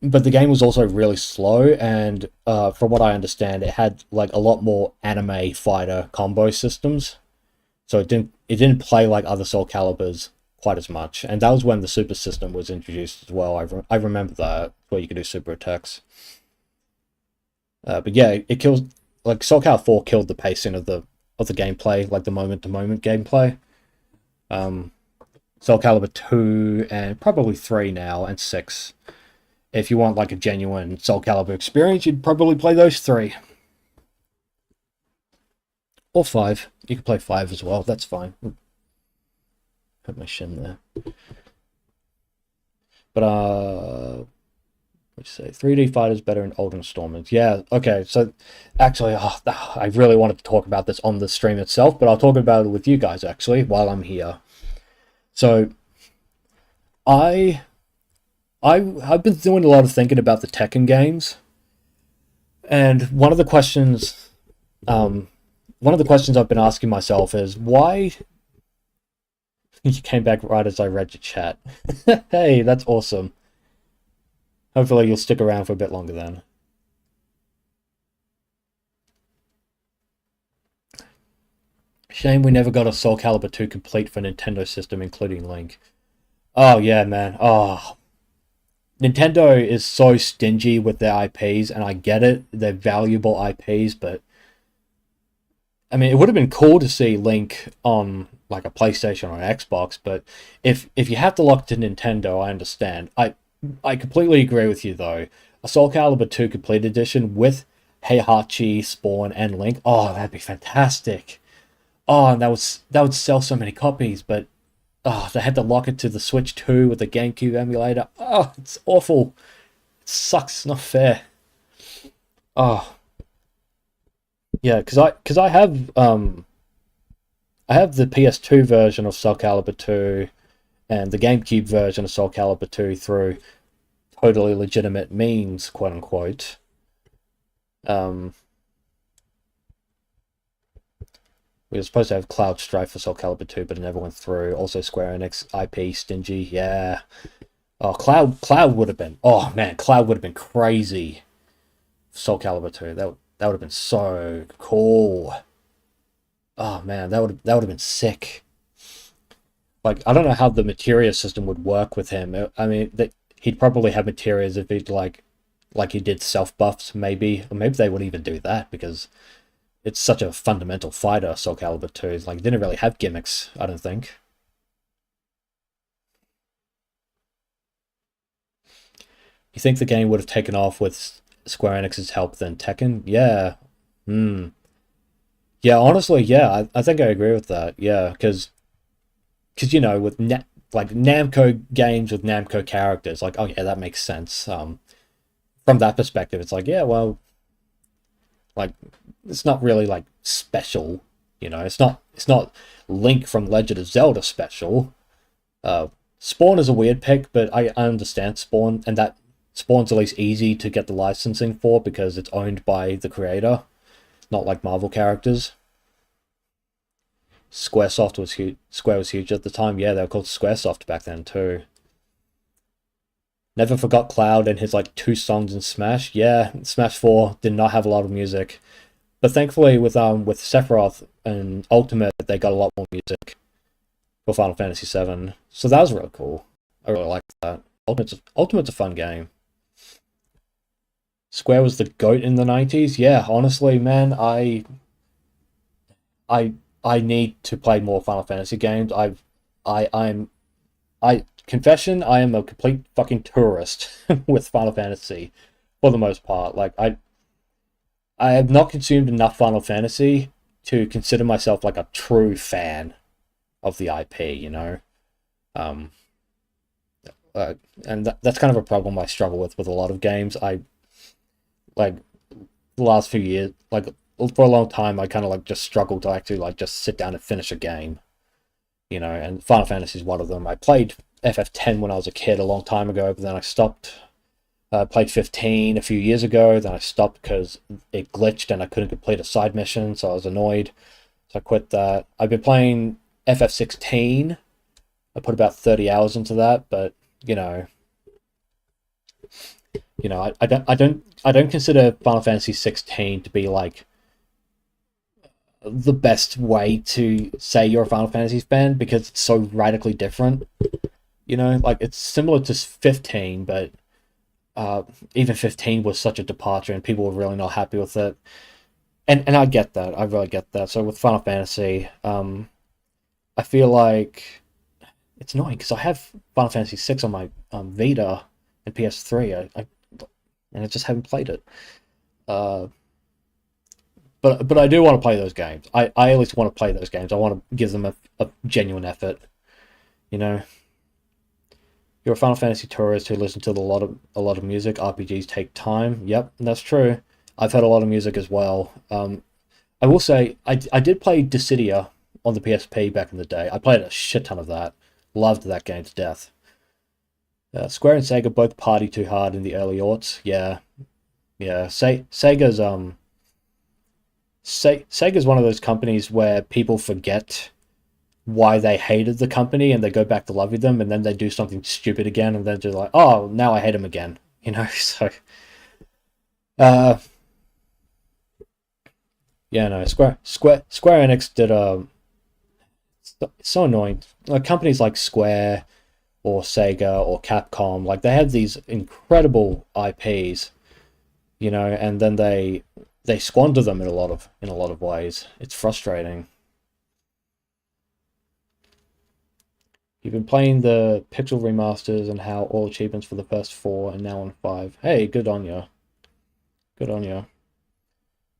the game was also really slow, and from what I understand, it had like a lot more anime fighter combo systems. So it didn't play like other Soul Caliburs quite as much, and that was when the super system was introduced as well. I remember that, where you could do super attacks. But yeah, it kills, like Soul Calibur 4 killed the pacing of the gameplay, like the moment to moment gameplay. Soul Calibur 2 and probably 3 now, and 6. If you want like a genuine Soul Calibur experience, you'd probably play those 3. Or 5. You could play 5 as well, that's fine. Put my shin there. But, what'd you say? 3D Fighter's better in older installments. Yeah, okay, so actually, I really wanted to talk about this on the stream itself, but I'll talk about it with you guys, actually, while I'm here. So, I've been doing a lot of thinking about the Tekken games, And um, one of the questions I've been asking myself is why you came back right as I read your chat. Hey, that's awesome. Hopefully you'll stick around for a bit longer then. Shame we never got a Soul Calibur 2 complete for Nintendo system, including Link. Oh yeah, man. Oh, Nintendo is so stingy with their IPs, and I get it. They're valuable IPs, but I mean, it would have been cool to see Link on like a PlayStation or an Xbox. But if you have to look to Nintendo, I understand. I completely agree with you though. A Soul Calibur 2 Complete Edition with Heihachi, Spawn, and Link. Oh, that'd be fantastic. Oh, and that would sell so many copies, but oh, they had to lock it to the Switch 2 with the GameCube emulator. Oh, it's awful. It sucks. It's not fair. Oh, yeah, I have the PS2 version of Soul Calibur 2 and the GameCube version of Soul Calibur 2 through totally legitimate means, quote unquote. Um, we were supposed to have Cloud Strife for Soul Calibur 2, but it never went through. Also, Square Enix IP stingy. Yeah. Oh, Cloud would have been. Oh man, Cloud would have been crazy. Soul Calibur 2. That would have been so cool. Oh man, that would have been sick. Like I don't know how the materia system would work with him. I mean, that he'd probably have materials if he'd like he did self buffs maybe, or maybe they would even do that because it's such a fundamental fighter. Soul Calibur 2 is like didn't really have gimmicks. I don't think. You think the game would have taken off with Square Enix's help than Tekken? Yeah. Hmm. Yeah, honestly, yeah, I think I agree with that. Yeah, because you know, with like Namco games with Namco characters, like, oh yeah, that makes sense. From that perspective, it's like, yeah, well, like, it's not really like special, you know. It's not Link from Legend of Zelda special. Uh, Spawn is a weird pick, but I understand Spawn, and that Spawn's at least easy to get the licensing for because it's owned by the creator, not like Marvel characters. Squaresoft was huge. Square was huge at the time. Yeah, they were called Squaresoft back then too. Never forgot Cloud and his like two songs in Smash. Yeah, Smash 4 did not have a lot of music, but thankfully with Sephiroth and Ultimate, they got a lot more music for Final Fantasy 7. So that was really cool. I really like that. Ultimate's a fun game. Square was the goat in the 90s. Yeah, honestly, man, I I need to play more Final Fantasy games. I'm I confession, I am a complete fucking tourist with Final Fantasy for the most part. Like I have not consumed enough Final Fantasy to consider myself like a true fan of the IP, you know. Um uh, and that's kind of a problem I struggle with a lot of games. I like the last few years, like for a long time, I kind of like just struggled to actually like just sit down and finish a game, you know. And Final Fantasy is one of them. I played FF10 when I was a kid a long time ago, but then I stopped. Played 15 a few years ago, then I stopped because it glitched and I couldn't complete a side mission, so I was annoyed. So I quit that. I've been playing FF16. I put about 30 hours into that, but you know, I don't consider Final Fantasy 16 to be like the best way to say you're a Final Fantasy fan because it's so radically different. You know, like it's similar to 15, but uh, even 15 was such a departure and people were really not happy with it. And I get that. I really get that. So with Final Fantasy, I feel like it's annoying because I have Final Fantasy 6 on my Vita and PS3. And I just haven't played it. Uh, but I do want to play those games. I at least want to play those games. I want to give them a genuine effort. You know, you're a Final Fantasy tourist who listens to a lot of music. RPGs take time. Yep, that's true. I've heard a lot of music as well. I will say I did play Dissidia on the PSP back in the day. I played a shit ton of that. Loved that game to death. Square and Sega both party too hard in the early aughts. Yeah, Yeah, Sega's one of those companies where people forget why they hated the company and they go back to loving them, and then they do something stupid again, and then they're like, oh, now I hate them again. So uh, yeah, no, Square Enix did it's so annoying. Like companies like Square or Sega or Capcom, like they have these incredible IPs, and then they squander them in a lot of ways. It's frustrating. You've been playing the Pixel remasters and how all achievements for the first four and now on five. Hey, good on you. Good on you.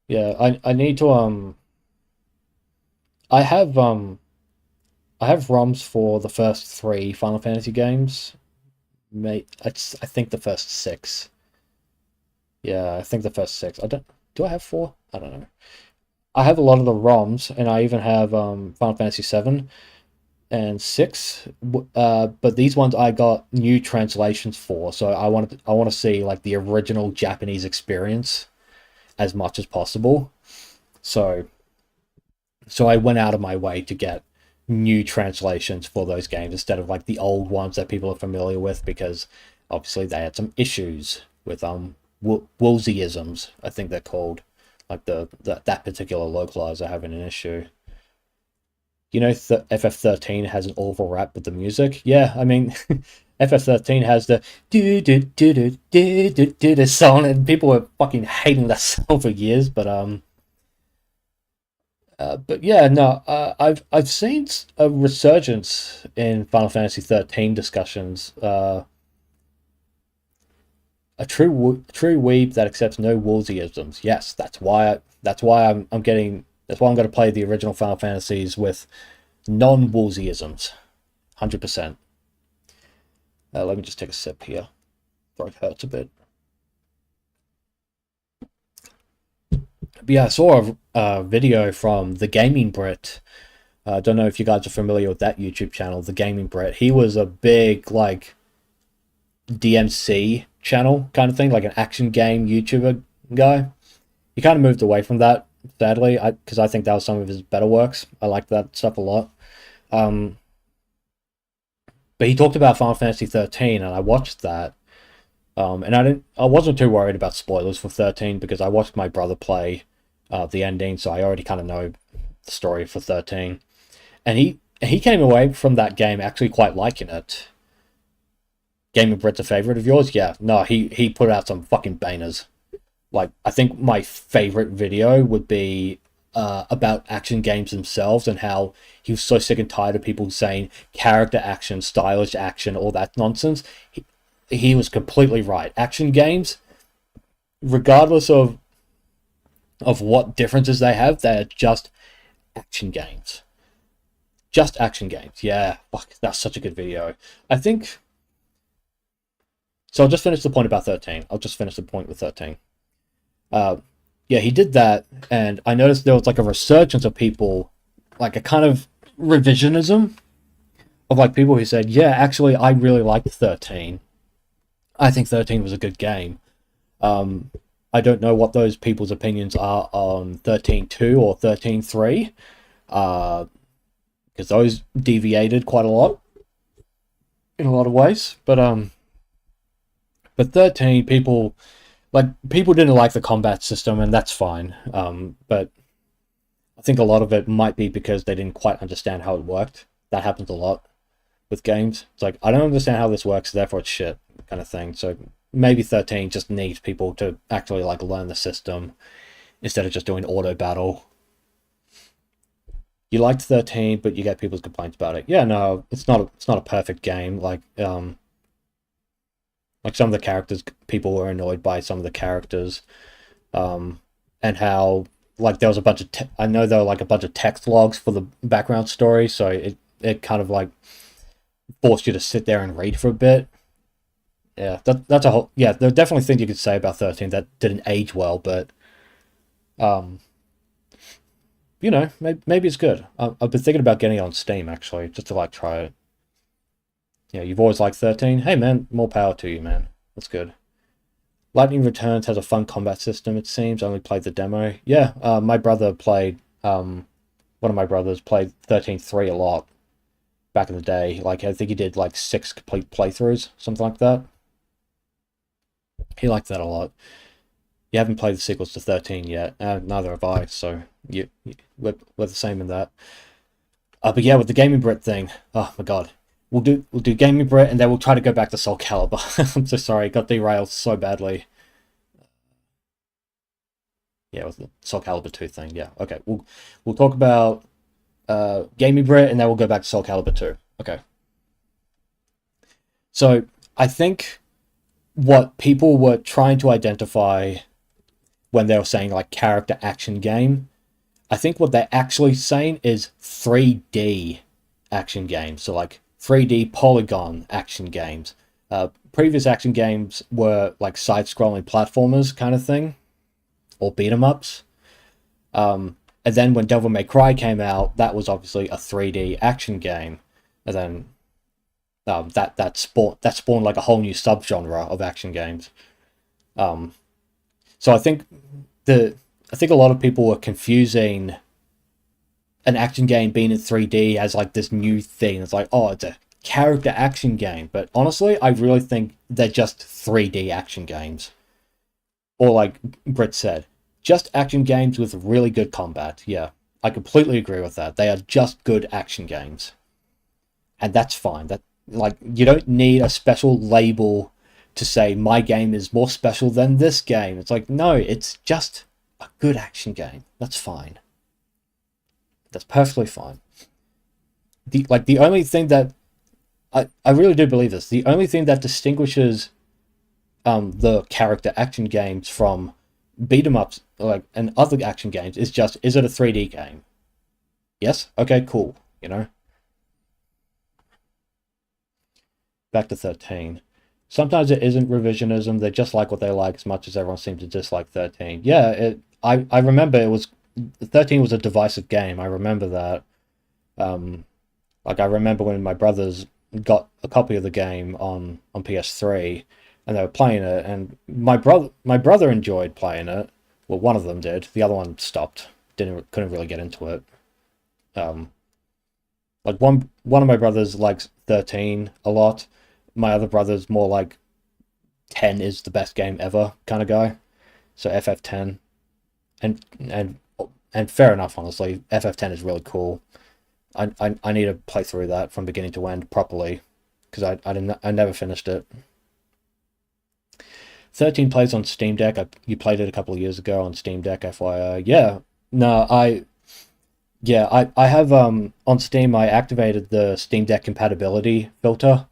Yeah, I need to I have um I have ROMs for the first three Final Fantasy games. I think the first six. Yeah, I think the first six. I don't do I have four? I don't know. I have a lot of the ROMs, and I even have Final Fantasy 7 and 6. But these ones I got new translations for, so I want to see like the original Japanese experience as much as possible. So so I went out of my way to get new translations for those games instead of like the old ones that people are familiar with, because obviously they had some issues with Woolseyisms, I think they're called, like that particular localizer having an issue. FF13 has an awful rap with the music. Yeah, I mean, FF13 has the do do do do do do do the song, and people were fucking hating that song for years. But yeah, no, I've seen a resurgence in Final Fantasy 13 discussions. A true weeb that accepts no Woolseyisms. Yes, that's why I'm going to play the original Final Fantasies with non-Woolseyisms. 100%. Let me just take a sip here. Throat hurts a bit. But yeah, I saw a video from the Gaming Brit. I don't know if you guys are familiar with that YouTube channel, the Gaming Brit. He was a big like DMC channel kind of thing, like an action game YouTuber guy. He kind of moved away from that, sadly, because I think that was some of his better works. I liked that stuff a lot. Um, but he talked about Final Fantasy 13, and I watched that. And I wasn't too worried about spoilers for 13 because I watched my brother play the ending, so I already kind of know the story for 13. And he came away from that game actually quite liking it. Game of Brett's a favorite of yours? Yeah, no, he put out some fucking bangers. Like, I think my favorite video would be about action games themselves and how he was so sick and tired of people saying character action, stylish action, all that nonsense. He was completely right. Action games, regardless of what differences they have, they're just action games. Just action games. Yeah, fuck, that's such a good video. I think. So I'll just finish the point about 13. I'll just finish the point with 13. Uh, yeah, he did that, and I noticed there was like a resurgence of people, like a kind of revisionism of like people who said, yeah, actually, I really liked 13. I think 13 was a good game. Um, I don't know what those people's opinions are on 13.2 or 13.3, because those deviated quite a lot in a lot of ways. But 13 people didn't like the combat system, and that's fine. But I think a lot of it might be because they didn't quite understand how it worked. That happens a lot with games. It's like, I don't understand how this works, therefore it's shit, kind of thing. So maybe 13 just needs people to actually like learn the system instead of just doing auto battle. You liked 13, but you get people's complaints about it. Yeah, no, it's not a perfect game. Like some of the characters, people were annoyed by some of the characters, and how like there was a bunch of I know there were like a bunch of text logs for the background story, so it kind of like forced you to sit there and read for a bit. Yeah, that's a whole. Yeah, there are definitely things you could say about 13 that didn't age well, but um, maybe it's good. I've been thinking about getting it on Steam actually, just to like try it. Yeah, you've always liked 13. Hey man, more power to you, man. That's good. Lightning Returns has a fun combat system, it seems. I only played the demo. Yeah, my brother played, one of my brothers played 13.3 a lot back in the day. Like, I think he did like 6 complete playthroughs, something like that. He liked that a lot. You haven't played the sequels to 13 yet. Neither have I, so we're the same in that. But yeah, with the Gaming Brit thing, oh my god. We'll do Gaming Brit and then we'll try to go back to Soul Calibur. I'm so sorry, got derailed so badly. Yeah, with the Soul Calibur 2 thing. Yeah, okay. We'll talk about Gaming Brit and then we'll go back to Soul Calibur 2. Okay. So I think what people were trying to identify when they were saying like character action game, I think what they're actually saying is 3D action games. So like 3D polygon action games. Previous action games were like side-scrolling platformers kind of thing, or beat 'em ups. And then when Devil May Cry came out, that was obviously a 3D action game, and then that spawned like a whole new subgenre of action games. So I think a lot of people were confusing an action game being in 3D as like this new thing. It's like, oh, it's a character action game. But honestly, I really think they're just 3D action games. Or like Britt said, just action games with really good combat. Yeah, I completely agree with that. They are just good action games. And that's fine. That like you don't need a special label to say my game is more special than this game. It's like, no, it's just a good action game. That's fine. That's perfectly fine. The only thing that I really do believe this. The only thing that distinguishes the character action games from beat 'em ups like and other action games is just, is it a 3D game? Yes? Okay, cool. You know? Back to 13. Sometimes it isn't revisionism. They just like what they like as much as everyone seems to dislike 13. Yeah, I remember 13 was a divisive game. I remember that. Like I remember when my brothers got a copy of the game on PS3 and they were playing it, and my brother enjoyed playing it. Well, one of them did. The other one stopped. Couldn't really get into it. Um, like one of my brothers likes 13 a lot. My other brother's more like 10 is the best game ever kind of guy. So FF10, and and fair enough, honestly. FF10 is really cool. I need to play through that from beginning to end properly because I never finished it. 13 plays on Steam Deck. You played it a couple of years ago on Steam Deck, FYI. Yeah, no, I have on Steam. I activated the Steam Deck compatibility filter,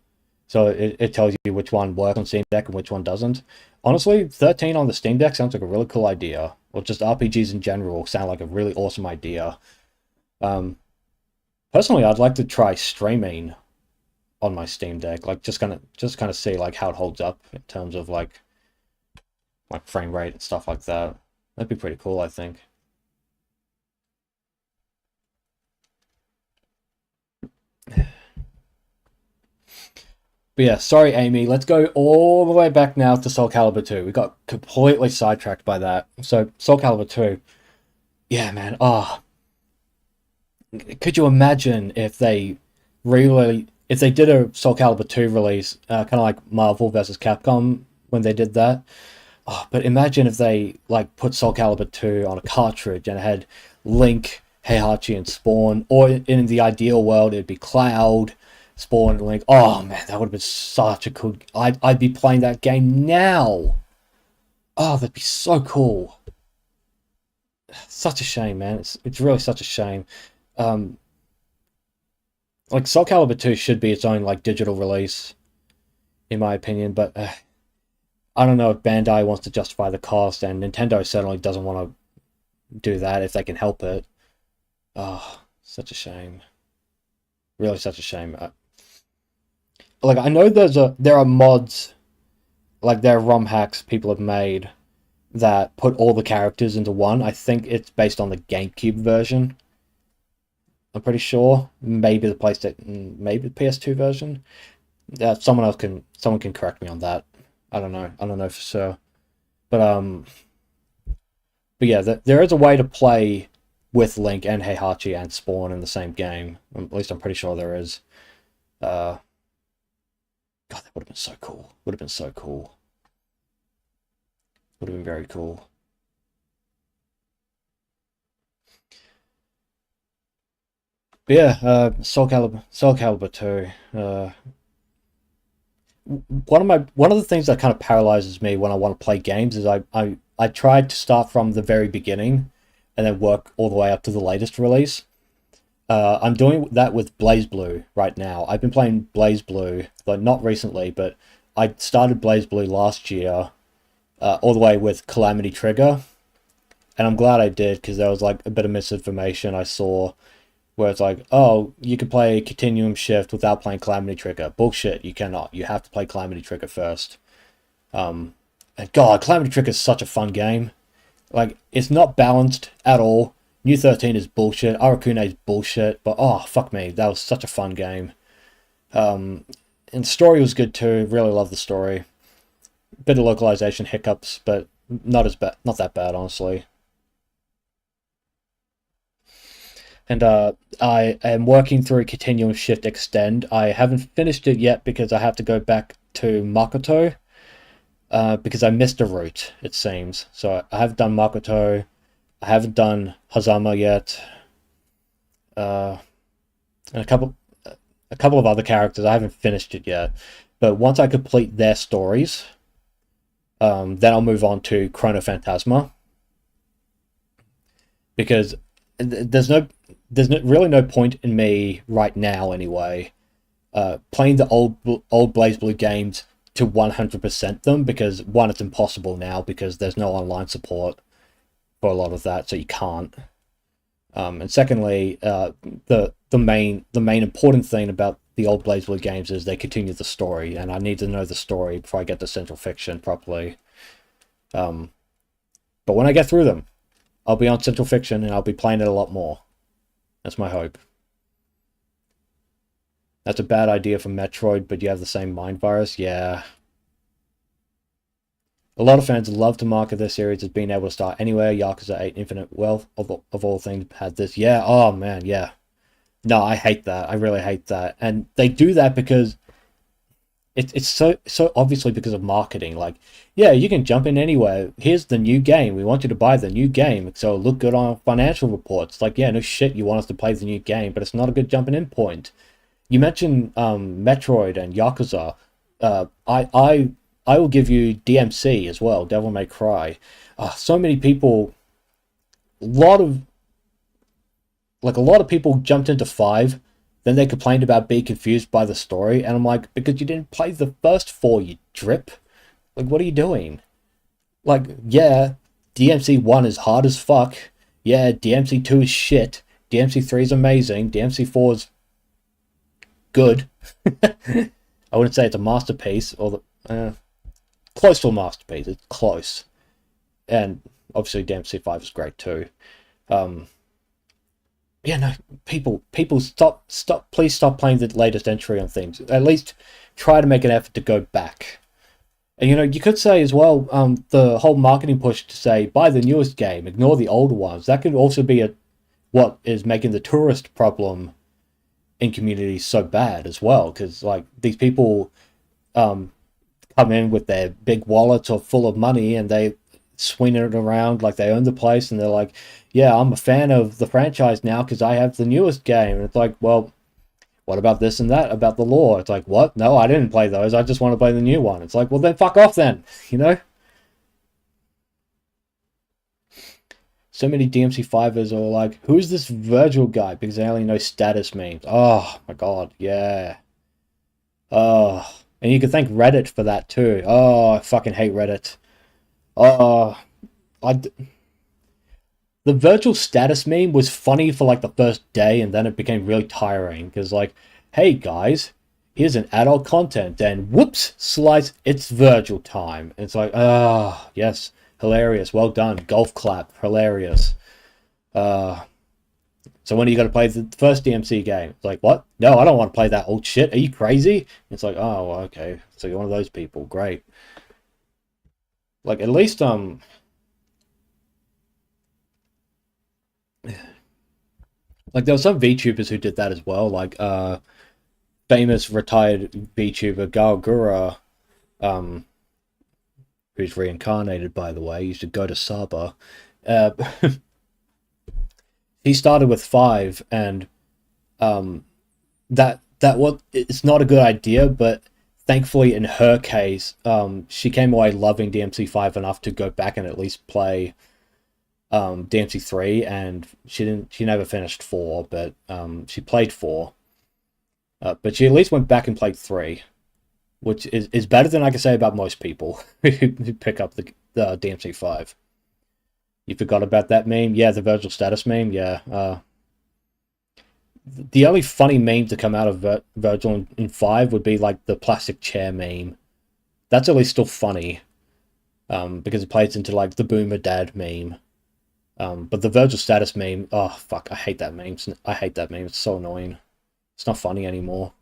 so it tells you which one works on Steam Deck and which one doesn't. Honestly, 13 on the Steam Deck sounds like a really cool idea, or just RPGs in general sound like a really awesome idea. Um, Personally, I'd like to try streaming on my Steam Deck, like just kind of see like how it holds up in terms of like frame rate and stuff like that. That'd be pretty cool, I think. But yeah, sorry, Amy. Let's go all the way back now to Soul Calibur 2. We got completely sidetracked by that. So, Soul Calibur 2. Yeah, man. Oh, could you imagine if if they did a Soul Calibur 2 release, kind of like Marvel versus Capcom when they did that? Oh, but imagine if they like put Soul Calibur 2 on a cartridge and it had Link, Heihachi, and Spawn, or in the ideal world it'd be Cloud, Spawn, and Link. Oh man, that would have been such a cool. I'd be playing that game now. Oh, that'd be so cool. Such a shame, man. It's really such a shame. Um, like Soul Calibur 2 should be its own like digital release, in my opinion, but I don't know if Bandai wants to justify the cost, and Nintendo certainly doesn't want to do that if they can help it. Oh, such a shame. Really, such a shame. Like I know there are mods, like there are ROM hacks people have made that put all the characters into one. I think it's based on the GameCube version. I'm pretty sure. Maybe the PlayStation, maybe the PS2 version. Someone can correct me on that. I don't know. I don't know for sure. But but yeah, there is a way to play with Link and Heihachi and Spawn in the same game. At least I'm pretty sure there is. Uh, God, that would have been so cool. Would have been so cool. Would have been very cool. But yeah, Soul Calibur 2. One of the things that kind of paralyzes me when I want to play games is I tried to start from the very beginning and then work all the way up to the latest release. I'm doing that with Blaze Blue right now. I've been playing Blaze Blue, but not recently, but I started Blaze Blue last year, all the way with Calamity Trigger, and I'm glad I did because there was like a bit of misinformation I saw where it's like, oh, you can play Continuum Shift without playing Calamity Trigger. Bullshit, you cannot. You have to play Calamity Trigger first. And God, Calamity Trigger is such a fun game. Like, it's not balanced at all. New 13 is bullshit. Arakune is bullshit. But, oh, fuck me. That was such a fun game. And the story was good too. Really love the story. Bit of localization hiccups, but not as bad. Not that bad, honestly. And I am working through Continuum Shift Extend. I haven't finished it yet because I have to go back to Makoto. Because I missed a route, it seems. So I have done Makoto. I haven't done Hazama yet. And a couple of other characters. I haven't finished it yet. But once I complete their stories, then I'll move on to Chrono Phantasma. Because really no point in me right now anyway playing the old Blaze Blue games to 100% them, because one, it's impossible now because there's no online support for a lot of that, so you can't. And secondly, the main important thing about the old Blaze Blue games is they continue the story, and I need to know the story before I get to Central Fiction properly. But when I get through them, I'll be on Central Fiction and I'll be playing it a lot more. That's my hope. That's a bad idea for Metroid, but you have the same mind virus? Yeah. A lot of fans love to market their series as being able to start anywhere. Yakuza 8 Infinite Wealth, of all things, had this. Yeah, oh man, yeah. No, I hate that. I really hate that. And they do that because it's so obviously because of marketing. Like, yeah, you can jump in anywhere. Here's the new game. We want you to buy the new game, so it'll look good on financial reports. Like, yeah, no shit, you want us to play the new game, but it's not a good jumping in point. You mentioned Metroid and Yakuza. I will give you DMC as well, Devil May Cry. So many people, a lot of people jumped into 5, then they complained about being confused by the story, and I'm like, because you didn't play the first 4, you drip. Like, what are you doing? Like, yeah, DMC 1 is hard as fuck. Yeah, DMC 2 is shit. DMC 3 is amazing. DMC 4 is good. I wouldn't say it's a masterpiece, or close to a masterpiece. It's close, and obviously DMC 5 is great too. Yeah, no, people stop, please stop playing the latest entry on things. At least try to make an effort to go back. And you could say as well, the whole marketing push to say buy the newest game, ignore the older ones. That could also be what is making the tourist problem in communities so bad as well, because like these people come in with their big wallets or full of money and they swing it around like they own the place, and they're like, yeah, I'm a fan of the franchise now because I have the newest game. And it's like, well, what about this and that about the lore? It's like, what? No, I didn't play those, I just want to play the new one. It's like, well, then fuck off then. So many DMC5ers are like, who's this Virgil guy? Because they only know status memes. Oh my god, yeah. Oh, and you can thank Reddit for that too. Oh, I fucking hate Reddit. Oh, the Virgil status meme was funny for like the first day, and then it became really tiring because like, hey guys, here's an adult content, and whoops, slice, it's Virgil time. And it's like, ah, yes, hilarious, well done, golf clap, hilarious. So when are you going to play the first DMC game? It's like, what? No, I don't want to play that old shit. Are you crazy? It's like, oh, okay. So you're one of those people. Great. Like, at least, like, there were some VTubers who did that as well. Like, famous retired VTuber Galgura, um, who's reincarnated, by the way, used to go to Saba. Uh, he started with 5, and um, that was it's not a good idea, but thankfully in her case, she came away loving DMC5 enough to go back and at least play DMC3, and she never finished 4, but she played 4. But she at least went back and played 3, which is better than I can say about most people who pick up the DMC5. You forgot about that meme? Yeah, the Virgil status meme. Yeah. The only funny meme to come out of Virgil in 5 would be like the plastic chair meme. That's at least still funny, because it plays into like the boomer dad meme. But the Virgil status meme, oh fuck, I hate that meme. I hate that meme. It's so annoying. It's not funny anymore.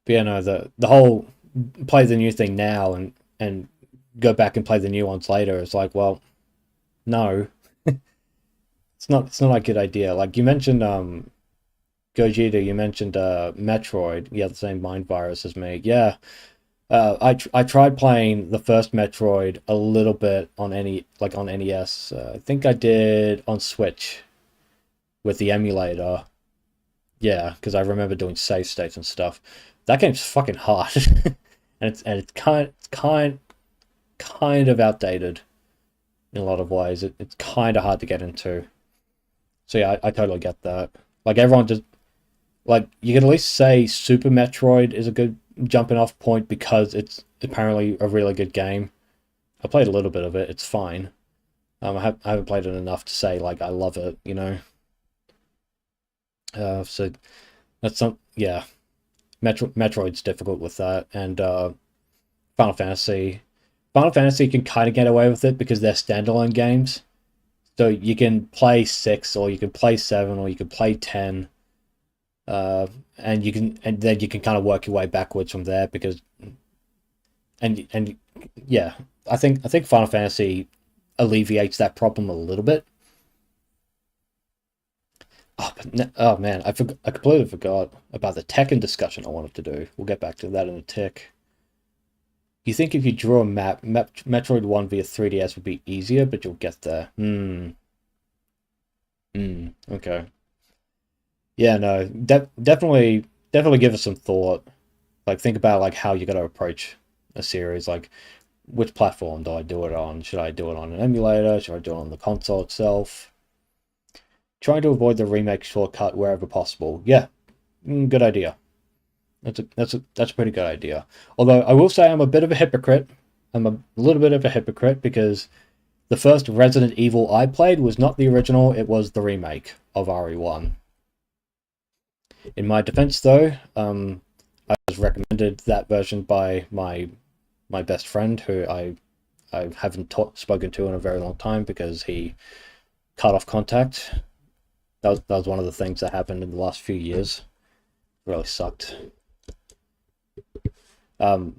But yeah, no, the whole play the new thing now and go back and play the new ones later is like, well, no, it's not a good idea. Like you mentioned, Gogeta, you mentioned Metroid. Yeah, the same mind virus as me. Yeah, I tried playing the first Metroid a little bit on on NES. I think I did on Switch with the emulator. Yeah, because I remember doing save states and stuff. That game's fucking hard, and it's kind of outdated in a lot of ways. It's kind of hard to get into. So yeah, I totally get that. Like everyone just like you can at least say Super Metroid is a good jumping off point because it's apparently a really good game. I played a little bit of it. It's fine. I haven't played it enough to say like I love it. You know. So that's some yeah. Metroid's difficult with that, and Final Fantasy. Final Fantasy can kind of get away with it because they're standalone games. So you can play 6, or you can play 7, or you can play 10, and then you can kind of work your way backwards from there because and yeah, I think Final Fantasy alleviates that problem a little bit. Oh man, I completely forgot about the Tekken discussion I wanted to do. We'll get back to that in a tick. You think if you draw a Metroid 1 via 3DS would be easier, but you'll get there. Okay. Yeah, no, definitely give it some thought. Like, think about like how you're gonna approach a series. Like, which platform do I do it on? Should I do it on an emulator? Should I do it on the console itself? Trying to avoid the remake shortcut wherever possible. Yeah, good idea. That's a pretty good idea. Although I will say I'm a bit of a hypocrite. I'm a little bit of a hypocrite because the first Resident Evil I played was not the original, it was the remake of RE1. In my defense, though, I was recommended that version by my best friend, who I haven't spoken to in a very long time because he cut off contact. That was one of the things that happened in the last few years. It really sucked. But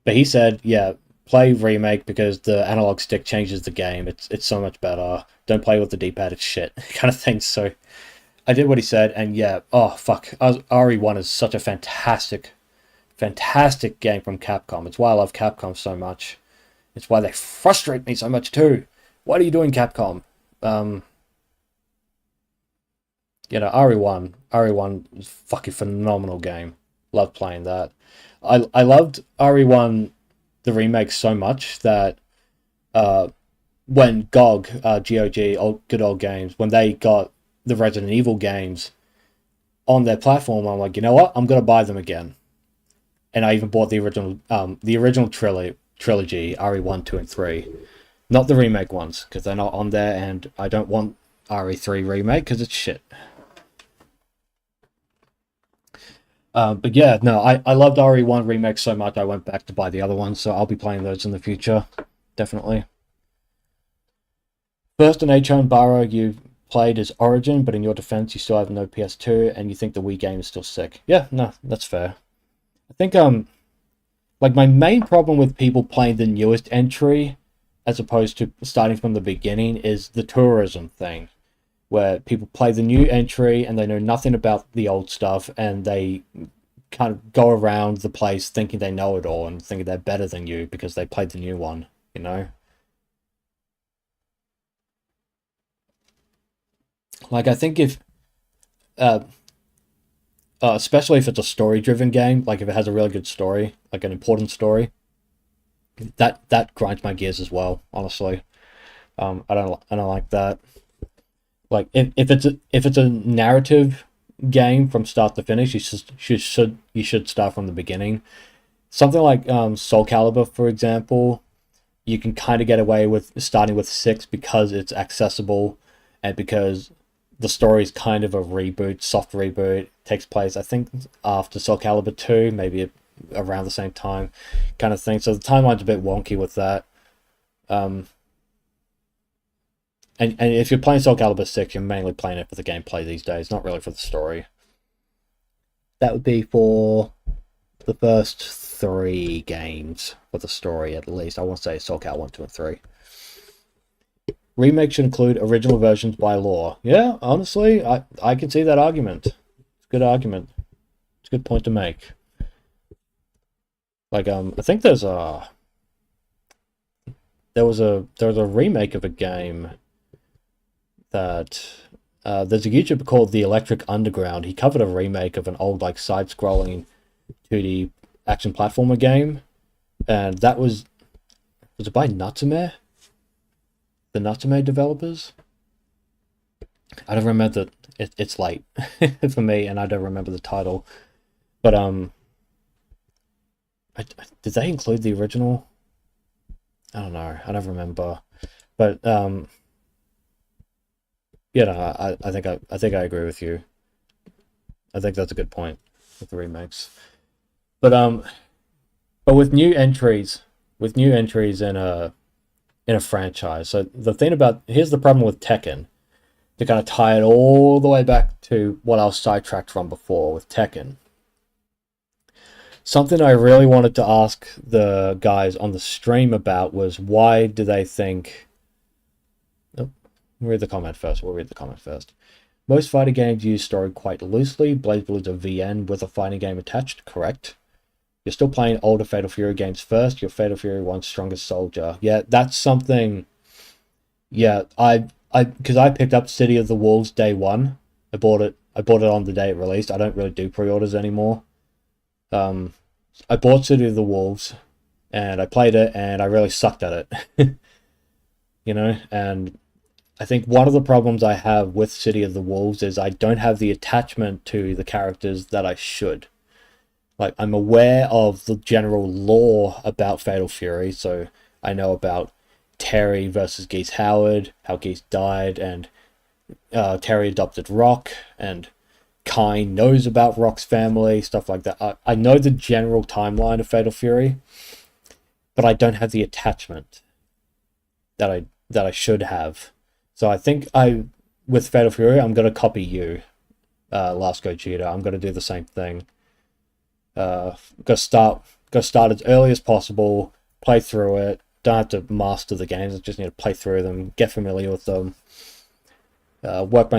he said, yeah, play remake because the analog stick changes the game. It's so much better. Don't play with the D-pad. It's shit, kind of thing. So I did what he said, and yeah, oh fuck, RE1 is such a fantastic game from Capcom. It's why I love Capcom so much. It's why they frustrate me so much too. What are you doing, Capcom? RE1 is a fucking phenomenal game. Love playing that. I loved RE1 the remake so much that when GOG, good old games, when they got the Resident Evil games on their platform, I'm like, you know what? I'm gonna buy them again. And I even bought the original trilogy, RE1, 2, and 3, not the remake ones because they're not on there, and I don't want RE3 remake because it's shit. But yeah, no, I loved RE1 remake so much I went back to buy the other ones, so I'll be playing those in the future, definitely. First and H-Home Barrow you played is Origin, but in your defense you still have no PS2 and you think the Wii game is still sick. Yeah, no, that's fair. I think like my main problem with people playing the newest entry as opposed to starting from the beginning is the tourism thing, where people play the new entry and they know nothing about the old stuff, and they kind of go around the place thinking they know it all and thinking they're better than you because they played the new one, you know? Like, I think if, uh, especially if it's a story-driven game, like if it has a really good story, like an important story, that grinds my gears as well, honestly. I don't like that. Like if it's a narrative game from start to finish, you should start from the beginning. Something like Soul Calibur, for example, you can kind of get away with starting with six because it's accessible, and because the story is kind of a reboot, soft reboot. Takes place, I think, after Soul Calibur 2, maybe around the same time, kind of thing. So the timeline's a bit wonky with that. Um, and if you're playing Soul Calibur 6, you're mainly playing it for the gameplay these days, not really for the story. That would be for the first three games for the story, at least. I want to say Soul Calibur 1, 2, and 3. Remakes should include original versions by law. Yeah, honestly, I can see that argument. It's a good argument. It's a good point to make. Like, I think there was a remake of a game that there's a YouTuber called The Electric Underground. He covered a remake of an old like side-scrolling 2D action platformer game, and that was it by Natsume? The Natsume developers? I don't remember it's late for me, and I don't remember the title. But did they include the original? I don't know. I don't remember. But yeah, no, I think I agree with you. I think that's a good point with the remakes. But with new entries, in a franchise. So the thing about here's the problem with Tekken. To kind of tie it all the way back to what I was sidetracked from before with Tekken. Something I really wanted to ask the guys on the stream about was why do they think... Oh, we'll read the comment first. Most fighting games use story quite loosely. BlazBlue is a VN with a fighting game attached, correct? You're still playing older Fatal Fury games first. Your Fatal Fury 1's Strongest Soldier. Yeah, that's something... Yeah, because I picked up City of the Wolves day one. I bought it on the day it released. I don't really do pre-orders anymore. I bought City of the Wolves, and I played it, and I really sucked at it. And I think one of the problems I have with City of the Wolves is I don't have the attachment to the characters that I should. Like, I'm aware of the general lore about Fatal Fury, so I know about Terry versus Geese Howard, how Geese died, and Terry adopted Rock, and Kine knows about Rock's family, stuff like that. I know the general timeline of Fatal Fury, but I don't have the attachment that I should have. So I think with Fatal Fury, I'm gonna copy you, Last Gogeta. I'm gonna do the same thing. Go start as early as possible, play through it. Don't have to master the games. I just need to play through them, get familiar with them. Work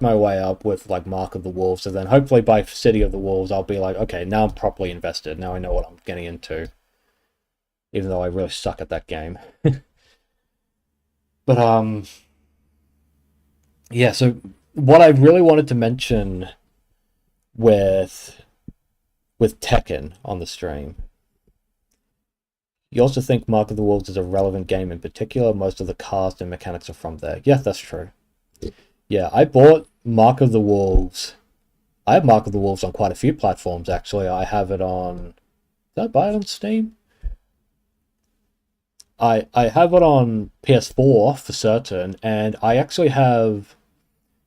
my way up with like Mark of the Wolves, and then hopefully by City of the Wolves I'll be like, okay, now I'm properly invested. Now I know what I'm getting into, even though I really suck at that game. But yeah. So what I really wanted to mention with Tekken on the stream. You also think Mark of the Wolves is a relevant game in particular. Most of the cast and mechanics are from there. Yeah, that's true. Yeah, I bought Mark of the Wolves. I have Mark of the Wolves on quite a few platforms, actually. I have it on... Did I buy it on Steam? I have it on PS4 for certain, and I actually have...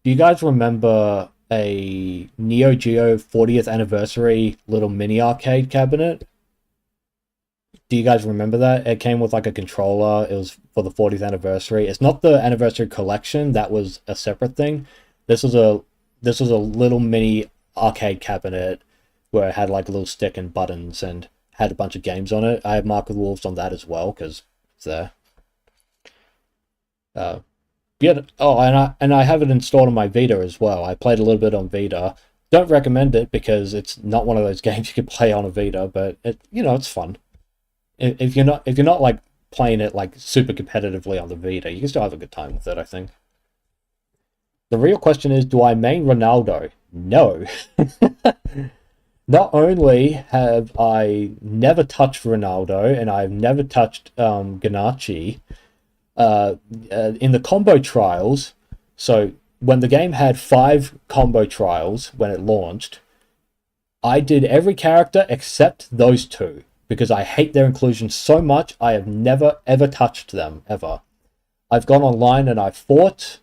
Do you guys remember a Neo Geo 40th anniversary little mini arcade cabinet? Do you guys remember that? It came with like a controller. It was for the 40th anniversary. It's not the anniversary collection. That was a separate thing. This was a little mini arcade cabinet where it had like a little stick and buttons, and had a bunch of games on it. I have Mark of the Wolves on that as well because it's there. Yeah. Oh, and I have it installed on my Vita as well. I played a little bit on Vita. Don't recommend it because it's not one of those games you can play on a Vita, but it's fun. If you're not like playing it like super competitively on the Vita, you can still have a good time with it, I think. The real question is, do I main Ronaldo? No. Not only have I never touched Ronaldo and I've never touched Ganache in the combo trials. So when the game had 5 combo trials when it launched, I did every character except those 2 because I hate their inclusion so much. I have never ever touched them ever. I've gone online and I've fought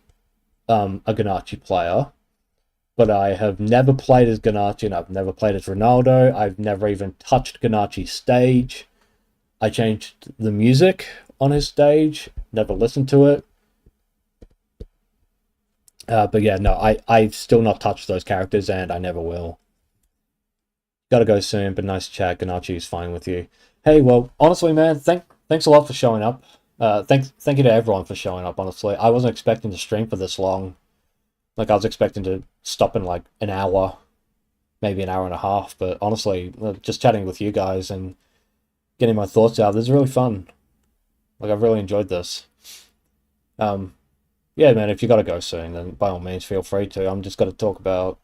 a Ganache player, but I have never played as Ganache and I've never played as Ronaldo. I've never even touched Ganache's stage. I changed the music on his stage, never listened to it. But yeah, no, I've still not touched those characters and I never will. Gotta go soon, but nice chat. Ganache is fine with you. Hey, well, honestly, man, thanks a lot for showing up. Thank you to everyone for showing up, honestly. I wasn't expecting to stream for this long. Like, I was expecting to stop in, like, an hour, maybe an hour and a half, but honestly, just chatting with you guys and getting my thoughts out, this is really fun. Like, I've really enjoyed this. Yeah, man, if you gotta go soon, then by all means, feel free to. I'm just gonna talk about...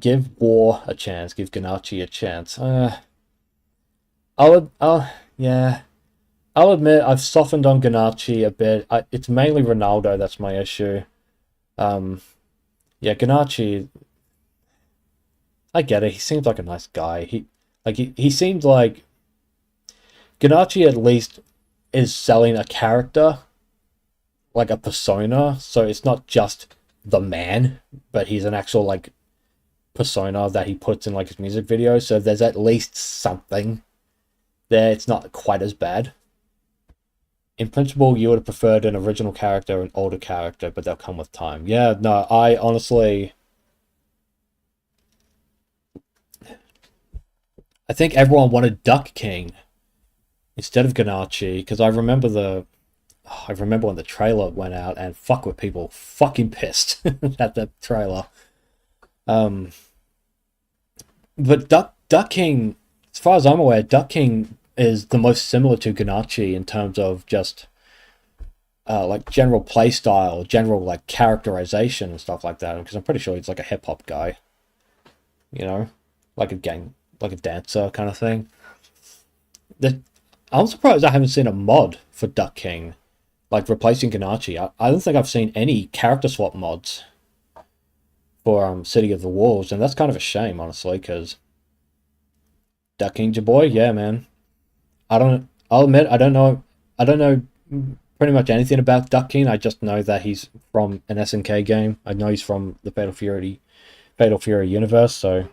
Give War a chance, give Ganache a chance. Yeah. I'll admit I've softened on Ganache a bit. It's mainly Ronaldo that's my issue. Yeah, Ganache, I get it. He seems like a nice guy. He seems like Ganache at least is selling a character, like a persona. So it's not just the man, but he's an actual like persona that he puts in like his music videos. So there's at least something there. It's not quite as bad. In principle, you would have preferred an original character, an older character, but they'll come with time. Yeah, no, I honestly... I think everyone wanted Duck King instead of Ganache, because I remember when the trailer went out, and fuck were people fucking pissed at the trailer. But Duck King, as far as I'm aware, Duck King is the most similar to Ganache in terms of just like general play style, general like characterization and stuff like that. Because I'm pretty sure he's like a hip hop guy, like a dancer kind of thing. I'm surprised I haven't seen a mod for Duck King, like replacing Ganache. I don't think I've seen any character swap mods for City of the Wolves, and that's kind of a shame, honestly, because Duck King's your boy, yeah, man. I'll admit, I don't know pretty much anything about Duck King. I just know that he's from an SNK game. I know he's from the Fatal Fury universe, so...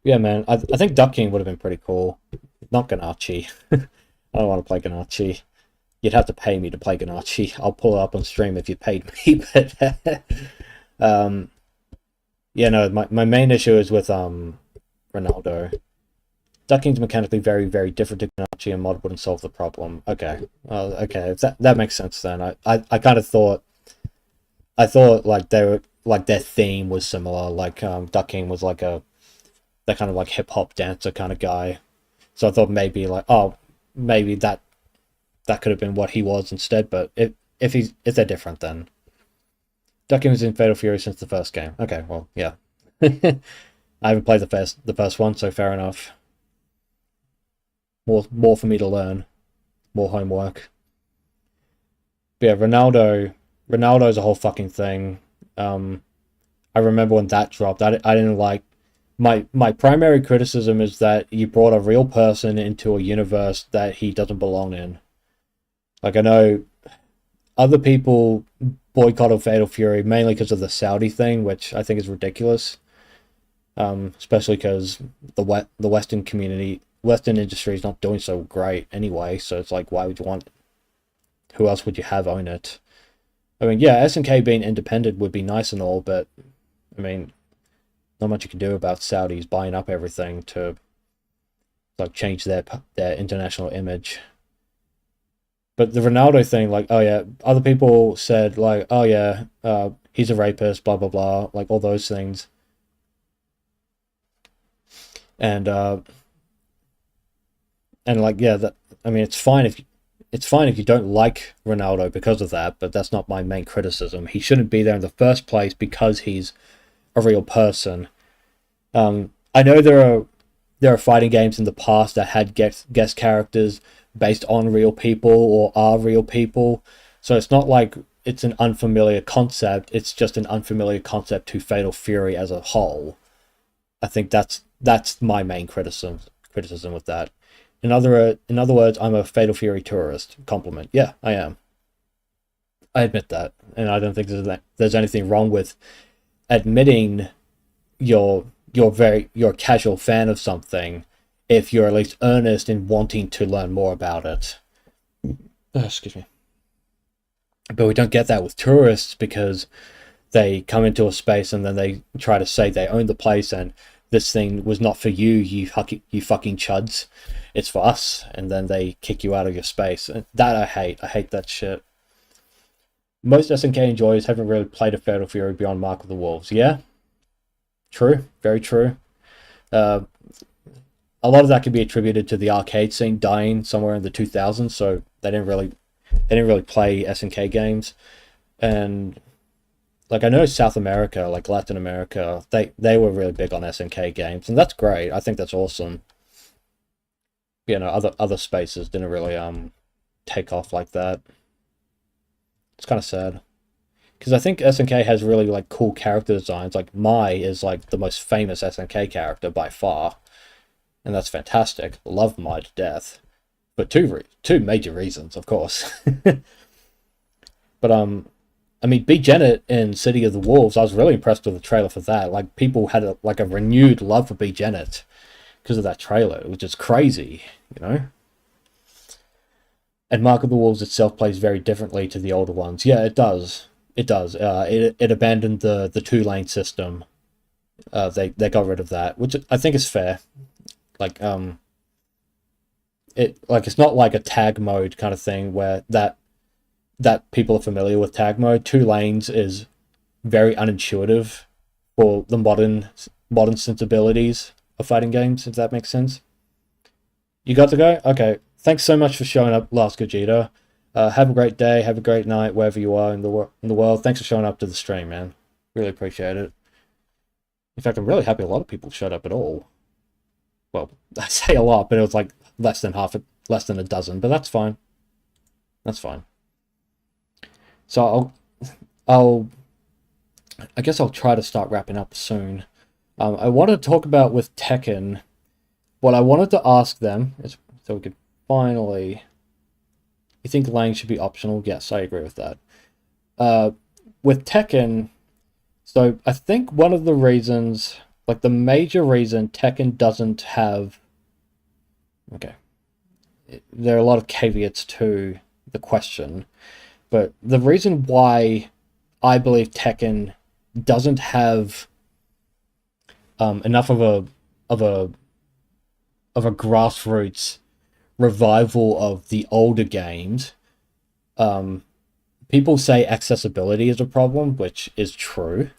Yeah, man, I think Duck King would have been pretty cool. Not Ganache. I don't want to play Ganache. You'd have to pay me to play Ganache. I'll pull it up on stream if you paid me, but... yeah, no, my main issue is with Ronaldo. Duck King's mechanically very, very different to Ganache, and mod wouldn't solve the problem. Okay, okay, if that makes sense then. I kind of thought, like they were like their theme was similar. Like Duck King was like that kind of like hip hop dancer kind of guy. So I thought maybe like, oh, maybe that could have been what he was instead. But if they're different, then Duck King was in Fatal Fury since the first game. Okay, well, yeah. I haven't played the first one, so fair enough. More for me to learn. More homework. But yeah, Ronaldo's a whole fucking thing. I remember when that dropped, I didn't like... My primary criticism is that you brought a real person into a universe that he doesn't belong in. Like, I know other people boycotted Fatal Fury mainly because of the Saudi thing, which I think is ridiculous. Especially because the Western industry is not doing so great anyway, so it's like, why would you want... Who else would you have own it? I mean, yeah, SNK being independent would be nice and all, but, I mean, not much you can do about Saudis buying up everything to like change their international image. But the Ronaldo thing, like, oh yeah, other people said like, oh yeah, he's a rapist, blah blah blah, like all those things, and like yeah, that I mean, it's fine if you don't like Ronaldo because of that, but that's not my main criticism. He shouldn't be there in the first place because he's a real person. I know there are fighting games in the past that had guest characters based on real people or are real people. So it's not like it's an unfamiliar concept. It's just an unfamiliar concept to Fatal Fury as a whole. I think that's my main criticism with that. In other words, I'm a Fatal Fury tourist. Compliment. Yeah, I am. I admit that, and I don't think there's anything wrong with admitting you're a casual fan of something if you're at least earnest in wanting to learn more about it. Excuse me. But we don't get that with tourists because they come into a space and then they try to say they own the place and this thing was not for you, you fucking chuds. It's for us, and then they kick you out of your space. And that I hate. I hate that shit. Most SNK enjoyers haven't really played a Fatal Fury beyond Mark of the Wolves. Yeah, true, very true. A lot of that could be attributed to the arcade scene dying somewhere in the 2000s, so they didn't really play SNK games. And like I know South America, like Latin America, they were really big on SNK games, and that's great. I think that's awesome. You know, other spaces didn't really take off like that. It's kind of sad because I think SNK has really like cool character designs. Like Mai is like the most famous SNK character by far, and that's fantastic. Love Mai to death, but two major reasons, of course. But I mean, B. Janet in City of the Wolves, I was really impressed with the trailer for that. Like people had a renewed love for B. Janet because of that trailer, which is crazy, you know. And Mark of the Wolves itself plays very differently to the older ones. Yeah, it does. It does. It abandoned the 2-lane system. They got rid of that, which I think is fair. Like it's not like a tag mode kind of thing where that people are familiar with tag mode. 2 lanes is very unintuitive for the modern sensibilities of fighting games, if that makes sense. You got to go? Okay. Thanks so much for showing up, Last Gogeta. Have a great day, have a great night, wherever you are in the world. Thanks for showing up to the stream, man. Really appreciate it. In fact, I'm really happy a lot of people showed up at all. Well, I say a lot, but it was like less than a dozen, but that's fine. That's fine. So I guess I'll try to start wrapping up soon. I want to talk about with Tekken. What I wanted to ask them is so we could finally. You think Lang should be optional? Yes, I agree with that. With Tekken, so I think one of the reasons, like the major reason Tekken doesn't have. Okay. There are a lot of caveats to the question, but the reason why I believe Tekken doesn't have enough of a grassroots revival of the older games. People say accessibility is a problem, which is true.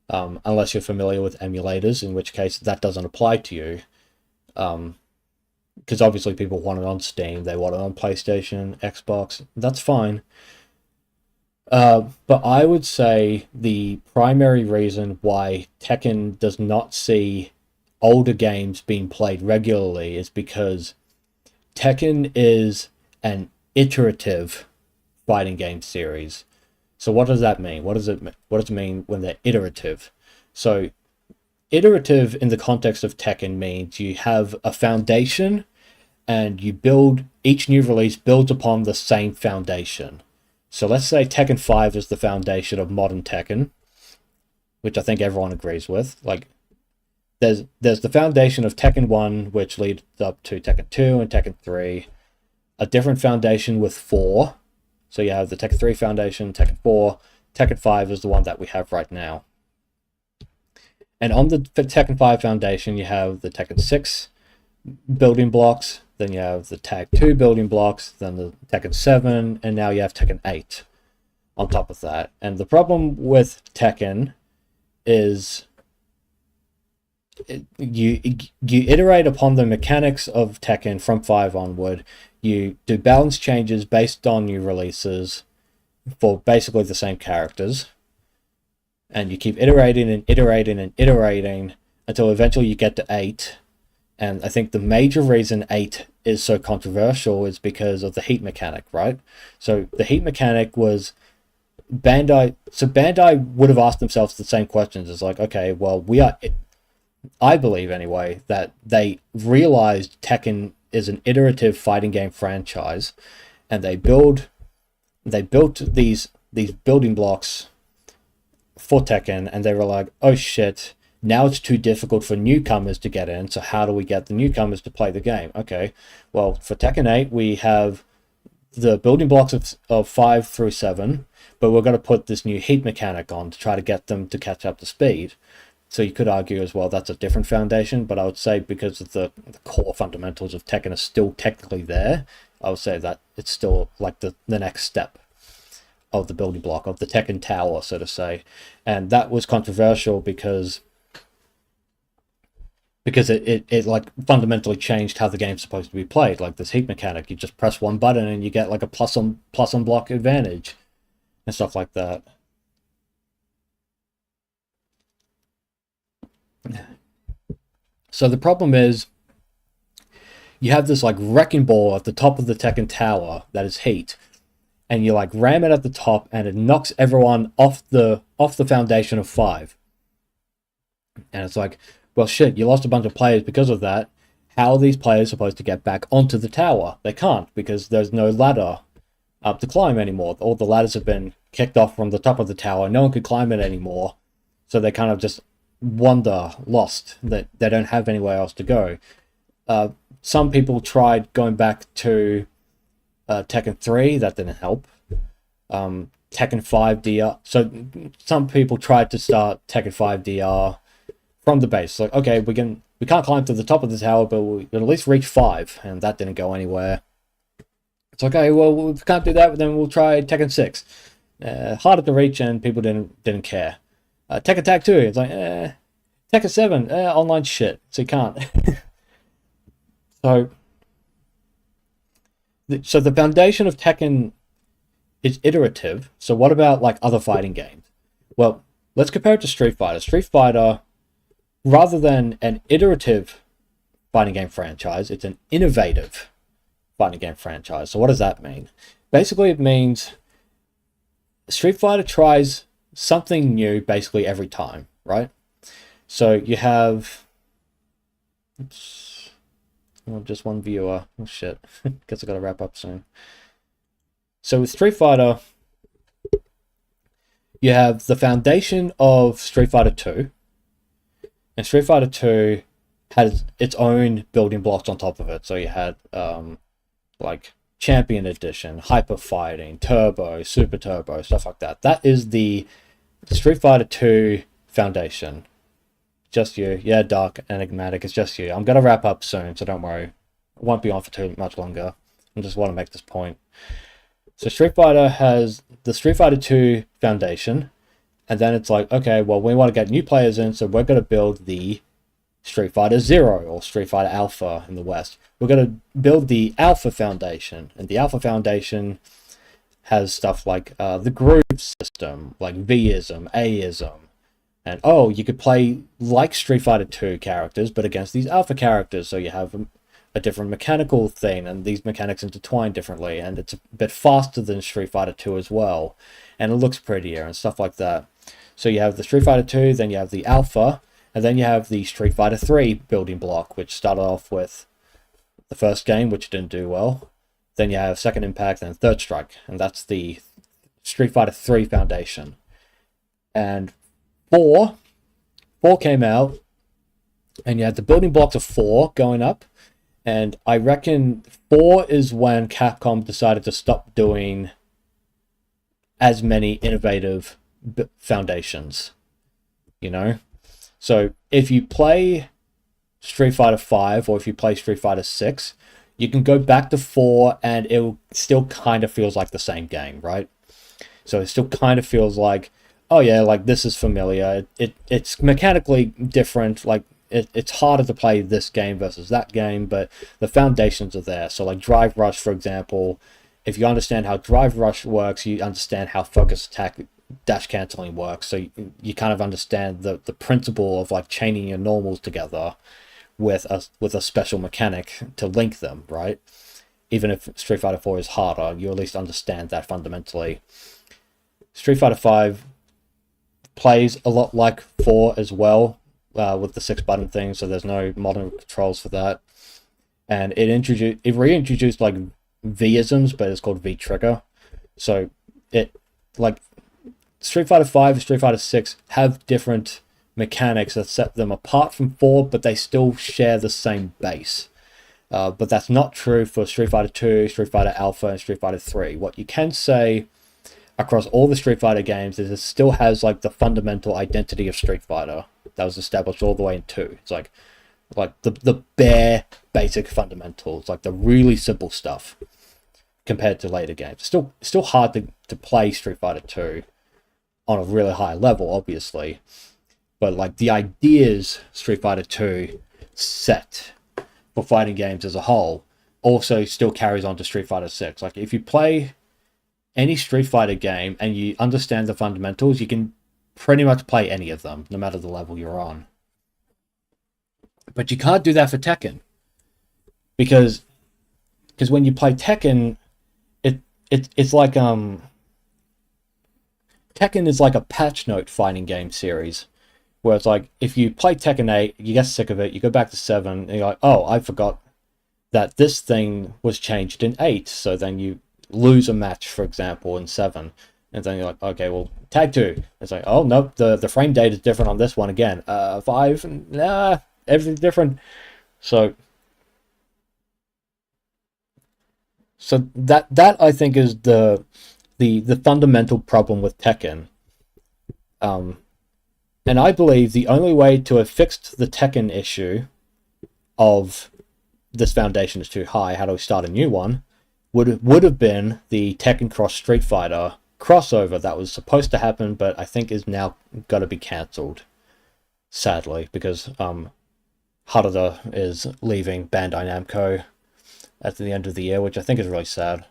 Unless you're familiar with emulators, in which case that doesn't apply to you. Because obviously people want it on Steam, they want it on PlayStation, Xbox. That's fine. But I would say the primary reason why Tekken does not see older games being played regularly is because Tekken is an iterative fighting game series. So what does that mean? What does it mean when they're iterative? So iterative in the context of Tekken means you have a foundation and you build, each new release builds upon the same foundation. So let's say Tekken 5 is the foundation of modern Tekken, which I think everyone agrees with. Like there's the foundation of Tekken 1, which leads up to Tekken 2 and Tekken 3. A different foundation with 4. So you have the Tekken 3 foundation, Tekken 4. Tekken 5 is the one that we have right now. And on the Tekken 5 foundation, you have the Tekken 6 building blocks, then you have the Tag 2 building blocks, then the Tekken 7, and now you have Tekken 8 on top of that. And the problem with Tekken is you iterate upon the mechanics of Tekken from 5 onward. You do balance changes based on new releases for basically the same characters, and you keep iterating and iterating and iterating until eventually you get to 8. And I think the major reason 8 is so controversial is because of the heat mechanic, right? So the heat mechanic was Bandai would have asked themselves the same questions. It's like, okay, well, I believe anyway, that they realized Tekken is an iterative fighting game franchise, and they built these building blocks for Tekken, and they were like, oh shit, now it's too difficult for newcomers to get in, so how do we get the newcomers to play the game? Okay, well, for Tekken 8, we have the building blocks of 5 through 7, but we're going to put this new heat mechanic on to try to get them to catch up to speed. So you could argue as well that's a different foundation, but I would say because of the core fundamentals of Tekken are still technically there, I would say that it's still like the next step of the building block, of the Tekken tower, so to say. And that was controversial because it like fundamentally changed how the game's supposed to be played. Like this heat mechanic, you just press one button and you get like a plus on block advantage and stuff like that. So the problem is you have this like wrecking ball at the top of the Tekken tower that is heat, and you like ram it at the top and it knocks everyone off the foundation of 5. And it's like, well shit, you lost a bunch of players because of that. How are these players supposed to get back onto the tower? They can't, because there's no ladder up to climb anymore. All the ladders have been kicked off from the top of the tower. No one could climb it anymore. So they kind of just wander lost, that they don't have anywhere else to go. Some people tried going back to Tekken 3, that didn't help. Tekken 5 DR, so some people tried to start Tekken 5 DR from the base. Like, okay, we can't climb to the top of the tower, but we can at least reach 5, and that didn't go anywhere. It's okay, well, we can't do that, then we'll try Tekken 6. Harder to reach, and people didn't care. Tekken Tag 2, it's like, Tekken 7, online shit, so you can't. So the foundation of Tekken is iterative. So what about like other fighting games? Well, let's compare it to Street Fighter. Street Fighter, rather than an iterative fighting game franchise, it's an innovative fighting game franchise. So what does that mean? Basically, it means Street Fighter tries something new basically every time, right? So you have, just one viewer. Oh shit, guess I gotta wrap up soon. So with Street Fighter, you have the foundation of Street Fighter 2, and Street Fighter 2 has its own building blocks on top of it. So you had like Champion Edition, Hyper Fighting, Turbo, Super Turbo, stuff like that. That is the Street Fighter 2 foundation. Just you. Yeah, Dark Enigmatic, it's just you. I'm going to wrap up soon, so don't worry. I won't be on for too much longer. I just want to make this point. So Street Fighter has the Street Fighter 2 foundation, and then it's like, okay, well, we want to get new players in, so we're going to build the Street Fighter Zero, or Street Fighter Alpha in the West. We're going to build the Alpha Foundation, and the Alpha Foundation has stuff like the groove system, like V-ism, A-ism, and oh, you could play like Street Fighter 2 characters, but against these Alpha characters, so you have a different mechanical thing, and these mechanics intertwine differently, and it's a bit faster than Street Fighter 2 as well, and it looks prettier, and stuff like that. So you have the Street Fighter 2, then you have the Alpha, and then you have the Street Fighter 3 building block, which started off with the first game, which didn't do well. Then you have Second Impact and Third Strike, and that's the Street Fighter 3 foundation. And 4 came out, and you had the building blocks of 4 going up, and I reckon 4 is when Capcom decided to stop doing as many innovative foundations, you know? So if you play Street Fighter 5 or if you play Street Fighter 6, you can go back to 4 and it still kind of feels like the same game, right? So it still kind of feels like, oh yeah, like this is familiar. It's mechanically different. Like it's harder to play this game versus that game, but the foundations are there. So like Drive Rush, for example, if you understand how Drive Rush works, you understand how focus attack dash canceling works. So you kind of understand the principle of like chaining your normals together with a special mechanic to link them, right? Even if Street Fighter 4 is harder, you at least understand that fundamentally. Street Fighter 5 plays a lot like 4 as well, with the 6-button thing, so there's no modern controls for that. And it reintroduced like V-isms, but it's called V-trigger. So it like Street Fighter 5 and Street Fighter 6 have different mechanics that set them apart from 4, but they still share the same base. But that's not true for Street Fighter 2, Street Fighter Alpha, and Street Fighter 3. What you can say across all the Street Fighter games is it still has like the fundamental identity of Street Fighter that was established all the way in 2. It's like the bare basic fundamentals, like the really simple stuff compared to later games. Still hard to play Street Fighter 2 on a really high level, obviously. But like the ideas Street Fighter 2 set for fighting games as a whole also still carries on to Street Fighter 6. Like if you play any Street Fighter game and you understand the fundamentals, you can pretty much play any of them, no matter the level you're on. But you can't do that for Tekken. Because when you play Tekken, it's like Tekken is like a patch note fighting game series. Where it's like, if you play Tekken 8, you get sick of it, you go back to 7, and you're like, oh, I forgot that this thing was changed in 8. So then you lose a match, for example, in 7. And then you're like, okay, well, tag 2. It's like, oh, nope, the frame date is different on this one again. 5, nah, everything's different. So that I think is the fundamental problem with Tekken. And I believe the only way to have fixed the Tekken issue of this foundation is too high, how do we start a new one, would have been the Tekken Cross Street Fighter crossover that was supposed to happen, but I think is now got to be cancelled, sadly, because Harada is leaving Bandai Namco at the end of the year, which I think is really sad.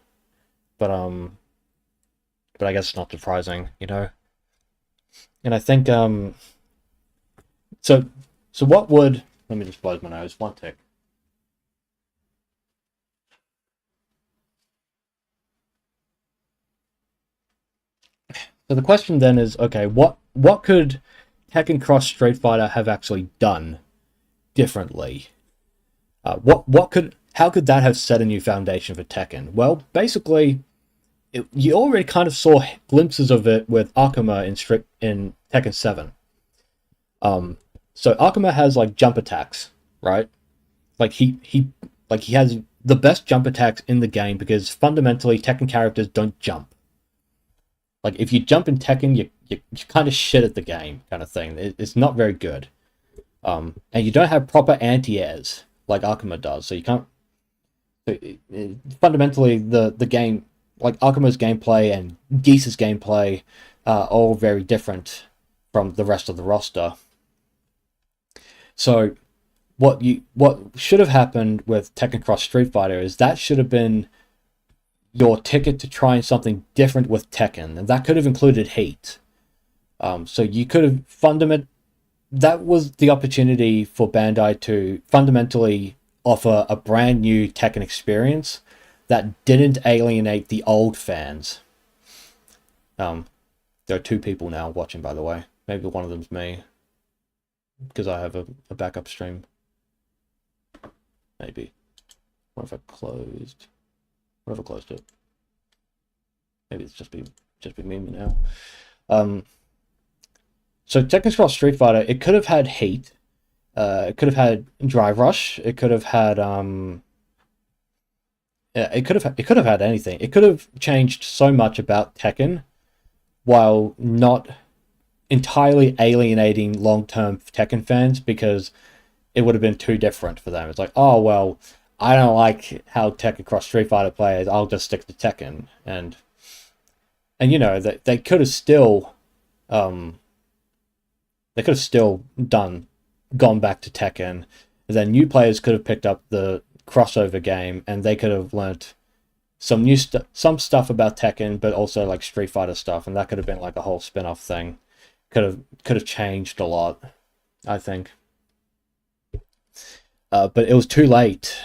But I guess it's not surprising, you know. And I think so what would, let me just blow my nose, one tick. So the question then is, okay, what could Tekken Cross Street Fighter have actually done differently? How could that have set a new foundation for Tekken? Well, basically, you already kind of saw glimpses of it with Akuma in Tekken 7. So Akuma has like jump attacks, right? Like he has the best jump attacks in the game because fundamentally Tekken characters don't jump. Like if you jump in Tekken, you kind of shit at the game, kind of thing. It's not very good. And you don't have proper anti-airs like Akuma does, so you can't. Fundamentally, the game, like Akuma's gameplay and Geese's gameplay, are all very different from the rest of the roster. So what should have happened with Tekken Cross Street Fighter is that should have been your ticket to trying something different with Tekken, and that could have included Heat. So you could have that was the opportunity for Bandai to fundamentally offer a brand new Tekken experience that didn't alienate the old fans. There are 2 people now watching, by the way. Maybe one of them's me, because I have a backup stream. Maybe. What if I closed? What if I closed it? Maybe it's just be me now. So Tekken Cross Street Fighter, it could have had Heat. It could have had Drive Rush. It could have had it could have had anything. It could have changed so much about Tekken while not entirely alienating long-term Tekken fans because it would have been too different for them. It's like, oh well, I don't like how Tekken Cross Street Fighter plays. I'll just stick to Tekken, and you know that um they could have still gone back to Tekken. And then new players could have picked up the crossover game, and they could have learnt some stuff about Tekken, but also like Street Fighter stuff, and that could have been like a whole spin-off thing. Could have changed a lot, I think. But it was too late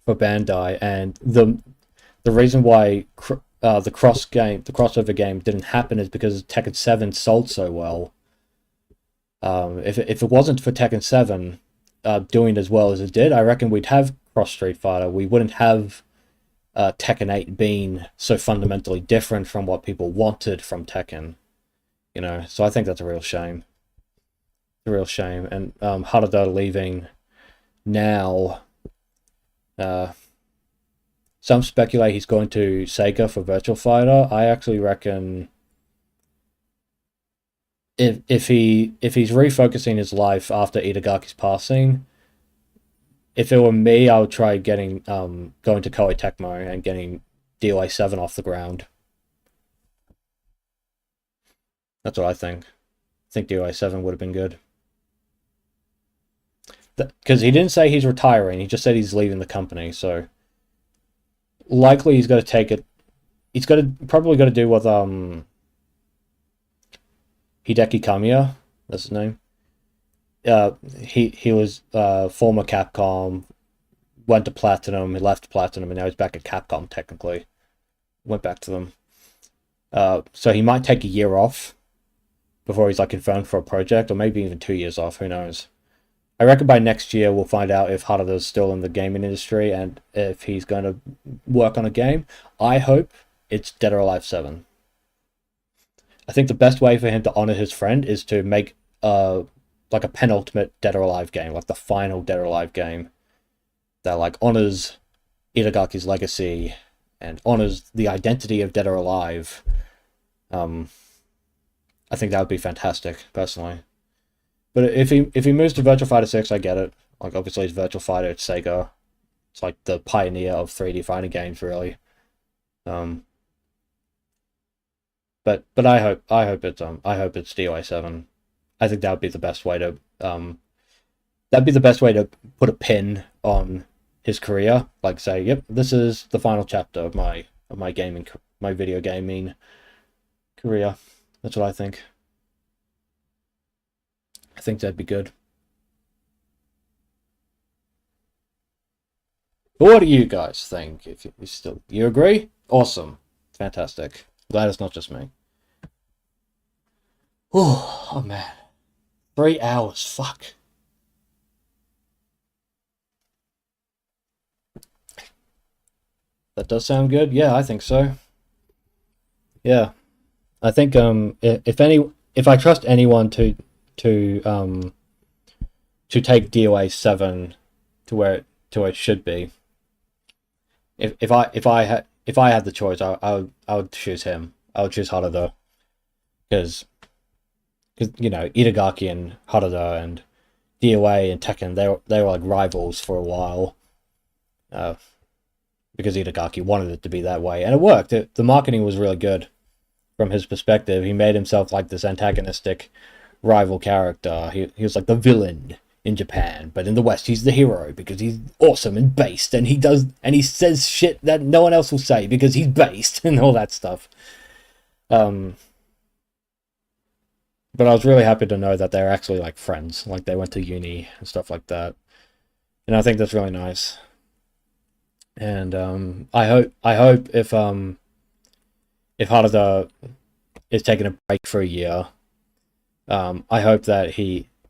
for Bandai, and the reason why the crossover game didn't happen is because Tekken 7 sold so well. If it wasn't for Tekken 7 doing as well as it did, I reckon we'd have Cross Street Fighter. We wouldn't have Tekken 8 being so fundamentally different from what people wanted from Tekken. You know, so I think that's a real shame. A real shame. And Harada leaving now. Some speculate he's going to Sega for Virtual Fighter. I actually reckon if he's refocusing his life after Itagaki's passing, if it were me, I would try getting going to Koei Tecmo and getting DOA 7 off the ground. That's what I think. I think DOA 7 would have been good. Because he didn't say he's retiring, he just said he's leaving the company, so likely he's got to take it. He's probably got to do what Hideki Kamiya, that's his name. He was former Capcom, went to Platinum, he left Platinum, and now he's back at Capcom technically. Went back to them. So he might take a year off before he's like confirmed for a project, or maybe even 2 years off, who knows. I reckon by next year we'll find out if Harada's still in the gaming industry and if he's going to work on a game. I hope it's Dead or Alive 7. I think the best way for him to honor his friend is to make like a penultimate Dead or Alive game, like the final Dead or Alive game that like honors Itagaki's legacy and honors the identity of Dead or Alive. I think that would be fantastic, personally. But if he moves to Virtual Fighter 6, I get it. Like obviously it's Virtual Fighter, it's Sega. It's like the pioneer of 3D fighting games, really. But I hope it's DOA 7. I think that would be the best way to put a pin on his career. Like say, yep, this is the final chapter of my video gaming career. That's what I think. I think that'd be good. But what do you guys think? If you agree, awesome, fantastic. Glad it's not just me. Oh man, 3 hours. Fuck. That does sound good. Yeah, I think so. Yeah, I think if I trust anyone to take DOA 7 to where it should be. If I had the choice, I would choose him. I would choose Harada because you know Itagaki and Harada and DOA and Tekken they were like rivals for a while. Because Itagaki wanted it to be that way, and it worked. The marketing was really good from his perspective. He made himself like this antagonistic rival character. He was like the villain in Japan, but in the West he's the hero because he's awesome and based, and he says shit that no one else will say because he's based and all that stuff. But I was really happy to know that they're actually like friends, like they went to uni and stuff like that, and I think that's really nice. And I hope if Harada is taking a break for a year, I hope that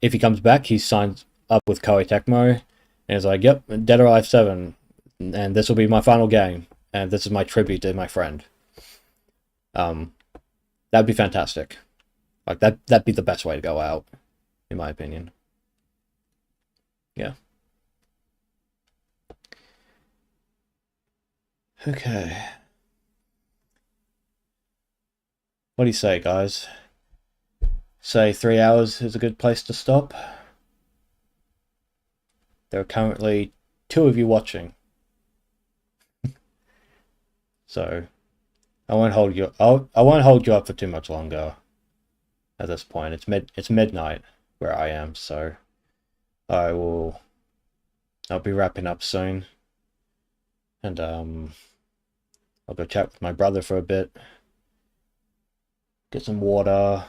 if he comes back, he signs up with Koei Tecmo, and is like, yep, Dead or Alive 7, and this will be my final game, and this is my tribute to my friend. That'd be fantastic. Like that'd be the best way to go out, in my opinion. Yeah. Okay. What do you say, guys? say 3 hours is a good place to stop. There are currently 2 of you watching, so I won't hold you. I won't hold you up for too much longer. At this point, it's midnight where I am, so I will. I'll be wrapping up soon, and I'll go chat with my brother for a bit, get some water.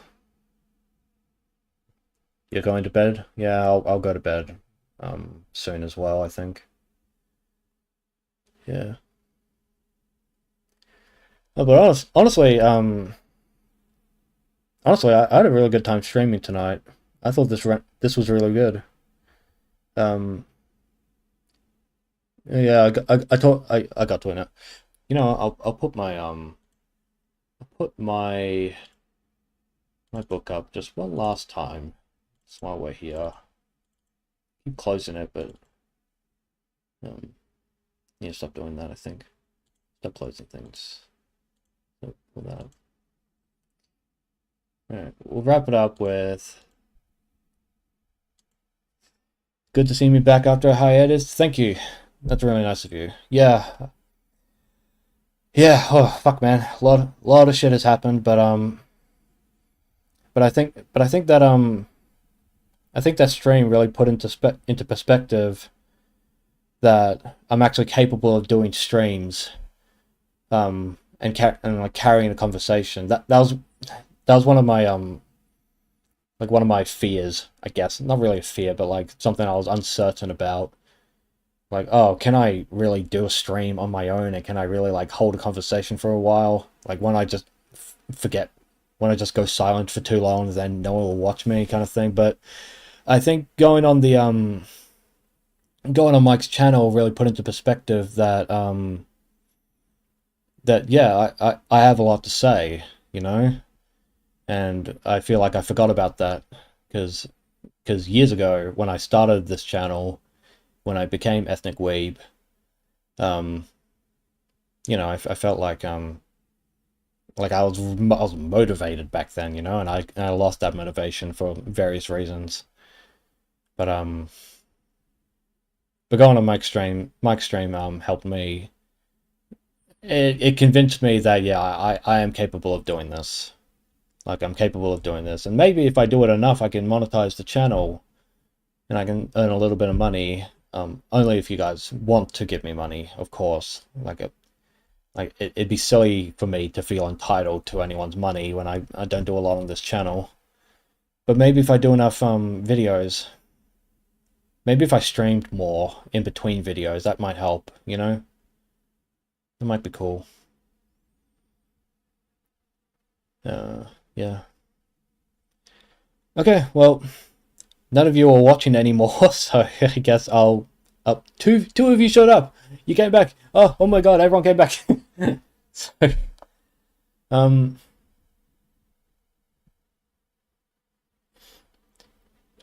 You're going to bed? Yeah, I'll go to bed soon as well, I think. Yeah. Oh, but honestly, I had a really good time streaming tonight. I thought this was really good. Um, yeah, I got to it. You know, I'll put my book up just one last time. That's why we're here. Keep closing it, but yeah, stop doing that. I think stop closing things. So pull that up. All right, we'll wrap it up with. Good to see me back after a hiatus. Thank you. That's really nice of you. Yeah. Yeah, oh fuck man. A lot of shit has happened, but I think that I think that stream really put into perspective that I'm actually capable of doing streams and like carrying a conversation. That was one of my like one of my fears, I guess. Not really a fear, but like something I was uncertain about. Like, oh, can I really do a stream on my own, and can I really like hold a conversation for a while? Like when I just forget, when I just go silent for too long, then no one will watch me, kind of thing. But I think going on Mike's channel really put into perspective that that yeah, I have a lot to say, you know, and I feel like I forgot about that because years ago when I started this channel, when I became ethnic weeb, um, you know, I felt like I was motivated back then, you know, and I lost that motivation for various reasons. But going on Mike's stream helped me. It convinced me that yeah, I am capable of doing this. Like I'm capable of doing this, and maybe if I do it enough, I can monetize the channel, and I can earn a little bit of money. Only if you guys want to give me money, of course. It'd be silly for me to feel entitled to anyone's money when I don't do a lot on this channel. But maybe if I do enough videos, maybe if I streamed more in between videos, that might help, you know? That might be cool. Yeah. Okay, well, none of you are watching anymore, so I guess I'll... two of you showed up! You came back! Oh my god, everyone came back! So,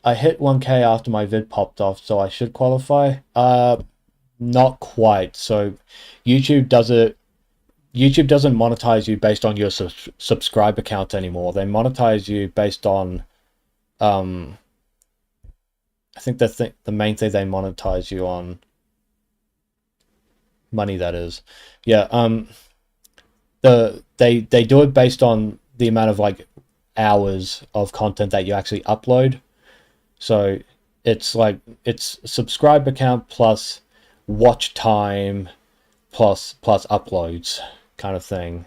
I hit 1K after my vid popped off, so I should qualify. Not quite. So YouTube does it. YouTube doesn't monetize you based on your subscriber count anymore. They monetize you based on, I think the main thing they monetize you on, money that is, yeah. They do it based on the amount of like hours of content that you actually upload. So it's like it's subscriber count plus watch time plus uploads kind of thing.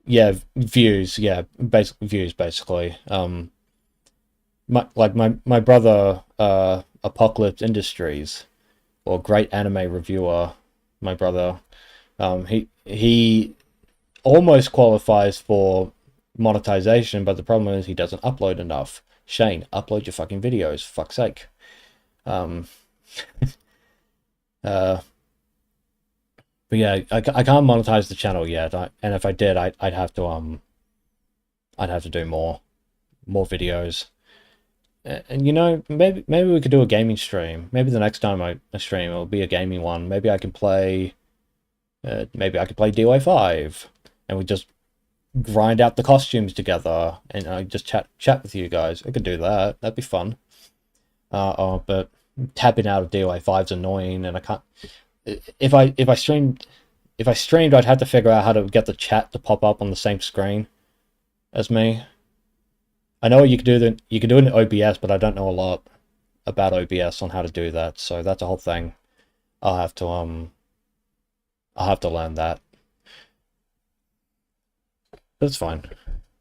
Yeah, views. Yeah, views basically. My brother, Apocalypse Industries, or Great Anime Reviewer, my brother, he almost qualifies for monetization, but the problem is he doesn't upload enough. Shane, upload your fucking videos, for fuck's sake. But yeah, I can't monetize the channel yet, and if I did, I'd have to do more videos. And you know, maybe we could do a gaming stream. Maybe the next time I stream, it'll be a gaming one. Maybe I can play DOA 5, and we just grind out the costumes together and just chat with you guys. I could do that. That'd be fun. But tapping out of DOA 5 is annoying, and I can't. If I streamed, I'd have to figure out how to get the chat to pop up on the same screen as me. I know you can do it in OBS, but I don't know a lot about OBS on how to do that. So that's a whole thing. I'll have to learn that. That's fine.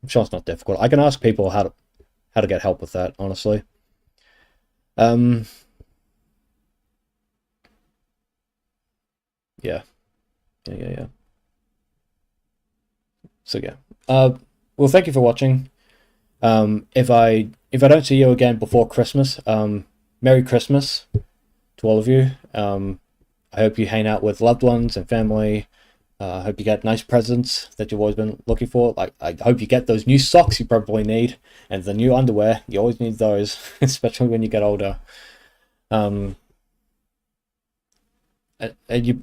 I'm sure it's not difficult. I can ask people how to get help with that, honestly. Yeah. So yeah. Well, thank you for watching. If I don't see you again before Christmas, Merry Christmas to all of you. I hope you hang out with loved ones and family. I hope you get nice presents that you've always been looking for. Like, I hope you get those new socks you probably need, and the new underwear. You always need those, especially when you get older. And you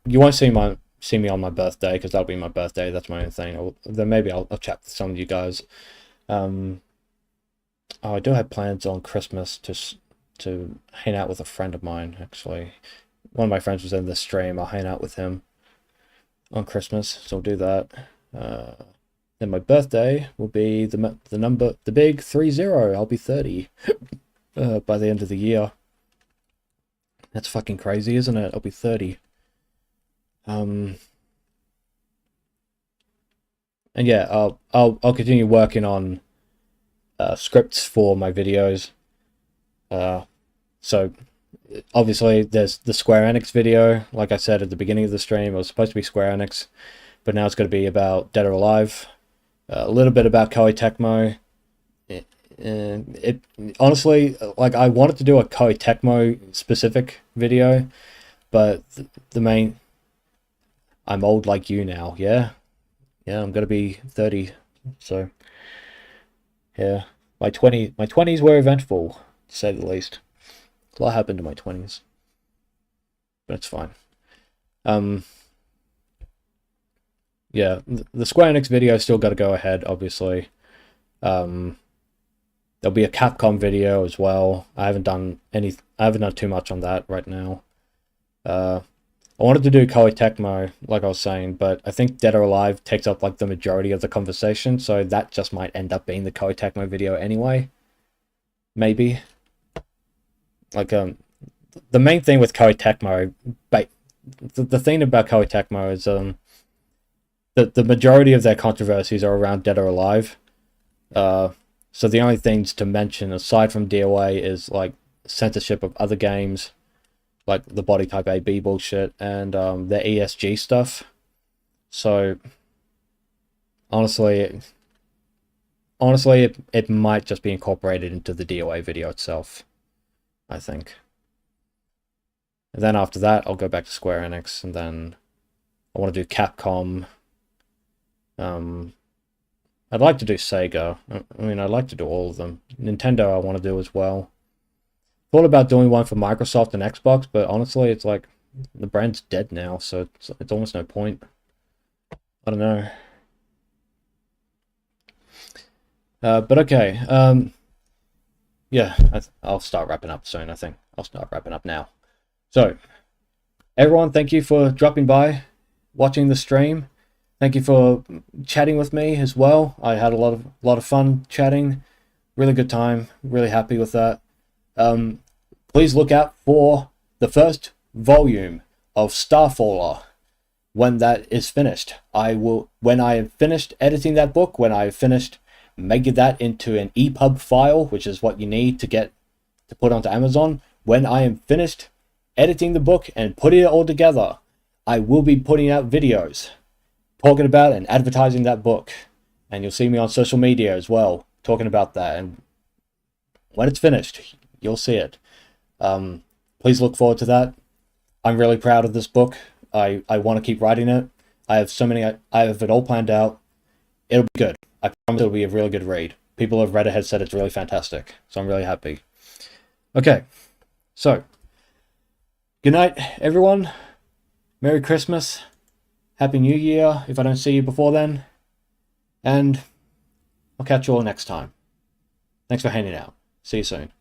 won't see me on my birthday, because that'll be my birthday. That's my own thing. Then maybe I'll chat with some of you guys. I do have plans on Christmas to hang out with a friend of mine. Actually, one of my friends was in this stream. I'll hang out with him on Christmas, so I'll do that. Then my birthday will be the big 30. I'll be 30 by the end of the year. That's fucking crazy, isn't it? I'll be 30. And yeah, I'll continue working on scripts for my videos. So obviously there's the Square Enix video. Like I said at the beginning of the stream, it was supposed to be Square Enix, but now it's going to be about Dead or Alive. A little bit about Koei Tecmo. It honestly, like, I wanted to do a Koei Tecmo specific video, but the main, I'm old like you now. Yeah, I'm gonna be 30, so yeah, my 20s were eventful, to say the least. A lot happened in my 20s, but it's fine. Yeah, the Square Enix video still got to go ahead, obviously. There'll be a Capcom video as well. I haven't done too much on that right now. I wanted to do Koei Tecmo, like I was saying, but I think Dead or Alive takes up like the majority of the conversation, so that just might end up being the Koei Tecmo video anyway. Maybe. Like, the main thing with Koei Tecmo, the thing about Koei Tecmo is the majority of their controversies are around Dead or Alive. So the only things to mention aside from DOA is like censorship of other games, like the body type AB bullshit, and the ESG stuff. So honestly, it might just be incorporated into the DOA video itself, I think. And then after that, I'll go back to Square Enix, and then I want to do Capcom. I'd like to do Sega. I mean, I'd like to do all of them. Nintendo I want to do as well. Thought about doing one for Microsoft and Xbox, but honestly, it's like, the brand's dead now, so it's almost no point. I don't know. But okay. Yeah, I'll start wrapping up soon, I think. I'll start wrapping up now. So, everyone, thank you for dropping by, watching the stream. Thank you for chatting with me as well. I had a lot of fun chatting. Really good time. Really happy with that. Please look out for the first volume of Starfaller when that is finished. When I have finished editing that book, when I have finished making that into an EPUB file, which is what you need to put onto Amazon, when I am finished editing the book and putting it all together, I will be putting out videos talking about and advertising that book, and you'll see me on social media as well talking about that, and when it's finished you'll see it. Please look forward to that. I'm really proud of this book. I want to keep writing it. I have it all planned out. It'll be good. I promise it'll be a really good read. People who have read it have said it's really fantastic, so I'm really happy. Okay, so good night everyone. Merry Christmas. Happy New Year, if I don't see you before then. And I'll catch you all next time. Thanks for hanging out. See you soon.